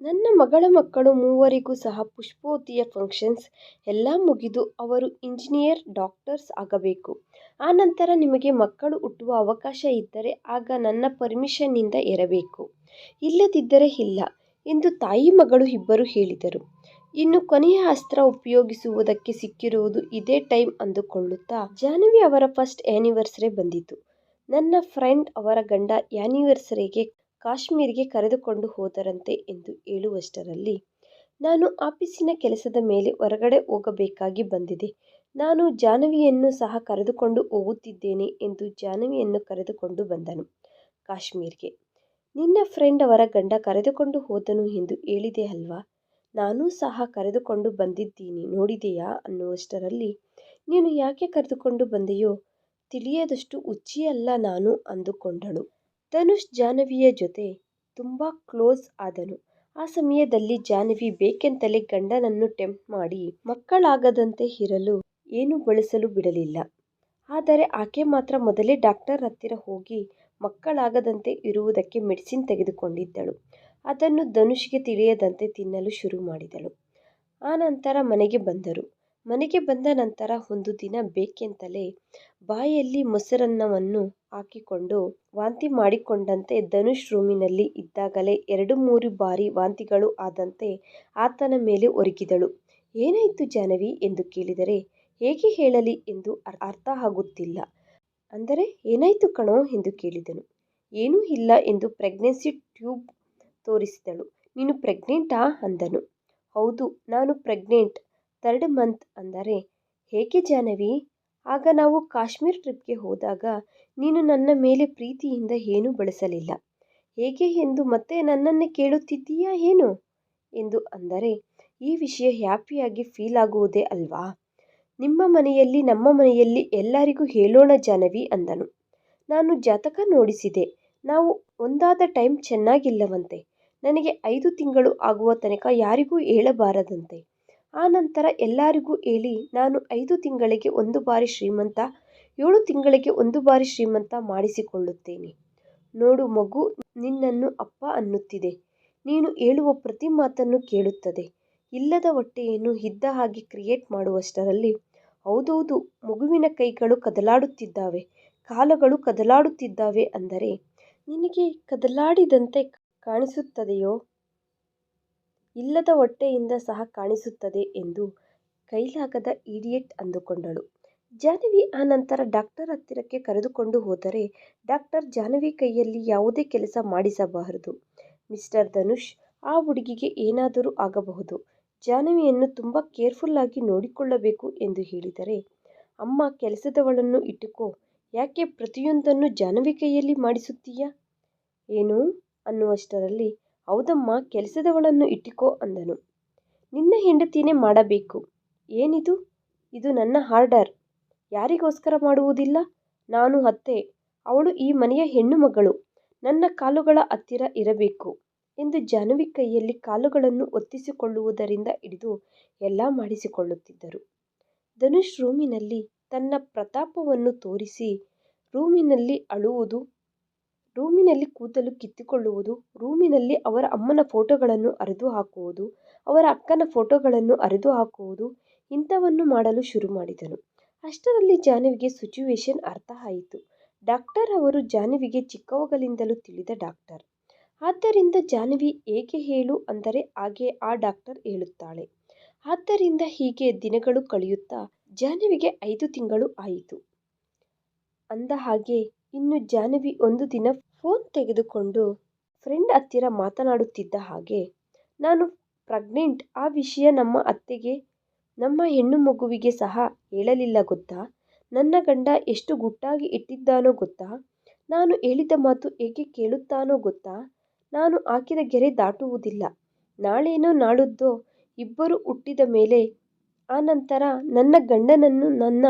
[SPEAKER 1] ನನ್ನ ಮಗಳ ಮಕ್ಕಳು ಮೂವರಿಗೂ ಸಹ ಪುಷ್ಪೋತಿಯ ಫಂಕ್ಷನ್ಸ್ ಎಲ್ಲ ಮುಗಿದು ಅವರು ಇಂಜಿನಿಯರ್ ಡಾಕ್ಟರ್ಸ್ ಆಗಬೇಕು. ಆನಂತರ ನಿಮಗೆ ಮಕ್ಕಳು ಹುಟ್ಟುವ ಅವಕಾಶ ಇದ್ದರೆ ಆಗ ನನ್ನ ಪರ್ಮಿಷನ್ನಿಂದ ಇರಬೇಕು, ಇಲ್ಲದಿದ್ದರೆ ಇಲ್ಲ ಎಂದು ತಾಯಿ ಮಗಳು ಇಬ್ಬರು ಹೇಳಿದರು. ಇನ್ನು ಕೊನೆಯ ಅಸ್ತ್ರ ಉಪಯೋಗಿಸುವುದಕ್ಕೆ ಸಿಕ್ಕಿರುವುದು ಇದೇ ಟೈಮ್ ಅಂದುಕೊಳ್ಳುತ್ತಾ ಜಾಹ್ನವಿ ಅವರ ಫಸ್ಟ್ ಆ್ಯನಿವರ್ಸರಿ ಬಂದಿತು. ನನ್ನ ಫ್ರೆಂಡ್ ಅವರ ಗಂಡ ಆ್ಯನಿವರ್ಸರಿಗೆ ಕಾಶ್ಮೀರಿಗೆ ಕರೆದುಕೊಂಡು ಹೋದರಂತೆ ಎಂದು ಹೇಳುವಷ್ಟರಲ್ಲಿ ನಾನು ಆಫೀಸಿನ ಕೆಲಸದ ಮೇಲೆ ಹೊರಗಡೆ ಹೋಗಬೇಕಾಗಿ ಬಂದಿದೆ. ನಾನು ಜಾಹ್ನವಿಯನ್ನು ಸಹ ಕರೆದುಕೊಂಡು ಹೋಗುತ್ತಿದ್ದೇನೆ ಎಂದು ಜಾಹ್ನವಿಯನ್ನು ಕರೆದುಕೊಂಡು ಬಂದನು ಕಾಶ್ಮೀರ್ಗೆ. ನಿನ್ನ ಫ್ರೆಂಡ್ ಅವರ ಗಂಡ ಕರೆದುಕೊಂಡು ಹೋದನು ಎಂದು ಹೇಳಿದೆ ಅಲ್ವಾ, ನಾನೂ ಸಹ ಕರೆದುಕೊಂಡು ಬಂದಿದ್ದೀನಿ ನೋಡಿದೆಯಾ ಅನ್ನುವಷ್ಟರಲ್ಲಿ ನೀನು ಯಾಕೆ ಕರೆದುಕೊಂಡು ಬಂದೆಯೋ ತಿಳಿಯದಷ್ಟು ಹುಚ್ಚಿಯಲ್ಲ ನಾನು ಅಂದುಕೊಂಡಳು. ಧನುಷ್ ಜಾಹ್ನವಿಯ ಜೊತೆ ತುಂಬ ಕ್ಲೋಸ್ ಆದನು. ಆ ಸಮಯದಲ್ಲಿ ಜಾಹ್ನವಿ ಬೇಕೆಂತಲೇ ಗಂಡನನ್ನು ಟೆಂಪ್ಟ್ ಮಾಡಿ ಮಕ್ಕಳಾಗದಂತೆ ಇರಲು ಏನೂ ಬಳಸಲು ಬಿಡಲಿಲ್ಲ. ಆದರೆ ಆಕೆ ಮಾತ್ರ ಮೊದಲೇ ಡಾಕ್ಟರ್ ಹತ್ತಿರ ಹೋಗಿ ಮಕ್ಕಳಾಗದಂತೆ ಇರುವುದಕ್ಕೆ ಮೆಡಿಸಿನ್ ತೆಗೆದುಕೊಂಡಿದ್ದಳು. ಅದನ್ನು ಧನುಷ್ಗೆ ತಿಳಿಯದಂತೆ ತಿನ್ನಲು ಶುರು ಮಾಡಿದಳು. ಆನಂತರ ಮನೆಗೆ ಬಂದರು. ಮನೆಗೆ ಬಂದ ನಂತರ ಒಂದು ದಿನ ಬೇಕೆಂತಲೇ ಬಾಯಲ್ಲಿ ಮೊಸರನ್ನವನ್ನು ಹಾಕಿಕೊಂಡು ವಾಂತಿ ಮಾಡಿಕೊಂಡಂತೆ ಧನುಷ್ ರೂಮಿನಲ್ಲಿ ಇದ್ದಾಗಲೇ 2-3 ಬಾರಿ ವಾಂತಿಗಳು ಆದಂತೆ ಆತನ ಮೇಲೆ ಒರಗಿದಳು. ಏನಾಯಿತು ಜಾಹ್ನವಿ ಎಂದು ಕೇಳಿದರೆ ಹೇಗೆ ಹೇಳಲಿ ಎಂದು ಅರ್ಥ ಆಗುತ್ತಿಲ್ಲ. ಅಂದರೆ ಏನಾಯಿತು ಕಣೋ ಎಂದು ಕೇಳಿದನು. ಏನೂ ಇಲ್ಲ ಎಂದು ಪ್ರೆಗ್ನೆನ್ಸಿ ಟ್ಯೂಬ್ ತೋರಿಸಿದಳು. ನೀನು ಪ್ರೆಗ್ನೆಂಟಾ ಅಂದನು. ಹೌದು ನಾನು ಪ್ರೆಗ್ನೆಂಟ್, 3rd ಮಂತ್ ಅಂದರೆ. ಹೇಗೆ ಜಾಹ್ನವಿ, ಆಗ ನಾವು ಕಾಶ್ಮೀರ್ ಟ್ರಿಪ್ಗೆ ಹೋದಾಗ ನೀನು ನನ್ನ ಮೇಲೆ ಪ್ರೀತಿಯಿಂದ ಏನೂ ಬಳಸಲಿಲ್ಲ, ಹೇಗೆ ಎಂದು ಮತ್ತೆ ನನ್ನನ್ನೇ ಕೇಳುತ್ತಿದ್ದೀಯಾ ಏನು ಎಂದು. ಅಂದರೆ ಈ ವಿಷಯ ಹ್ಯಾಪಿಯಾಗಿ ಫೀಲ್ ಆಗುವುದೇ ಅಲ್ವಾ, ನಿಮ್ಮ ಮನೆಯಲ್ಲಿ ನಮ್ಮ ಮನೆಯಲ್ಲಿ ಎಲ್ಲರಿಗೂ ಹೇಳೋಣ ಜಾಹ್ನವಿ ಅಂದನು. ನಾನು ಜಾತಕ ನೋಡಿಸಿದೆ, ನಾವು ಒಂದಾದ ಟೈಮ್ ಚೆನ್ನಾಗಿಲ್ಲವಂತೆ. ನನಗೆ 5 ತಿಂಗಳು ಆಗುವ ತನಕ ಯಾರಿಗೂ ಹೇಳಬಾರದಂತೆ. ಆ ನಂತರ ಎಲ್ಲರಿಗೂ ಹೇಳಿ ನಾನು 5 ತಿಂಗಳಿಗೆ 1 ಬಾರಿ ಶ್ರೀಮಂತ, 7 ತಿಂಗಳಿಗೆ 1 ಬಾರಿ ಶ್ರೀಮಂತ ಮಾಡಿಸಿಕೊಳ್ಳುತ್ತೇನೆ. ನೋಡು ಮಗು ನಿನ್ನನ್ನು ಅಪ್ಪ ಅನ್ನುತ್ತಿದೆ, ನೀನು ಹೇಳುವ ಪ್ರತಿ ಮಾತನ್ನು ಕೇಳುತ್ತದೆ. ಇಲ್ಲದ ಹೊಟ್ಟೆಯನ್ನು ಇದ್ದ ಹಾಗೆ ಕ್ರಿಯೇಟ್ ಮಾಡುವಷ್ಟರಲ್ಲಿ ಹೌದೌದು ಮಗುವಿನ ಕೈಗಳು ಕದಲಾಡುತ್ತಿದ್ದಾವೆ, ಕಾಲುಗಳು ಕದಲಾಡುತ್ತಿದ್ದಾವೆ. ಅಂದರೆ ನಿನಗೆ ಕದಲಾಡಿದಂತೆ ಕಾಣಿಸುತ್ತದೆಯೋ, ಇಲ್ಲದ ಹೊಟ್ಟೆಯಿಂದ ಸಹ ಕಾಣಿಸುತ್ತದೆ ಎಂದು ಕೈಲಾಗದ ಇಡಿಯಟ್ ಅಂದುಕೊಂಡಳು ಜಾಹ್ನವಿ. ಆ ನಂತರ ಡಾಕ್ಟರ್ ಹತ್ತಿರಕ್ಕೆ ಕರೆದುಕೊಂಡು ಹೋದರೆ ಡಾಕ್ಟರ್ ಜಾಹ್ನವಿ ಕೈಯಲ್ಲಿ ಯಾವುದೇ ಕೆಲಸ ಮಾಡಿಸಬಾರದು. ಮಿಸ್ಟರ್ ಧನುಷ್, ಆ ಹುಡುಗಿಗೆ ಏನಾದರೂ ಆಗಬಹುದು, ಜಾಹ್ನವಿಯನ್ನು ತುಂಬ ಕೇರ್ಫುಲ್ ಆಗಿ ನೋಡಿಕೊಳ್ಳಬೇಕು ಎಂದು ಹೇಳಿದರೆ, ಅಮ್ಮ ಕೆಲಸದವಳನ್ನು ಇಟ್ಟುಕೋ, ಯಾಕೆ ಪ್ರತಿಯೊಂದನ್ನು ಜಾಹ್ನವಿ ಕೈಯಲ್ಲಿ ಮಾಡಿಸುತ್ತೀಯಾ ಏನು ಅನ್ನುವಷ್ಟರಲ್ಲಿ ಹೌದಮ್ಮ ಕೆಲಸದವಳನ್ನು ಇಟ್ಟುಕೋ ಅಂದನು. ನಿನ್ನ ಹೆಂಡತಿನೇ ಮಾಡಬೇಕು. ಏನಿದು, ಇದು ನನ್ನ ಆರ್ಡರ್, ಯಾರಿಗೋಸ್ಕರ ಮಾಡುವುದಿಲ್ಲ. ನಾನು ಅತ್ತೆ, ಅವಳು ಈ ಮನೆಯ ಹೆಣ್ಣು ಮಗಳು, ನನ್ನ ಕಾಲುಗಳ ಹತ್ತಿರ ಇರಬೇಕು ಎಂದು ಜಾಹ್ನವಿ ಕೈಯಲ್ಲಿ ಕಾಲುಗಳನ್ನು ಒತ್ತಿಸಿಕೊಳ್ಳುವುದರಿಂದ ಹಿಡಿದು ಎಲ್ಲ ಮಾಡಿಸಿಕೊಳ್ಳುತ್ತಿದ್ದರು. ಧನುಷ್ ರೂಮಿನಲ್ಲಿ ತನ್ನ ಪ್ರತಾಪವನ್ನು ತೋರಿಸಿ ರೂಮಿನಲ್ಲಿ ಅಳುವುದು, ರೂಮಿನಲ್ಲಿ ಕೂದಲು ಕಿತ್ತುಕೊಳ್ಳುವುದು, ರೂಮಿನಲ್ಲಿ ಅವರ ಅಮ್ಮನ ಫೋಟೋಗಳನ್ನು ಹರಿದು ಹಾಕುವುದು, ಅವರ ಅಕ್ಕನ ಫೋಟೋಗಳನ್ನು ಹರಿದು ಹಾಕುವುದು, ಇಂಥವನ್ನು ಮಾಡಲು ಶುರು ಮಾಡಿದನು. ಅಷ್ಟರಲ್ಲಿ ಜಾಹ್ನವಿಗೆ ಸಿಚುವೇಶನ್ ಅರ್ಥ ಆಯಿತು. ಡಾಕ್ಟರ್ ಅವರು ಜಾಹ್ನವಿಗೆ ಚಿಕ್ಕವಳಿಂದಲೂ ತಿಳಿದ ಡಾಕ್ಟರ್. ಆದ್ದರಿಂದ ಜಾಹ್ನವಿ ಹೇಗೆ ಹೇಳು ಅಂದರೆ ಹಾಗೆ ಆ ಡಾಕ್ಟರ್ ಹೇಳುತ್ತಾಳೆ. ಆದ್ದರಿಂದ ಹೀಗೆ ದಿನಗಳು ಕಳೆಯುತ್ತಾ ಜಾಹ್ನವಿಗೆ 5 ತಿಂಗಳು ಆಯಿತು. ಅಂದ ಹಾಗೆ ಇನ್ನು ಜಾಹ್ನವಿ ಒಂದು ದಿನ ಫೋನ್ ತೆಗೆದುಕೊಂಡು ಫ್ರೆಂಡ್ ಹತ್ತಿರ ಮಾತನಾಡುತ್ತಿದ್ದ ಹಾಗೆ, ನಾನು ಪ್ರೆಗ್ನೆಂಟ್, ಆ ವಿಷಯ ನಮ್ಮ ಅತ್ತೆಗೆ, ನಮ್ಮ ಹೆಣ್ಣು ಮಗುವಿಗೆ ಸಹ ಹೇಳಲಿಲ್ಲ ಗೊತ್ತಾ, ನನ್ನ ಗಂಡ ಎಷ್ಟು ಗುಟ್ಟಾಗಿ ಇಟ್ಟಿದ್ದಾನೋ ಗೊತ್ತಾ, ನಾನು ಹೇಳಿದ ಮಾತು ಹೇಗೆ ಕೇಳುತ್ತಾನೋ ಗೊತ್ತಾ, ನಾನು ಹಾಕಿದ ಗೆರೆ ದಾಟುವುದಿಲ್ಲ, ನಾಳೇನೋ ನಾಳಿದ್ದೋ ಇಬ್ಬರು ಹುಟ್ಟಿದ ಮೇಲೆ ಆ ನಂತರ ನನ್ನ ಗಂಡನನ್ನು ನನ್ನ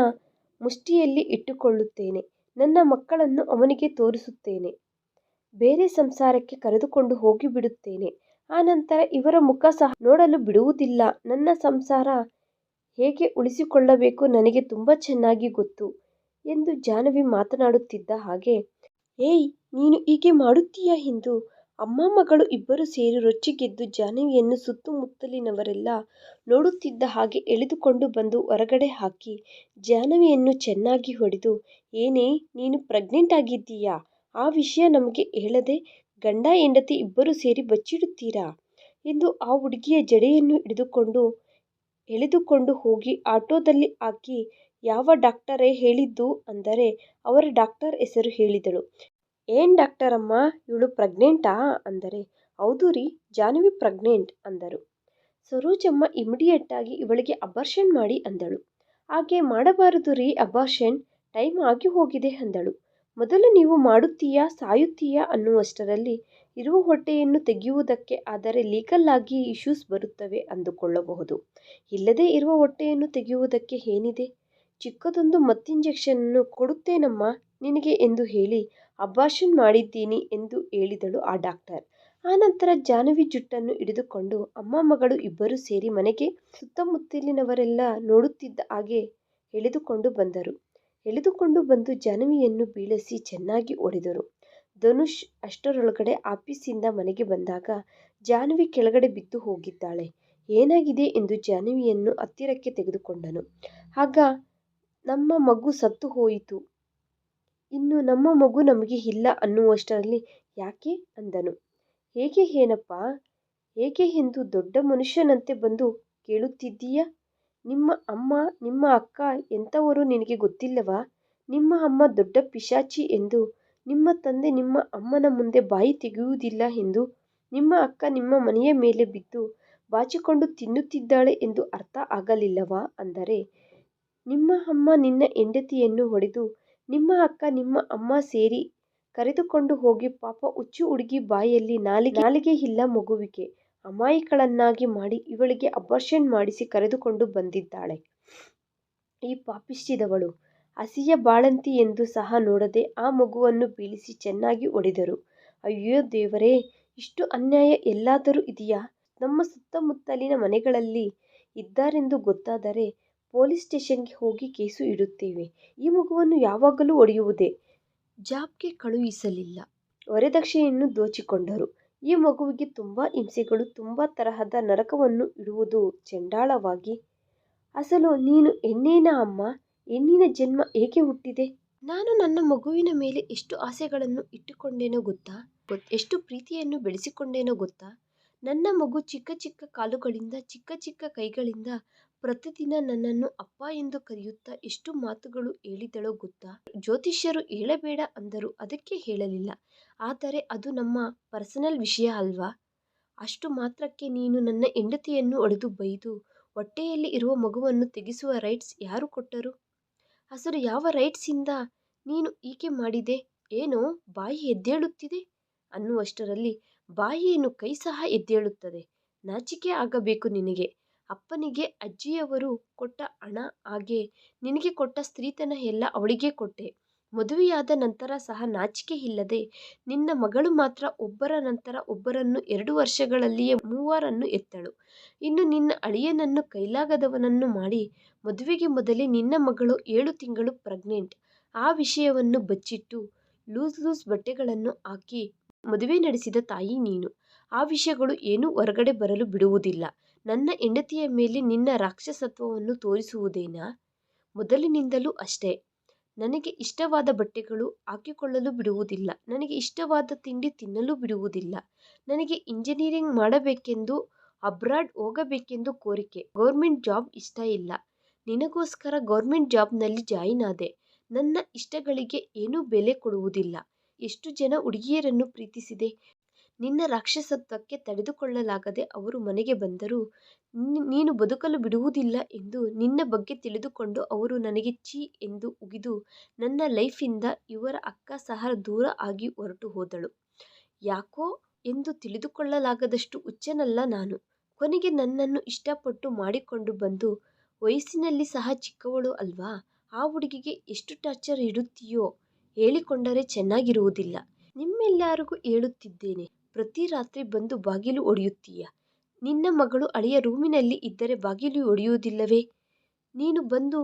[SPEAKER 1] ಮುಷ್ಟಿಯಲ್ಲಿ ಇಟ್ಟುಕೊಳ್ಳುತ್ತೇನೆ, ನನ್ನ ಮಕ್ಕಳನ್ನು ಅವನಿಗೆ ತೋರಿಸುತ್ತೇನೆ, ಬೇರೆ ಸಂಸಾರಕ್ಕೆ ಕರೆದುಕೊಂಡು ಹೋಗಿಬಿಡುತ್ತೇನೆ, ಆ ನಂತರ ಇವರ ಮುಖ ಸಹ ನೋಡಲು ಬಿಡುವುದಿಲ್ಲ, ನನ್ನ ಸಂಸಾರ ಹೇಗೆ ಉಳಿಸಿಕೊಳ್ಳಬೇಕು ನನಗೆ ತುಂಬ ಚೆನ್ನಾಗಿ ಗೊತ್ತು ಎಂದು ಜಾಹ್ನವಿ ಮಾತನಾಡುತ್ತಿದ್ದ ಹಾಗೆ, ಏಯ್ ನೀನು ಹೀಗೆ ಮಾಡುತ್ತೀಯಾ ಎಂದು ಅಮ್ಮ ಮಗಳು ಇಬ್ಬರೂ ಸೇರಿ ರೊಚ್ಚಿಗೆದ್ದು ಜಾಹ್ನವಿಯನ್ನು ಸುತ್ತಮುತ್ತಲಿನವರೆಲ್ಲ ನೋಡುತ್ತಿದ್ದ ಹಾಗೆ ಎಳೆದುಕೊಂಡು ಬಂದು ಹೊರಗಡೆ ಹಾಕಿ ಜಾಹ್ನವಿಯನ್ನು ಚೆನ್ನಾಗಿ ಹೊಡೆದು, ಏನೇ ನೀನು ಪ್ರೆಗ್ನೆಂಟ್ ಆಗಿದ್ದೀಯಾ? ಆ ವಿಷಯ ನಮಗೆ ಹೇಳದೆ ಗಂಡ ಹೆಂಡತಿ ಇಬ್ಬರೂ ಸೇರಿ ಬಚ್ಚಿಡುತ್ತೀರಾ? ಎಂದು ಆ ಹುಡುಗಿಯ ಜಡೆಯನ್ನು ಹಿಡಿದುಕೊಂಡು ಎಳೆದುಕೊಂಡು ಹೋಗಿ ಆಟೋದಲ್ಲಿ ಹಾಕಿ, ಯಾವ ಡಾಕ್ಟರೇ ಹೇಳಿದ್ದು ಅಂದರೆ ಅವರ ಡಾಕ್ಟರ್ ಹೆಸರು ಹೇಳಿದಳು. ಏನ್ ಡಾಕ್ಟರಮ್ಮ ಇವಳು ಪ್ರೆಗ್ನೆಂಟಾ ಅಂದರೆ, ಹೌದು ರೀ ಜಾಹ್ನವಿ ಪ್ರೆಗ್ನೆಂಟ್ ಅಂದರು. ಸರೋಜಮ್ಮ ಇಮಿಡಿಯೇಟಾಗಿ ಇವಳಿಗೆ ಅಬಾರ್ಷನ್ ಮಾಡಿ ಅಂದಳು. ಹಾಗೆ ಮಾಡಬಾರದು ರೀ ಅಬಾರ್ಷನ್, ಟೈಮ್ ಆಗಿ ಹೋಗಿದೆ ಅಂದಳು. ಮೊದಲು ನೀವು ಮಾಡುತ್ತೀಯಾ ಸಾಯುತ್ತೀಯಾ ಅನ್ನುವಷ್ಟರಲ್ಲಿ ಇರುವ ಹೊಟ್ಟೆಯನ್ನು ತೆಗೆಯುವುದಕ್ಕೆ ಆದರೆ ಲೀಗಲ್ ಆಗಿ ಇಶ್ಯೂಸ್ ಬರುತ್ತವೆ ಅಂದುಕೊಳ್ಳಬಹುದು. ಇಲ್ಲದೇ ಇರುವ ಹೊಟ್ಟೆಯನ್ನು ತೆಗೆಯುವುದಕ್ಕೆ ಏನಿದೆ, ಚಿಕ್ಕದೊಂದು ಮತ್ತಿಂಜೆಕ್ಷನನ್ನು ಕೊಡುತ್ತೇನಮ್ಮ ನಿನಗೆ ಎಂದು ಹೇಳಿ ಅಬಾರ್ಷನ್ ಮಾಡಿದ್ದೀನಿ ಎಂದು ಹೇಳಿದಳು ಆ ಡಾಕ್ಟರ್. ಆನಂತರ ಜಾಹ್ನವಿ ಜುಟ್ಟನ್ನು ಹಿಡಿದುಕೊಂಡು ಅಮ್ಮ ಮಗಳು ಇಬ್ಬರೂ ಸೇರಿ ಮನೆಗೆ ಸುತ್ತಮುತ್ತಲಿನವರೆಲ್ಲ ನೋಡುತ್ತಿದ್ದ ಹಾಗೆ ಎಳೆದುಕೊಂಡು ಬಂದರು. ಎಳೆದುಕೊಂಡು ಬಂದು ಜಾಹ್ನವಿಯನ್ನು ಬೀಳಿಸಿ ಚೆನ್ನಾಗಿ ಹೊಡೆದರು. ಧನುಷ್ ಅಷ್ಟರೊಳಗಡೆ ಆಫೀಸಿಂದ ಮನೆಗೆ ಬಂದಾಗ ಜಾಹ್ನವಿ ಕೆಳಗಡೆ ಬಿದ್ದು ಹೋಗಿದ್ದಾಳೆ. ಏನಾಗಿದೆ ಎಂದು ಜಾಹ್ನವಿಯನ್ನು ಹತ್ತಿರಕ್ಕೆ ತೆಗೆದುಕೊಂಡನು. ಆಗ ನಮ್ಮ ಮಗು ಸತ್ತು ಹೋಯಿತು, ಇನ್ನು ನಮ್ಮ ಮಗು ನಮಗೆ ಇಲ್ಲ ಅನ್ನುವಷ್ಟರಲ್ಲಿ ಯಾಕೆ ಅಂದನು. ಹೇಗೆ ಏನಪ್ಪ ಹೇಗೆ ಎಂದು ದೊಡ್ಡ ಮನುಷ್ಯನಂತೆ ಬಂದು ಕೇಳುತ್ತಿದ್ದೀಯ? ನಿಮ್ಮ ಅಮ್ಮ ನಿಮ್ಮ ಅಕ್ಕ ಎಂಥವರು ನಿನಗೆ ಗೊತ್ತಿಲ್ಲವಾ? ನಿಮ್ಮ ಅಮ್ಮ ದೊಡ್ಡ ಪಿಶಾಚಿ ಎಂದು, ನಿಮ್ಮ ತಂದೆ ನಿಮ್ಮ ಅಮ್ಮನ ಮುಂದೆ ಬಾಯಿ ತೆಗೆಯುವುದಿಲ್ಲ ಎಂದು, ನಿಮ್ಮ ಅಕ್ಕ ನಿಮ್ಮ ಮನೆಯ ಮೇಲೆ ಬಿದ್ದು ಬಾಚಿಕೊಂಡು ತಿನ್ನುತ್ತಿದ್ದಾಳೆ ಎಂದು ಅರ್ಥ ಆಗಲಿಲ್ಲವಾ ಅಂದರೆ, ನಿಮ್ಮ ಅಮ್ಮ ನಿನ್ನ ಹೆಂಡತಿಯನ್ನು ಹೊಡೆದು ನಿಮ್ಮ ಅಕ್ಕ ನಿಮ್ಮ ಅಮ್ಮ ಸೇರಿ ಕರೆದುಕೊಂಡು ಹೋಗಿ ಪಾಪ ಹುಚ್ಚು ಹುಡುಗಿ ಬಾಯಲ್ಲಿ ನಾಲಿಗೆ ಇಲ್ಲ ಮಗುವಿಗೆ ಅಮಾಯಕಳನ್ನಾಗಿ ಮಾಡಿ ಇವಳಿಗೆ ಅಬಾರ್ಷನ್ ಮಾಡಿಸಿ ಕರೆದುಕೊಂಡು ಬಂದಿದ್ದಾಳೆ. ಈ ಪಾಪಿಷ್ಟಿದವಳು ಹಸಿಯ ಬಾಳಂತಿ ಎಂದು ಸಹ ನೋಡದೆ ಆ ಮಗುವನ್ನು ಬೀಳಿಸಿ ಚೆನ್ನಾಗಿ ಹೊಡೆದರು. ಅಯ್ಯೋ ದೇವರೇ, ಇಷ್ಟು ಅನ್ಯಾಯ ಎಲ್ಲಾದರೂ ಇದೆಯಾ? ನಮ್ಮ ಸುತ್ತಮುತ್ತಲಿನ ಮನೆಗಳಲ್ಲಿ ಇದ್ದಾರೆಂದು ಗೊತ್ತಾದರೆ ಪೊಲೀಸ್ ಸ್ಟೇಷನ್ಗೆ ಹೋಗಿ ಕೇಸು ಇಡುತ್ತೇವೆ. ಈ ಮಗುವನ್ನು ಯಾವಾಗಲೂ ಹೊಡೆಯುವುದೇ, ಜಾಬ್ಗೆ ಕಳುಹಿಸಲಿಲ್ಲ, ವರದಕ್ಷಿಣೆಯನ್ನು ದೋಚಿಕೊಂಡರು. ಈ ಮಗುವಿಗೆ ತುಂಬ ಹಿಂಸೆಗಳು, ತುಂಬ ತರಹದ ನರಕವನ್ನು ಇಡುವುದು ಚಂಡಾಳವಾಗಿ. ಅಸಲು ನೀನು ಹೆಣ್ಣೇನಾ ಅಮ್ಮ? ಹೆಣ್ಣಿನ ಜನ್ಮ ಏಕೆ ಹುಟ್ಟಿದೆ? ನಾನು ನನ್ನ ಮಗುವಿನ ಮೇಲೆ ಎಷ್ಟು ಆಸೆಗಳನ್ನು ಇಟ್ಟುಕೊಂಡೇನೋ ಗೊತ್ತಾ? ಎಷ್ಟು ಪ್ರೀತಿಯನ್ನು ಬೆಳೆಸಿಕೊಂಡೇನೋ ಗೊತ್ತಾ? ನನ್ನ ಮಗು ಚಿಕ್ಕ ಚಿಕ್ಕ ಕಾಲುಗಳಿಂದ ಚಿಕ್ಕ ಚಿಕ್ಕ ಕೈಗಳಿಂದ ಪ್ರತಿದಿನ ನನ್ನನ್ನು ಅಪ್ಪ ಎಂದು ಕರೆಯುತ್ತಾ ಎಷ್ಟು ಮಾತುಗಳು ಹೇಳಿದಳೋ ಗೊತ್ತಾ? ಜ್ಯೋತಿಷ್ಯರು ಹೇಳಬೇಡ ಅಂದರು, ಅದಕ್ಕೆ ಹೇಳಲಿಲ್ಲ. ಆದರೆ ಅದು ನಮ್ಮ ಪರ್ಸನಲ್ ವಿಷಯ ಅಲ್ವಾ? ಅಷ್ಟು ಮಾತ್ರಕ್ಕೆ ನೀನು ನನ್ನ ಹೆಂಡತಿಯನ್ನು ಹೊಡೆದು ಬೈದು ಹೊಟ್ಟೆಯಲ್ಲಿ ಇರುವ ಮಗುವನ್ನು ತೆಗೆಸುವ ರೈಟ್ಸ್ ಯಾರು ಕೊಟ್ಟರು? ಅಸಲು ಯಾವ ರೈಟ್ಸಿಂದ ನೀನು ಹೀಗೆ ಮಾಡಿದೆ? ಏನೋ ಬಾಯಿ ಎದ್ದೇಳುತ್ತಿದೆ ಅನ್ನುವಷ್ಟರಲ್ಲಿ ಬಾಯಿಯನ್ನು ಕೈ ಸಹ ಎದ್ದೇಳುತ್ತದೆ. ನಾಚಿಕೆ ಆಗಬೇಕು ನಿನಗೆ. ಅಪ್ಪನಿಗೆ ಅಜ್ಜಿಯವರು ಕೊಟ್ಟ ಹಣ ಹಾಗೆ ನಿನಗೆ ಕೊಟ್ಟ ಸ್ತ್ರೀತನ ಎಲ್ಲ ಅವಳಿಗೆ ಕೊಟ್ಟೆ. ಮದುವೆಯಾದ ನಂತರ ಸಹ ನಾಚಿಕೆ ಇಲ್ಲದೆ ನಿನ್ನ ಮಗಳು ಮಾತ್ರ ಒಬ್ಬರ ನಂತರ ಒಬ್ಬರನ್ನು 2 ವರ್ಷಗಳಲ್ಲಿಯೇ 3 ಎತ್ತಳು. ಇನ್ನು ನಿನ್ನ ಅಳಿಯನನ್ನು ಕೈಲಾಗದವನನ್ನು ಮಾಡಿ ಮದುವೆಗೆ ಮೊದಲೇ ನಿನ್ನ ಮಗಳು 7 ತಿಂಗಳು ಪ್ರೆಗ್ನೆಂಟ್. ಆ ವಿಷಯವನ್ನು ಬಚ್ಚಿಟ್ಟು ಲೂಸ್ ಬಟ್ಟೆಗಳನ್ನು ಹಾಕಿ ಮದುವೆ ನಡೆಸಿದ ತಾಯಿ ನೀನು. ಆ ವಿಷಯಗಳು ಏನೂ ಹೊರಗಡೆ ಬರಲು ಬಿಡುವುದಿಲ್ಲ. ನನ್ನ ಹೆಂಡತಿಯ ಮೇಲೆ ನಿನ್ನ ರಾಕ್ಷಸತ್ವವನ್ನು ತೋರಿಸುವುದೇನಾ? ಮೊದಲಿನಿಂದಲೂ ಅಷ್ಟೇ. ನನಗೆ ಇಷ್ಟವಾದ ಬಟ್ಟೆಗಳು ಹಾಕಿಕೊಳ್ಳಲು ಬಿಡುವುದಿಲ್ಲ, ನನಗೆ ಇಷ್ಟವಾದ ತಿಂಡಿ ತಿನ್ನಲು ಬಿಡುವುದಿಲ್ಲ. ನನಗೆ ಇಂಜಿನಿಯರಿಂಗ್ ಮಾಡಬೇಕೆಂದು, ಅಬ್ರಾಡ್ ಹೋಗಬೇಕೆಂದು ಕೋರಿಕೆ. ಗೌರ್ಮೆಂಟ್ ಜಾಬ್ ಇಷ್ಟ ಇಲ್ಲ. ನಿನಗೋಸ್ಕರ ಗೌರ್ಮೆಂಟ್ ಜಾಬ್ನಲ್ಲಿ ಜಾಯಿನ್ ಆದೆ. ನನ್ನ ಇಷ್ಟಗಳಿಗೆ ಏನೂ ಬೆಲೆ ಕೊಡುವುದಿಲ್ಲ. ಎಷ್ಟು ಜನ ಹುಡುಗಿಯರನ್ನು ಪ್ರೀತಿಸಿದೆ. ನಿನ್ನ ರಾಕ್ಷಸತ್ವಕ್ಕೆ ತಡೆದುಕೊಳ್ಳಲಾಗದೆ ಅವರು ಮನೆಗೆ ಬಂದರೂ ನೀನು ಬದುಕಲು ಬಿಡುವುದಿಲ್ಲ ಎಂದು ನಿನ್ನ ಬಗ್ಗೆ ತಿಳಿದುಕೊಂಡು ಅವರು ನನಗೆ ಛೀ ಎಂದು ಉಗಿದು ನನ್ನ ಲೈಫಿಂದ ಇವರ ಅಕ್ಕ ಸಹ ದೂರ ಆಗಿ ಹೊರಟು ಹೋದಳು. ಯಾಕೋ ಎಂದು ತಿಳಿದುಕೊಳ್ಳಲಾಗದಷ್ಟು ಹುಚ್ಚನಲ್ಲ ನಾನು. ಕೊನೆಗೆ ನನ್ನನ್ನು ಇಷ್ಟಪಟ್ಟು ಮಾಡಿಕೊಂಡು ಬಂದು ವಯಸ್ಸಿನಲ್ಲಿ ಸಹ ಚಿಕ್ಕವಳು ಅಲ್ವಾ? ಆ ಹುಡುಗಿಗೆ ಎಷ್ಟು ಟಾರ್ಚರ್ ಇಡುತ್ತೀಯೋ ಹೇಳಿಕೊಂಡರೆ ಚೆನ್ನಾಗಿರುವುದಿಲ್ಲ. ನಿಮ್ಮೆಲ್ಲರಿಗೂ ಹೇಳುತ್ತಿದ್ದೇನೆ, ಪ್ರತಿ ರಾತ್ರಿ ಬಂದು ಬಾಗಿಲು ಹೊಡೆಯುತ್ತೀಯ. ನಿನ್ನ ಮಗಳು ಅಳಿಯ ರೂಮಿನಲ್ಲಿ ಇದ್ದರೆ ಬಾಗಿಲು ಹೊಡೆಯುವುದಿಲ್ಲವೇ? ನೀನು ಬಂದು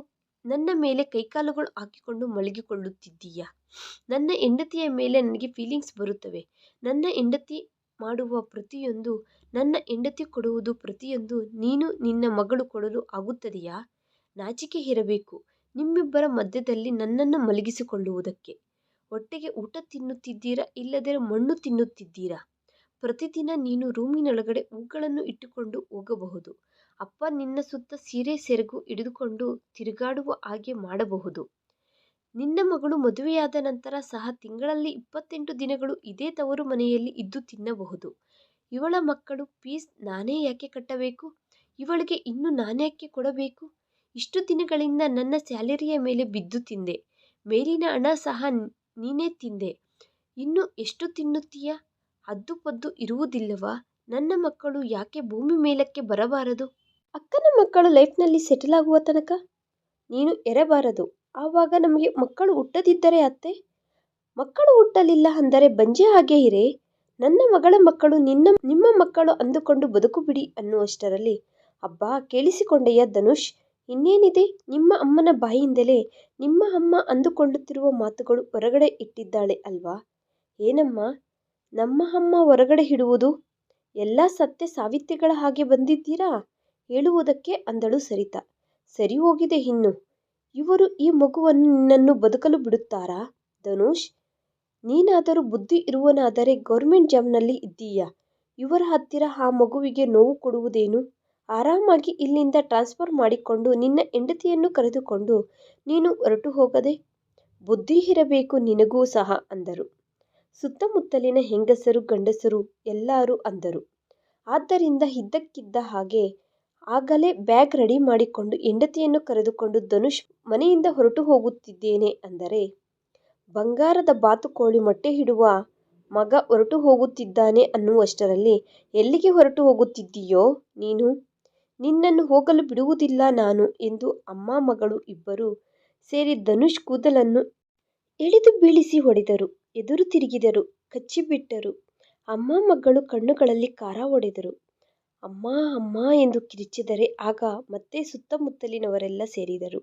[SPEAKER 1] ನನ್ನ ಮೇಲೆ ಕೈಕಾಲುಗಳು ಹಾಕಿಕೊಂಡು ಮಲಗಿಕೊಳ್ಳುತ್ತಿದ್ದೀಯ. ನನ್ನ ಹೆಂಡತಿಯ ಮೇಲೆ ನನಗೆ ಫೀಲಿಂಗ್ಸ್ ಬರುತ್ತವೆ. ನನ್ನ ಹೆಂಡತಿ ಮಾಡುವ ಪ್ರತಿಯೊಂದು, ನನ್ನ ಹೆಂಡತಿ ಕೊಡುವುದು ಪ್ರತಿಯೊಂದು ನೀನು ನಿನ್ನ ಮಗಳು ಕೊಡಲು ಆಗುತ್ತದೆಯಾ? ನಾಚಿಕೆ ಇರಬೇಕು ನಿಮ್ಮಿಬ್ಬರ ಮಧ್ಯದಲ್ಲಿ ನನ್ನನ್ನು ಮಲಗಿಸಿಕೊಳ್ಳುವುದಕ್ಕೆ. ಹೊಟ್ಟೆಗೆ ಊಟ ತಿನ್ನುತ್ತಿದ್ದೀರಾ, ಇಲ್ಲದರೆ ಮಣ್ಣು ತಿನ್ನುತ್ತಿದ್ದೀರಾ? ಪ್ರತಿದಿನ ನೀನು ರೂಮಿನೊಳಗಡೆ ಹೂಗಳನ್ನು ಇಟ್ಟುಕೊಂಡು ಹೋಗಬಹುದು. ಅಪ್ಪ ನಿನ್ನ ಸುತ್ತ ಸೀರೆ ಸೆರಗು ಹಿಡಿದುಕೊಂಡು ತಿರುಗಾಡುವ ಹಾಗೆ ಮಾಡಬಹುದು. ನಿನ್ನ ಮಗಳು ಮದುವೆಯಾದ ನಂತರ ಸಹ ತಿಂಗಳಲ್ಲಿ 28 ದಿನಗಳು ಇದೇ ತವರು ಮನೆಯಲ್ಲಿ ಇದ್ದು ತಿನ್ನಬಹುದು. ಇವಳ ಮಕ್ಕಳು ಫೀಸ್ ನಾನೇ ಯಾಕೆ ಕಟ್ಟಬೇಕು? ಇವಳಿಗೆ ಇನ್ನು ನಾನ್ಯಾಕೆ ಕೊಡಬೇಕು? ಇಷ್ಟು ದಿನಗಳಿಂದ ನನ್ನ ಸ್ಯಾಲರಿಯ ಮೇಲೆ ಬಿದ್ದು ತಿಂದೆ. ಮೇಲಿನ ಹಣ ಸಹ ನೀನೇ ತಿಂದೆ. ಇನ್ನು ಎಷ್ಟು ತಿನ್ನುತ್ತೀಯ? ಹದ್ದು ಪದ್ದು ಇರುವುದಿಲ್ಲವಾ? ನನ್ನ ಮಕ್ಕಳು ಯಾಕೆ ಭೂಮಿ ಮೇಲಕ್ಕೆ ಬರಬಾರದು? ಅಕ್ಕನ ಮಕ್ಕಳು ಲೈಫ್ನಲ್ಲಿ ಸೆಟಲ್ ಆಗುವ ತನಕ ನೀನು ಇರಬಾರದು. ಆವಾಗ ನಮಗೆ ಮಕ್ಕಳು ಹುಟ್ಟದಿದ್ದರೆ ಅತ್ತೆ? ಮಕ್ಕಳು ಹುಟ್ಟಲಿಲ್ಲ ಅಂದರೆ ಬಂಜೆ ಹಾಗೆ ಇರೇ. ನನ್ನ ಮಗಳ ಮಕ್ಕಳು ನಿಮ್ಮ ಮಕ್ಕಳು ಅಂದುಕೊಂಡು ಬದುಕು ಬಿಡಿ ಅನ್ನುವಷ್ಟರಲ್ಲಿ ಅಬ್ಬಾ ಕೇಳಿಸಿಕೊಂಡೆಯ ಧನುಷ್? ಇನ್ನೇನಿದೆ, ನಿಮ್ಮ ಅಮ್ಮನ ಬಾಯಿಂದಲೇ ನಿಮ್ಮ ಅಮ್ಮ ಅಂದುಕೊಳ್ಳುತ್ತಿರುವ ಮಾತುಗಳು ಹೊರಗಡೆ ಇಟ್ಟಿದ್ದಾಳೆ ಅಲ್ವಾ? ಏನಮ್ಮ ನಮ್ಮ ಅಮ್ಮ ಹೊರಗಡೆ ಇಡುವುದು? ಎಲ್ಲ ಸತ್ಯ ಸಾವಿತ್ರಿಗಳ ಹಾಗೆ ಬಂದಿದ್ದೀರಾ ಹೇಳುವುದಕ್ಕೆ ಅಂದಳು ಸರಿತಾ. ಸರಿ ಹೋಗಿದೆ ಇನ್ನು. ಇವರು ಈ ಮಗುವನ್ನು ನಿನ್ನನ್ನು ಬದುಕಲು ಬಿಡುತ್ತಾರಾ? ಧನುಷ್, ನೀನಾದರೂ ಬುದ್ಧಿ ಇರುವನಾದರೆ ಗೌರ್ಮೆಂಟ್ ಜಾಬ್ನಲ್ಲಿ ಇದ್ದೀಯಾ? ಇವರ ಹತ್ತಿರ ಆ ಮಗುವಿಗೆ ನೋವು ಕೊಡುವುದೇನು? ಆರಾಮಾಗಿ ಇಲ್ಲಿಂದ ಟ್ರಾನ್ಸ್ಫರ್ ಮಾಡಿಕೊಂಡು ನಿನ್ನ ಹೆಂಡತಿಯನ್ನು ಕರೆದುಕೊಂಡು ನೀನು ಹೊರಟು ಹೋಗದೆ? ಬುದ್ಧಿ ಇರಬೇಕು ನಿನಗೂ ಸಹ ಅಂದರು. ಸುತ್ತಮುತ್ತಲಿನ ಹೆಂಗಸರು ಗಂಡಸರು ಎಲ್ಲರೂ ಅಂದರು. ಆದ್ದರಿಂದ ಇದ್ದಕ್ಕಿದ್ದ ಹಾಗೆ ಆಗಲೇ ಬ್ಯಾಗ್ ರೆಡಿ ಮಾಡಿಕೊಂಡು ಹೆಂಡತಿಯನ್ನು ಕರೆದುಕೊಂಡು ಧನುಷ್ ಮನೆಯಿಂದ ಹೊರಟು ಹೋಗುತ್ತಿದ್ದೇನೆ ಅಂದರೆ, ಬಂಗಾರದ ಬಾತುಕೋಳಿ ಮೊಟ್ಟೆ ಇಡುವ ಮಗ ಹೊರಟು ಹೋಗುತ್ತಿದ್ದಾನೆ ಅನ್ನುವಷ್ಟರಲ್ಲಿ ಎಲ್ಲಿಗೆ ಹೊರಟು ಹೋಗುತ್ತಿದ್ದೀಯೋ ನೀನು? ನಿನ್ನನ್ನು ಹೋಗಲು ಬಿಡುವುದಿಲ್ಲ ನಾನು ಎಂದು ಅಮ್ಮ ಮಗಳು ಇಬ್ಬರು ಸೇರಿ ಧನುಷ್ ಕೂದಲನ್ನು ಎಳೆದು ಬೀಳಿಸಿ ಹೊಡೆದರು. ಎದುರು ತಿರುಗಿದರು, ಕಚ್ಚಿಬಿಟ್ಟರು. ಅಮ್ಮ ಮಗಳು ಕಣ್ಣುಗಳಲ್ಲಿ ಕಾರ ಹೊಡೆದರು. ಅಮ್ಮ ಅಮ್ಮ ಎಂದು ಕಿರಿಚಿದರೆ ಆಗ ಮತ್ತೆ ಸುತ್ತಮುತ್ತಲಿನವರೆಲ್ಲ ಸೇರಿದರು.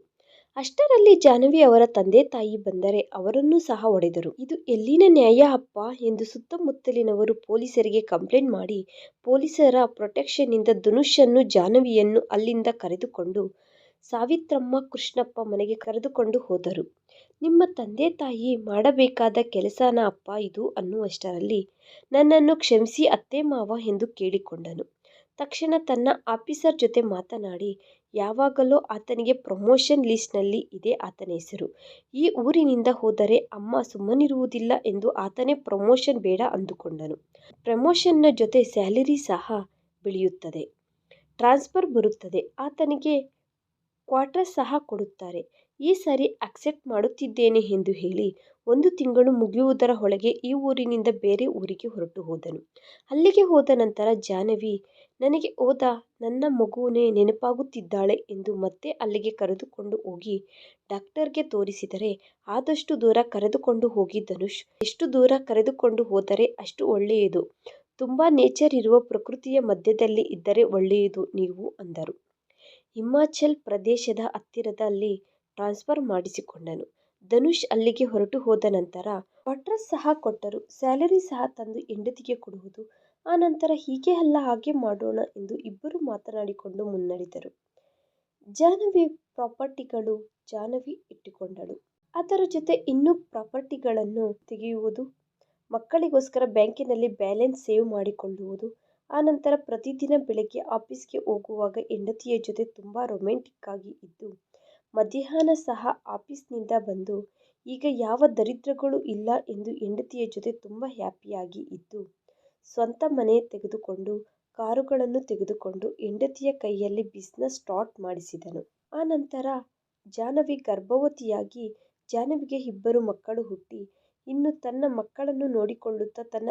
[SPEAKER 1] ಅಷ್ಟರಲ್ಲಿ ಜಾಹ್ನವಿ ಅವರ ತಂದೆ ತಾಯಿ ಬಂದರೆ ಅವರನ್ನೂ ಸಹ ಹೊಡೆದರು. ಇದು ಎಲ್ಲಿನ ನ್ಯಾಯ ಅಪ್ಪ ಎಂದು ಸುತ್ತಮುತ್ತಲಿನವರು ಪೊಲೀಸರಿಗೆ ಕಂಪ್ಲೇಂಟ್ ಮಾಡಿ ಪೊಲೀಸರ ಪ್ರೊಟೆಕ್ಷನ್ನಿಂದ ಧನುಷನ್ನು ಜಾಹ್ನವಿಯನ್ನು ಅಲ್ಲಿಂದ ಕರೆದುಕೊಂಡು ಸಾವಿತ್ರಮ್ಮ ಕೃಷ್ಣಪ್ಪ ಮನೆಗೆ ಕರೆದುಕೊಂಡು ಹೋದರು. ನಿಮ್ಮ ತಂದೆ ತಾಯಿ ಮಾಡಬೇಕಾದ ಕೆಲಸನ ಅಪ್ಪ ಇದು ಅನ್ನುವಷ್ಟರಲ್ಲಿ ನನ್ನನ್ನು ಕ್ಷಮಿಸಿ ಅತ್ತೆ ಮಾವ ಎಂದು ಕೇಳಿಕೊಂಡನು. ತಕ್ಷಣ ತನ್ನ ಆಫೀಸರ್ ಜೊತೆ ಮಾತನಾಡಿ, ಯಾವಾಗಲೋ ಆತನಿಗೆ ಪ್ರಮೋಷನ್ ಲಿಸ್ಟ್ನಲ್ಲಿ ಇದೆ ಆತನ ಹೆಸರು. ಈ ಊರಿನಿಂದ ಹೋದರೆ ಅಮ್ಮ ಸುಮ್ಮನಿರುವುದಿಲ್ಲ ಎಂದು ಆತನೇ ಪ್ರಮೋಷನ್ ಬೇಡ ಅಂದುಕೊಂಡನು. ಪ್ರಮೋಷನ್ನ ಜೊತೆ ಸ್ಯಾಲರಿ ಸಹ ಬೆಳೆಯುತ್ತದೆ, ಟ್ರಾನ್ಸ್ಫರ್ ಬರುತ್ತದೆ, ಆತನಿಗೆ ಕ್ವಾರ್ಟರ್ಸ್ ಸಹ ಕೊಡುತ್ತಾರೆ. ಈ ಸಾರಿ ಅಕ್ಸೆಪ್ಟ್ ಮಾಡುತ್ತಿದ್ದೇನೆ ಎಂದು ಹೇಳಿ 1 ತಿಂಗಳು ಮುಗಿಯುವುದರ ಒಳಗೆ ಈ ಊರಿನಿಂದ ಬೇರೆ ಊರಿಗೆ ಹೊರಟು ಹೋದನು. ಅಲ್ಲಿಗೆ ಹೋದ ನಂತರ ಜಾಹ್ನವಿ ನನಗೆ ಹೋದ ನನ್ನ ಮಗುನೇ ನೆನಪಾಗುತ್ತಿದ್ದಾಳೆ ಎಂದು ಮತ್ತೆ ಅಲ್ಲಿಗೆ ಕರೆದುಕೊಂಡು ಹೋಗಿ ಡಾಕ್ಟರ್ಗೆ ತೋರಿಸಿದರೆ, ಆದಷ್ಟು ದೂರ ಕರೆದುಕೊಂಡು ಹೋಗಿ ಧನುಷ್, ಎಷ್ಟು ದೂರ ಕರೆದುಕೊಂಡು ಹೋದರೆ ಅಷ್ಟು ಒಳ್ಳೆಯದು. ತುಂಬಾ ನೇಚರ್ ಇರುವ ಪ್ರಕೃತಿಯ ಮಧ್ಯದಲ್ಲಿ ಇದ್ದರೆ ಒಳ್ಳೆಯದು ನೀವು ಅಂದರು. ಹಿಮಾಚಲ್ ಪ್ರದೇಶದ ಹತ್ತಿರದಲ್ಲಿ ಟ್ರಾನ್ಸ್ಫರ್ ಮಾಡಿಸಿಕೊಂಡನು. ಧನುಷ್ ಅಲ್ಲಿಗೆ ಹೊರಟು ಹೋದ ನಂತರ ಕ್ವಾರ್ಟರ್ಸ್ ಸಹ ಕೊಟ್ಟರು. ಸ್ಯಾಲರಿ ಸಹ ತಂದು ಹೆಂಡತಿಗೆ ಕೊಡುವುದು. ಆ ನಂತರ ಹೀಗೆ ಅಲ್ಲ ಹಾಗೆ ಮಾಡೋಣ ಎಂದು ಇಬ್ಬರು ಮಾತನಾಡಿಕೊಂಡು ಮುನ್ನಡೆದರು. ಜಾಹ್ನವಿ ಪ್ರಾಪರ್ಟಿಗಳು ಜಾಹ್ನವಿ ಇಟ್ಟುಕೊಂಡಳು. ಅದರ ಜೊತೆ ಇನ್ನೂ ಪ್ರಾಪರ್ಟಿಗಳನ್ನು ತೆಗೆಯುವುದು, ಮಕ್ಕಳಿಗೋಸ್ಕರ ಬ್ಯಾಂಕಿನಲ್ಲಿ ಬ್ಯಾಲೆನ್ಸ್ ಸೇವ್ ಮಾಡಿಕೊಳ್ಳುವುದು. ಆನಂತರ ಪ್ರತಿದಿನ ಬೆಳಗ್ಗೆ ಆಫೀಸ್ಗೆ ಹೋಗುವಾಗ ಹೆಂಡತಿಯ ಜೊತೆ ತುಂಬಾ ರೊಮ್ಯಾಂಟಿಕ್ ಆಗಿ ಇದ್ದು, ಮಧ್ಯಾಹ್ನ ಸಹ ಆಫೀಸ್ನಿಂದ ಬಂದು ಈಗ ಯಾವ ದರಿದ್ರಗಳು ಇಲ್ಲ ಎಂದು ಹೆಂಡತಿಯ ಜೊತೆ ತುಂಬಾ ಹ್ಯಾಪಿಯಾಗಿ ಇದ್ದು, ಸ್ವಂತ ಮನೆ ತೆಗೆದುಕೊಂಡು ಕಾರುಗಳನ್ನು ತೆಗೆದುಕೊಂಡು ಹೆಂಡತಿಯ ಕೈಯಲ್ಲಿ ಬಿಸಿನೆಸ್ ಸ್ಟಾರ್ಟ್ ಮಾಡಿಸಿದನು. ಆನಂತರ ಜಾಹ್ನವಿ ಗರ್ಭವತಿಯಾಗಿ ಜಾಹ್ನವಿಗೆ 2 ಮಕ್ಕಳು ಹುಟ್ಟಿ ಇನ್ನು ತನ್ನ ಮಕ್ಕಳನ್ನು ನೋಡಿಕೊಳ್ಳುತ್ತಾ ತನ್ನ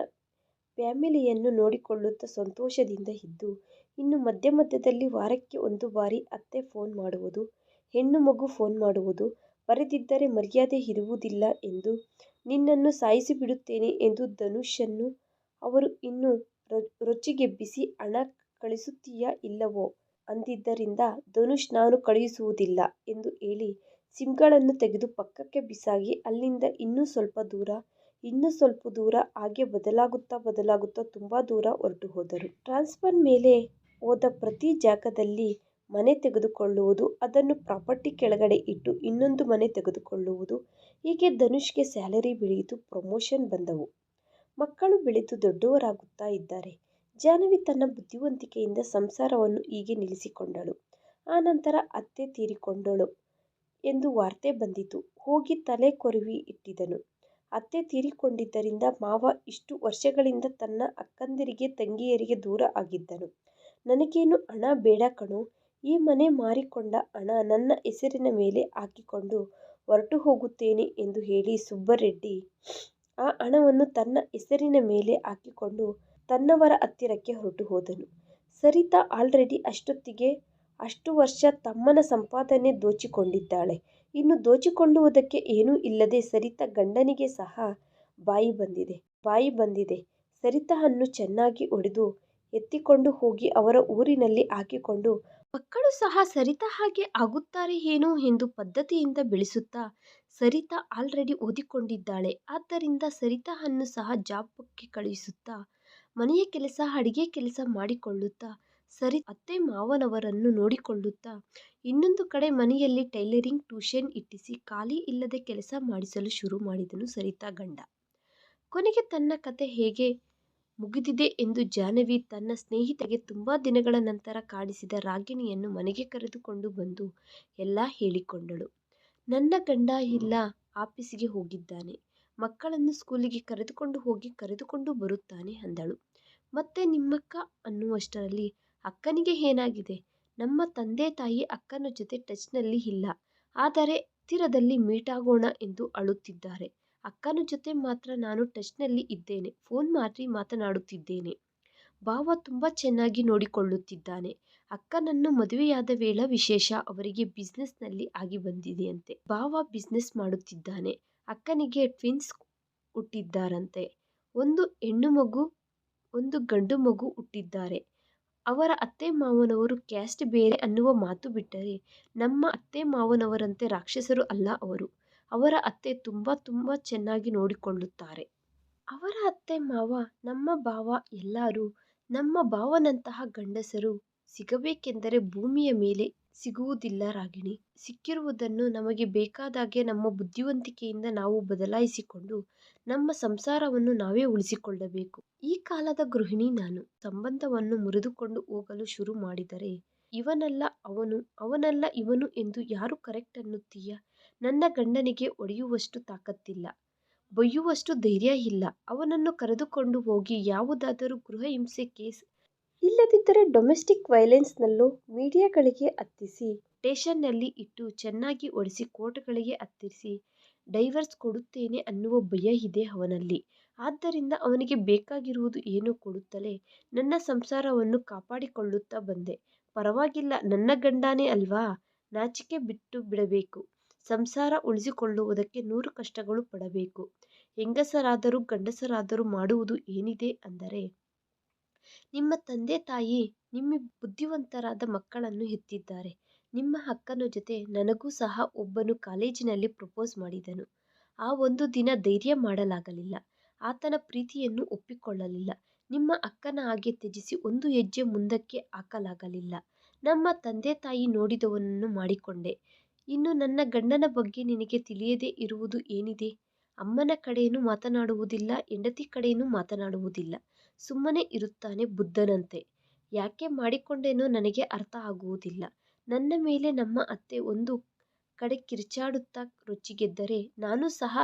[SPEAKER 1] ಫ್ಯಾಮಿಲಿಯನ್ನು ನೋಡಿಕೊಳ್ಳುತ್ತಾ ಸಂತೋಷದಿಂದ ಇದ್ದು, ಇನ್ನು ಮಧ್ಯ ಮಧ್ಯದಲ್ಲಿ ವಾರಕ್ಕೆ 1 ಬಾರಿ ಅತ್ತೆ ಫೋನ್ ಮಾಡುವುದು, ಹೆಣ್ಣು ಮಗು ಫೋನ್ ಮಾಡುವುದು, ಬರದಿದ್ದರೆ ಮರ್ಯಾದೆ ಇರುವುದಿಲ್ಲ ಎಂದು, ನಿನ್ನನ್ನು ಸಾಯಿಸಿಬಿಡುತ್ತೇನೆ ಎಂದು ಧನುಷನ್ನು ಅವರು ಇನ್ನೂ ರೊಚ್ಚಿಗೆಬ್ಬಿಸಿ ಹಣ ಕಳಿಸುತ್ತೀಯಾ ಇಲ್ಲವೋ ಅಂದಿದ್ದರಿಂದ ಧನುಷ್ ನಾನು ಕಳುಹಿಸುವುದಿಲ್ಲ ಎಂದು ಹೇಳಿ ಸಿಮ್ಗಳನ್ನು ತೆಗೆದು ಪಕ್ಕಕ್ಕೆ ಬಿಸಾಗಿ ಅಲ್ಲಿಂದ ಇನ್ನೂ ಸ್ವಲ್ಪ ದೂರ ಇನ್ನು ಸ್ವಲ್ಪ ದೂರ ಹಾಗೆ ಬದಲಾಗುತ್ತಾ ತುಂಬ ದೂರ ಹೊರಟು ಹೋದರು. ಟ್ರಾನ್ಸ್ಫರ್ ಮೇಲೆ ಹೋದ ಪ್ರತಿ ಜಾಗದಲ್ಲಿ ಮನೆ ತೆಗೆದುಕೊಳ್ಳುವುದು, ಅದನ್ನು ಪ್ರಾಪರ್ಟಿ ಕೆಳಗಡೆ ಇಟ್ಟು ಇನ್ನೊಂದು ಮನೆ ತೆಗೆದುಕೊಳ್ಳುವುದು. ಹೀಗೆ ಧನುಷ್ಗೆ ಸ್ಯಾಲರಿ ಬೆಳೆಯಿತು, ಪ್ರಮೋಷನ್ ಬಂದವು. ಮಕ್ಕಳು ಬೆಳೆದು ದೊಡ್ಡವರಾಗುತ್ತಾ ಇದ್ದಾರೆ. ಜಾಹ್ನವಿ ತನ್ನ ಬುದ್ಧಿವಂತಿಕೆಯಿಂದ ಸಂಸಾರವನ್ನು ಹೀಗೆ ನಿಲ್ಲಿಸಿಕೊಂಡಳು. ಆನಂತರ ಅತ್ತೆ ತೀರಿಕೊಂಡಳು ಎಂದು ವಾರ್ತೆ ಬಂದಿತು. ಹೋಗಿ ತಲೆ ಕೊರಿವಿ ಇಟ್ಟಿದನು. ಅತ್ತೆ ತೀರಿಕೊಂಡಿದ್ದರಿಂದ ಮಾವ ಇಷ್ಟು ವರ್ಷಗಳಿಂದ ತನ್ನ ಅಕ್ಕಂದಿರಿಗೆ ತಂಗಿಯರಿಗೆ ದೂರ ಆಗಿದ್ದನು. ನನಗೇನು ಹಣ ಬೇಡ ಕಣೋ, ಈ ಮನೆ ಮಾರಿಕೊಂಡ ಹಣ ನನ್ನ ಹೆಸರಿನ ಮೇಲೆ ಹಾಕಿಕೊಂಡು ಹೊರಟು ಹೋಗುತ್ತೇನೆ ಎಂದು ಹೇಳಿ ಸುಬ್ಬರೆಡ್ಡಿ ಆ ಹಣವನ್ನು ತನ್ನ ಹೆಸರಿನ ಮೇಲೆ ಹಾಕಿಕೊಂಡು ತನ್ನವರ ಹತ್ತಿರಕ್ಕೆ ಹೊರಟು ಹೋದನು. ಸರಿತಾ ಆಲ್ರೆಡಿ ಅಷ್ಟು ವರ್ಷ ತಮ್ಮನ ಸಂಪಾದನೆ ದೋಚಿಕೊಂಡಿದ್ದಾಳೆ. ಇನ್ನು ದೋಚಿಕೊಳ್ಳುವುದಕ್ಕೆ ಏನೂ ಇಲ್ಲದೆ ಸರಿತಾ ಗಂಡನಿಗೆ ಸಹ ಬಾಯಿ ಬಂದಿದೆ. ಸರಿತಾವನ್ನು ಚೆನ್ನಾಗಿ ಹೊಡೆದು ಎತ್ತಿಕೊಂಡು ಹೋಗಿ ಅವರ ಊರಿನಲ್ಲಿ ಹಾಕಿಕೊಂಡು ಮಕ್ಕಳು ಸಹ ಸರಿತಾ ಹಾಗೆ ಆಗುತ್ತಾರೆ ಏನೋ ಎಂದು ಪದ್ಧತಿಯಿಂದ ಬೆಳೆಸುತ್ತಾ, ಸರಿತಾ ಆಲ್ರೆಡಿ ಓದಿಕೊಂಡಿದ್ದಾಳೆ. ಆದ್ದರಿಂದ ಸರಿತಾವನ್ನು ಸಹ ಜಾಬ್ಗೆ ಕಳುಹಿಸುತ್ತಾ ಮನೆಯ ಕೆಲಸ, ಅಡಿಗೆ ಕೆಲಸ ಮಾಡಿಕೊಳ್ಳುತ್ತಾ ಅತ್ತೆ ಮಾವನವರನ್ನು ನೋಡಿಕೊಳ್ಳುತ್ತಾ ಇನ್ನೊಂದು ಕಡೆ ಮನೆಯಲ್ಲಿ ಟೈಲರಿಂಗ್ ಟ್ಯೂಷನ್ ಇಟ್ಟಿಸಿ ಖಾಲಿ ಇಲ್ಲದೆ ಕೆಲಸ ಮಾಡಿಸಲು ಶುರು ಮಾಡಿದನು ಸರಿತಾ ಗಂಡ. ಕೊನೆಗೆ ತನ್ನ ಕತೆ ಹೇಗೆ ಮುಗಿದಿದೆ ಎಂದು ಜಾಹ್ನವಿ ತನ್ನ ಸ್ನೇಹಿತರಿಗೆ ತುಂಬಾ ದಿನಗಳ ನಂತರ ಕಾಣಿಸಿದ ರಾಗಿಣಿಯನ್ನು ಮನೆಗೆ ಕರೆದುಕೊಂಡು ಬಂದು ಎಲ್ಲ ಹೇಳಿಕೊಂಡಳು. ನನ್ನ ಗಂಡ ಇಲ್ಲ, ಆಫೀಸಿಗೆ ಹೋಗಿದ್ದಾನೆ. ಮಕ್ಕಳನ್ನು ಸ್ಕೂಲಿಗೆ ಕರೆದುಕೊಂಡು ಹೋಗಿ ಕರೆದುಕೊಂಡು ಬರುತ್ತಾನೆ ಅಂದಳು. ಮತ್ತೆ ನಿಮ್ಮಕ್ಕ ಅನ್ನುವಷ್ಟರಲ್ಲಿ ಅಕ್ಕನಿಗೆ ಏನಾಗಿದೆ? ನಮ್ಮ ತಂದೆ ತಾಯಿ ಅಕ್ಕನ ಜೊತೆ ಟಚ್ನಲ್ಲಿ ಇಲ್ಲ, ಆದರೆ ಹತ್ತಿರದಲ್ಲಿ ಮೀಟಾಗೋಣ ಎಂದು ಅಳುತ್ತಿದ್ದಾರೆ. ಅಕ್ಕನ ಜೊತೆ ಮಾತ್ರ ನಾನು ಟಚ್ನಲ್ಲಿ ಇದ್ದೇನೆ, ಫೋನ್ ಮಾಡಿ ಮಾತನಾಡುತ್ತಿದ್ದೇನೆ. ಭಾವ ತುಂಬ ಚೆನ್ನಾಗಿ ನೋಡಿಕೊಳ್ಳುತ್ತಿದ್ದಾನೆ. ಅಕ್ಕನನ್ನು ಮದುವೆಯಾದ ವೇಳೆ ವಿಶೇಷ ಅವರಿಗೆ ಬಿಸ್ನೆಸ್ನಲ್ಲಿ ಆಗಿ ಬಂದಿದೆಯಂತೆ. ಭಾವ ಬಿಸ್ನೆಸ್ ಮಾಡುತ್ತಿದ್ದಾನೆ. ಅಕ್ಕನಿಗೆ ಟ್ವಿನ್ಸ್ ಹುಟ್ಟಿದ್ದಾರಂತೆ. ಒಂದು ಹೆಣ್ಣು ಮಗು, ಒಂದು ಗಂಡು ಮಗು ಹುಟ್ಟಿದ್ದಾರೆ. ಅವರ ಅತ್ತೆ ಮಾವನವರು ಕ್ಯಾಸ್ಟ್ ಬೇರೆ ಅನ್ನುವ ಮಾತು ಬಿಟ್ಟರೆ ನಮ್ಮ ಅತ್ತೆ ಮಾವನವರಂತೆ ರಾಕ್ಷಸರು ಅಲ್ಲ ಅವರು. ಅವರ ಅತ್ತೆ ತುಂಬ ಚೆನ್ನಾಗಿ ನೋಡಿಕೊಳ್ಳುತ್ತಾರೆ. ಅವರ ಅತ್ತೆ ಮಾವ, ನಮ್ಮ ಭಾವ, ಎಲ್ಲರೂ ನಮ್ಮ ಭಾವನಂತಹ ಗಂಡಸರು ಸಿಗಬೇಕೆಂದರೆ ಭೂಮಿಯ ಮೇಲೆ ಸಿಗುವುದಿಲ್ಲ ರಾಗಿಣಿ. ಸಿಕ್ಕಿರುವುದನ್ನು ನಮಗೆ ಬೇಕಾದಾಗೆ ನಮ್ಮ ಬುದ್ಧಿವಂತಿಕೆಯಿಂದ ನಾವು ಬದಲಾಯಿಸಿಕೊಂಡು ನಮ್ಮ ಸಂಸಾರವನ್ನು ನಾವೇ ಉಳಿಸಿಕೊಳ್ಳಬೇಕು. ಈ ಕಾಲದ ಗೃಹಿಣಿ ನಾನು. ಸಂಬಂಧವನ್ನು ಮುರಿದುಕೊಂಡು ಹೋಗಲು ಶುರು ಮಾಡಿದರೆ ಇವನಲ್ಲ ಅವನು, ಅವನಲ್ಲ ಇವನು ಎಂದು ಯಾರು ಕರೆಕ್ಟ್ ಅನ್ನುತ್ತೀಯ? ನನ್ನ ಗಂಡನಿಗೆ ಹೊಡೆಯುವಷ್ಟು ತಾಕತ್ತಿಲ್ಲ, ಬೈಯುವಷ್ಟು ಧೈರ್ಯ ಇಲ್ಲ. ಅವನನ್ನು ಕರೆದುಕೊಂಡು ಹೋಗಿ ಯಾವುದಾದರೂ ಗೃಹ ಹಿಂಸೆ ಕೇಸ್, ಇಲ್ಲದಿದ್ದರೆ ಡೊಮೆಸ್ಟಿಕ್ ವೈಲೆನ್ಸ್ನಲ್ಲೋ ಮೀಡಿಯಾಗಳಿಗೆ ಹತ್ತಿಸಿ ಸ್ಟೇಷನ್ನಲ್ಲಿ ಇಟ್ಟು ಚೆನ್ನಾಗಿ ಹೊಡೆಸಿ ಕೋರ್ಟ್ಗಳಿಗೆ ಹತ್ತಿಸಿ ಡೈವರ್ಸ್ ಕೊಡುತ್ತೇನೆ ಅನ್ನುವ ಭಯ ಇದೆ ಅವನಲ್ಲಿ. ಆದ್ದರಿಂದ ಅವನಿಗೆ ಬೇಕಾಗಿರುವುದು ಏನು ಕೊಡುತ್ತಲೇ ನನ್ನ ಸಂಸಾರವನ್ನು ಕಾಪಾಡಿಕೊಳ್ಳುತ್ತಾ ಬಂದೆ. ಪರವಾಗಿಲ್ಲ, ನನ್ನ ಗಂಡನೇ ಅಲ್ವಾ, ನಾಚಿಕೆ ಬಿಟ್ಟು ಬಿಡಬೇಕು. ಸಂಸಾರ ಉಳಿಸಿಕೊಳ್ಳುವುದಕ್ಕೆ 100 ಕಷ್ಟಗಳು ಪಡಬೇಕು. ಹೆಂಗಸರಾದರೂ ಗಂಡಸರಾದರೂ ಮಾಡುವುದು ಏನಿದೆ ಅಂದರೆ, ನಿಮ್ಮ ತಂದೆ ತಾಯಿ ನಿಮ್ಮ ಬುದ್ಧಿವಂತರಾದ ಮಕ್ಕಳನ್ನು ಹೆತ್ತಿದ್ದಾರೆ. ನಿಮ್ಮ ಅಕ್ಕನ ಜೊತೆ ನನಗೂ ಸಹ ಒಬ್ಬನು ಕಾಲೇಜಿನಲ್ಲಿ ಪ್ರಪೋಸ್ ಮಾಡಿದನು. ಆ ಒಂದು ದಿನ ಧೈರ್ಯ ಮಾಡಲಾಗಲಿಲ್ಲ, ಆತನ ಪ್ರೀತಿಯನ್ನು ಒಪ್ಪಿಕೊಳ್ಳಲಿಲ್ಲ. ನಿಮ್ಮ ಅಕ್ಕನ ಹಾಗೆ ತ್ಯಜಿಸಿ ಒಂದು ಹೆಜ್ಜೆ ಮುಂದಕ್ಕೆ ಹಾಕಲಾಗಲಿಲ್ಲ. ನಮ್ಮ ತಂದೆ ತಾಯಿ ನೋಡಿದವನನ್ನು ಮಾಡಿಕೊಂಡೆ. ಇನ್ನು ನನ್ನ ಗಂಡನ ಬಗ್ಗೆ ನಿನಗೆ ತಿಳಿಯದೇ ಇರುವುದು ಏನಿದೆ? ಅಮ್ಮನ ಕಡೆಯೂ ಮಾತನಾಡುವುದಿಲ್ಲ, ಹೆಂಡತಿ ಕಡೆಯೂ ಮಾತನಾಡುವುದಿಲ್ಲ, ಸುಮ್ಮನೆ ಇರುತ್ತಾನೆ ಬುದ್ಧನಂತೆ. ಯಾಕೆ ಮಾಡಿಕೊಂಡೆನೋ ನನಗೆ ಅರ್ಥ ಆಗುವುದಿಲ್ಲ. ನನ್ನ ಮೇಲೆ ನಮ್ಮ ಅತ್ತೆ ಒಂದು ಕಡೆ ಕಿರ್ಚಾಡುತ್ತಾ ರೊಚ್ಚಿಗೆದ್ದರೆ ನಾನು ಸಹ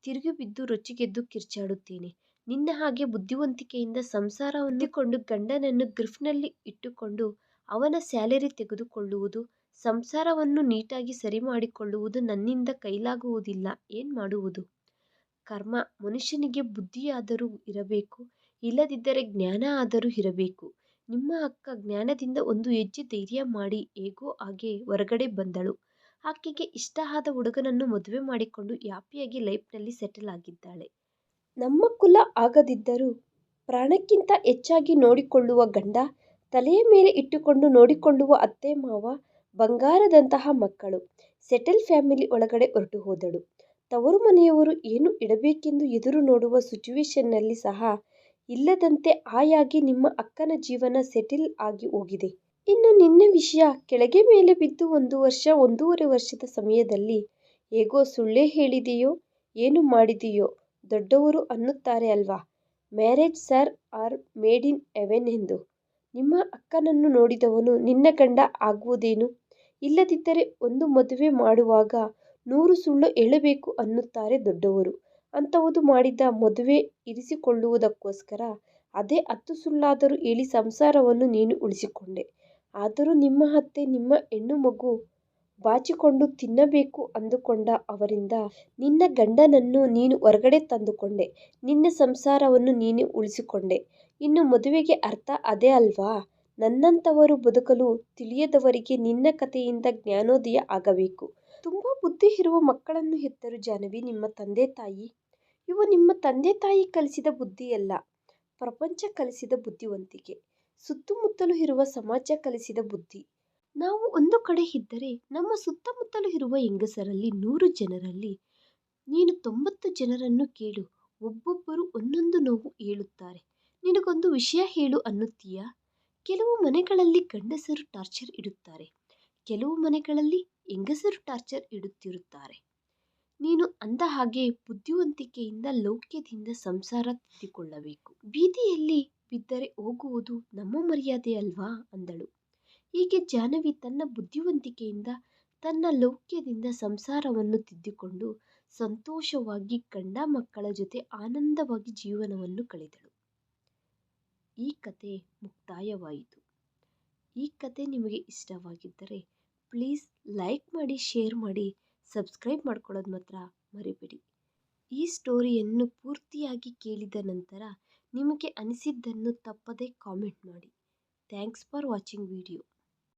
[SPEAKER 1] ತಿರುಗಿಬಿದ್ದು ರೊಚ್ಚಿಗೆದ್ದು ಕಿರ್ಚಾಡುತ್ತೇನೆ. ನಿನ್ನ ಹಾಗೆ ಬುದ್ಧಿವಂತಿಕೆಯಿಂದ ಸಂಸಾರ ಹೊಂದಿಕೊಂಡು ಗಂಡನನ್ನು ಗ್ರಿಫ್ನಲ್ಲಿ ಇಟ್ಟುಕೊಂಡು ಅವನ ಸ್ಯಾಲರಿ ತೆಗೆದುಕೊಳ್ಳುವುದು, ಸಂಸಾರವನ್ನು ನೀಟಾಗಿ ಸರಿ ಮಾಡಿಕೊಳ್ಳುವುದು ನನ್ನಿಂದ ಕೈಲಾಗುವುದಿಲ್ಲ. ಏನ್ ಮಾಡುವುದು? ಕರ್ಮ. ಮನುಷ್ಯನಿಗೆ ಬುದ್ಧಿಯಾದರೂ ಇರಬೇಕು, ಇಲ್ಲದಿದ್ದರೆ ಜ್ಞಾನ ಆದರೂ ಇರಬೇಕು. ನಿಮ್ಮ ಅಕ್ಕ ಜ್ಞಾನದಿಂದ ಒಂದು ಹೆಜ್ಜೆ ಧೈರ್ಯ ಮಾಡಿ ಹೇಗೋ ಹಾಗೆ ಹೊರಗಡೆ ಬಂದಳು. ಆಕೆಗೆ ಇಷ್ಟ ಆದ ಹುಡುಗನನ್ನು ಮದುವೆ ಮಾಡಿಕೊಂಡು ಹ್ಯಾಪಿಯಾಗಿ ಲೈಫ್ನಲ್ಲಿ ಸೆಟಲ್ ಆಗಿದ್ದಾಳೆ. ನಮ್ಮ ಕುಲ ಆಗದಿದ್ದರೂ ಪ್ರಾಣಕ್ಕಿಂತ ಹೆಚ್ಚಾಗಿ ನೋಡಿಕೊಳ್ಳುವ ಗಂಡ, ತಲೆಯ ಮೇಲೆ ಇಟ್ಟುಕೊಂಡು ನೋಡಿಕೊಳ್ಳುವ ಅತ್ತೆ ಮಾವ, ಬಂಗಾರದಂತಹ ಮಕ್ಕಳು, ಸೆಟಲ್ ಫ್ಯಾಮಿಲಿ ಒಳಗಡೆ ಹೊರಟು ಹೋದಳು. ತವರು ಮನೆಯವರು ಏನು ಇಡಬೇಕೆಂದು ಎದುರು ನೋಡುವ ಸಿಚುವೇಶನ್ನಲ್ಲಿ ಸಹ ಇಲ್ಲದಂತೆ ಹಾಯಾಗಿ ನಿಮ್ಮ ಅಕ್ಕನ ಜೀವನ ಸೆಟಲ್ ಆಗಿ ಹೋಗಿದೆ. ಇನ್ನು ನಿನ್ನ ವಿಷಯ ಕೆಳಗೆ ಮೇಲೆ ಬಿದ್ದು 1 ವರ್ಷ 1.5 ವರ್ಷದ ಸಮಯದಲ್ಲಿ ಹೇಗೋ ಸುಳ್ಳೇ ಹೇಳಿದೆಯೋ ಏನು ಮಾಡಿದೆಯೋ. ದೊಡ್ಡವರು ಅನ್ನುತ್ತಾರೆ ಅಲ್ವಾ, marriage sir are made in heaven ಎಂದು. ನಿಮ್ಮ ಅಕ್ಕನನ್ನು ನೋಡಿದವನು ನಿನ್ನ ಗಂಡ ಆಗುವುದೇನು? ಇಲ್ಲದಿದ್ದರೆ ಒಂದು ಮದುವೆ ಮಾಡುವಾಗ 100 ಸುಳ್ಳು ಹೇಳಬೇಕು ಅನ್ನುತ್ತಾರೆ ದೊಡ್ಡವರು. ಅಂಥವುದು ಮಾಡಿದ ಮದುವೆ ಇರಿಸಿಕೊಳ್ಳುವುದಕ್ಕೋಸ್ಕರ ಅದೇ 10 ಸುಳ್ಳಾದರೂ ಹೇಳಿ ಸಂಸಾರವನ್ನು ನೀನು ಉಳಿಸಿಕೊಂಡೆ. ಆದರೂ ನಿಮ್ಮ ಅತ್ತೆ ನಿಮ್ಮ ಹೆಣ್ಣು ಮಗು ಬಾಚಿಕೊಂಡು ತಿನ್ನಬೇಕು ಅಂದುಕೊಂಡ ಅವರಿಂದ ನಿನ್ನ ಗಂಡನನ್ನು ನೀನು ಹೊರಗಡೆ ತಂದುಕೊಂಡೆ. ನಿನ್ನ ಸಂಸಾರವನ್ನು ನೀನೇ ಉಳಿಸಿಕೊಂಡೆ. ಇನ್ನು ಮದುವೆಗೆ ಅರ್ಥ ಅದೇ ಅಲ್ವಾ? ನನ್ನಂಥವರು ಬದುಕಲು ತಿಳಿಯದವರಿಗೆ ನಿನ್ನ ಕಥೆಯಿಂದ ಜ್ಞಾನೋದಯ ಆಗಬೇಕು. ತುಂಬ ಬುದ್ಧಿ ಇರುವ ಮಕ್ಕಳನ್ನು ಹೆತ್ತರು ಜಾಹ್ನವಿ ನಿಮ್ಮ ತಂದೆ ತಾಯಿ. ಇವು ನಿಮ್ಮ ತಂದೆ ತಾಯಿ ಕಲಿಸಿದ ಬುದ್ಧಿಯಲ್ಲ, ಪ್ರಪಂಚ ಕಲಿಸಿದ ಬುದ್ಧಿವಂತಿಕೆ, ಸುತ್ತಮುತ್ತಲೂ ಇರುವ ಸಮಾಜ ಕಲಿಸಿದ ಬುದ್ಧಿ. ನಾವು ಒಂದು ಕಡೆ ಇದ್ದರೆ ನಮ್ಮ ಸುತ್ತಮುತ್ತಲೂ ಇರುವ ಹೆಂಗಸರಲ್ಲಿ 100 ಜನರಲ್ಲಿ ನೀನು 90 ಜನರನ್ನು ಕೇಳು, ಒಬ್ಬೊಬ್ಬರು ಒಂದೊಂದು ನೋವು ಹೇಳುತ್ತಾರೆ. ನಿನಗೊಂದು ವಿಷಯ ಹೇಳು ಅನ್ನುತ್ತೀಯಾ? ಕೆಲವು ಮನೆಗಳಲ್ಲಿ ಗಂಡಸರು ಟಾರ್ಚರ್ ಇಡುತ್ತಾರೆ, ಕೆಲವು ಮನೆಗಳಲ್ಲಿ ಹೆಂಗಸರು ಟಾರ್ಚರ್ ಇಡುತ್ತಿರುತ್ತಾರೆ. ನೀನು ಅಂದ ಹಾಗೆ ಬುದ್ಧಿವಂತಿಕೆಯಿಂದ ಲೌಕ್ಯದಿಂದ ಸಂಸಾರ ತಿದ್ದಿಕೊಳ್ಳಬೇಕು. ಬೀದಿಯಲ್ಲಿ ಬಿದ್ದರೆ ಹೋಗುವುದು ನಮ್ಮ ಮರ್ಯಾದೆ ಅಲ್ವಾ ಅಂದಳು. ಹೀಗೆ ಜಾಹ್ನವಿ ತನ್ನ ಬುದ್ಧಿವಂತಿಕೆಯಿಂದ ತನ್ನ ಲೌಕ್ಯದಿಂದ ಸಂಸಾರವನ್ನು ತಿದ್ದಿಕೊಂಡು ಸಂತೋಷವಾಗಿ ಗಂಡ ಮಕ್ಕಳ ಜೊತೆ ಆನಂದವಾಗಿ ಜೀವನವನ್ನು ಕಳೆದಳು. ಈ ಕತೆ ಮುಕ್ತಾಯವಾಯಿತು. ಈ ಕತೆ ನಿಮಗೆ ಇಷ್ಟವಾಗಿದ್ದರೆ ಪ್ಲೀಸ್ ಲೈಕ್ ಮಾಡಿ, ಶೇರ್ ಮಾಡಿ, ಸಬ್ಸ್ಕ್ರೈಬ್ ಮಾಡ್ಕೊಳ್ಳೋದು ಮಾತ್ರ ಮರಿಬೇಡಿ. ಈ ಸ್ಟೋರಿಯನ್ನು ಪೂರ್ತಿಯಾಗಿ ಕೇಳಿದ ನಂತರ ನಿಮಗೆ ಅನಿಸಿದ್ದನ್ನು ತಪ್ಪದೇ ಕಾಮೆಂಟ್ ಮಾಡಿ. Thanks for watching video.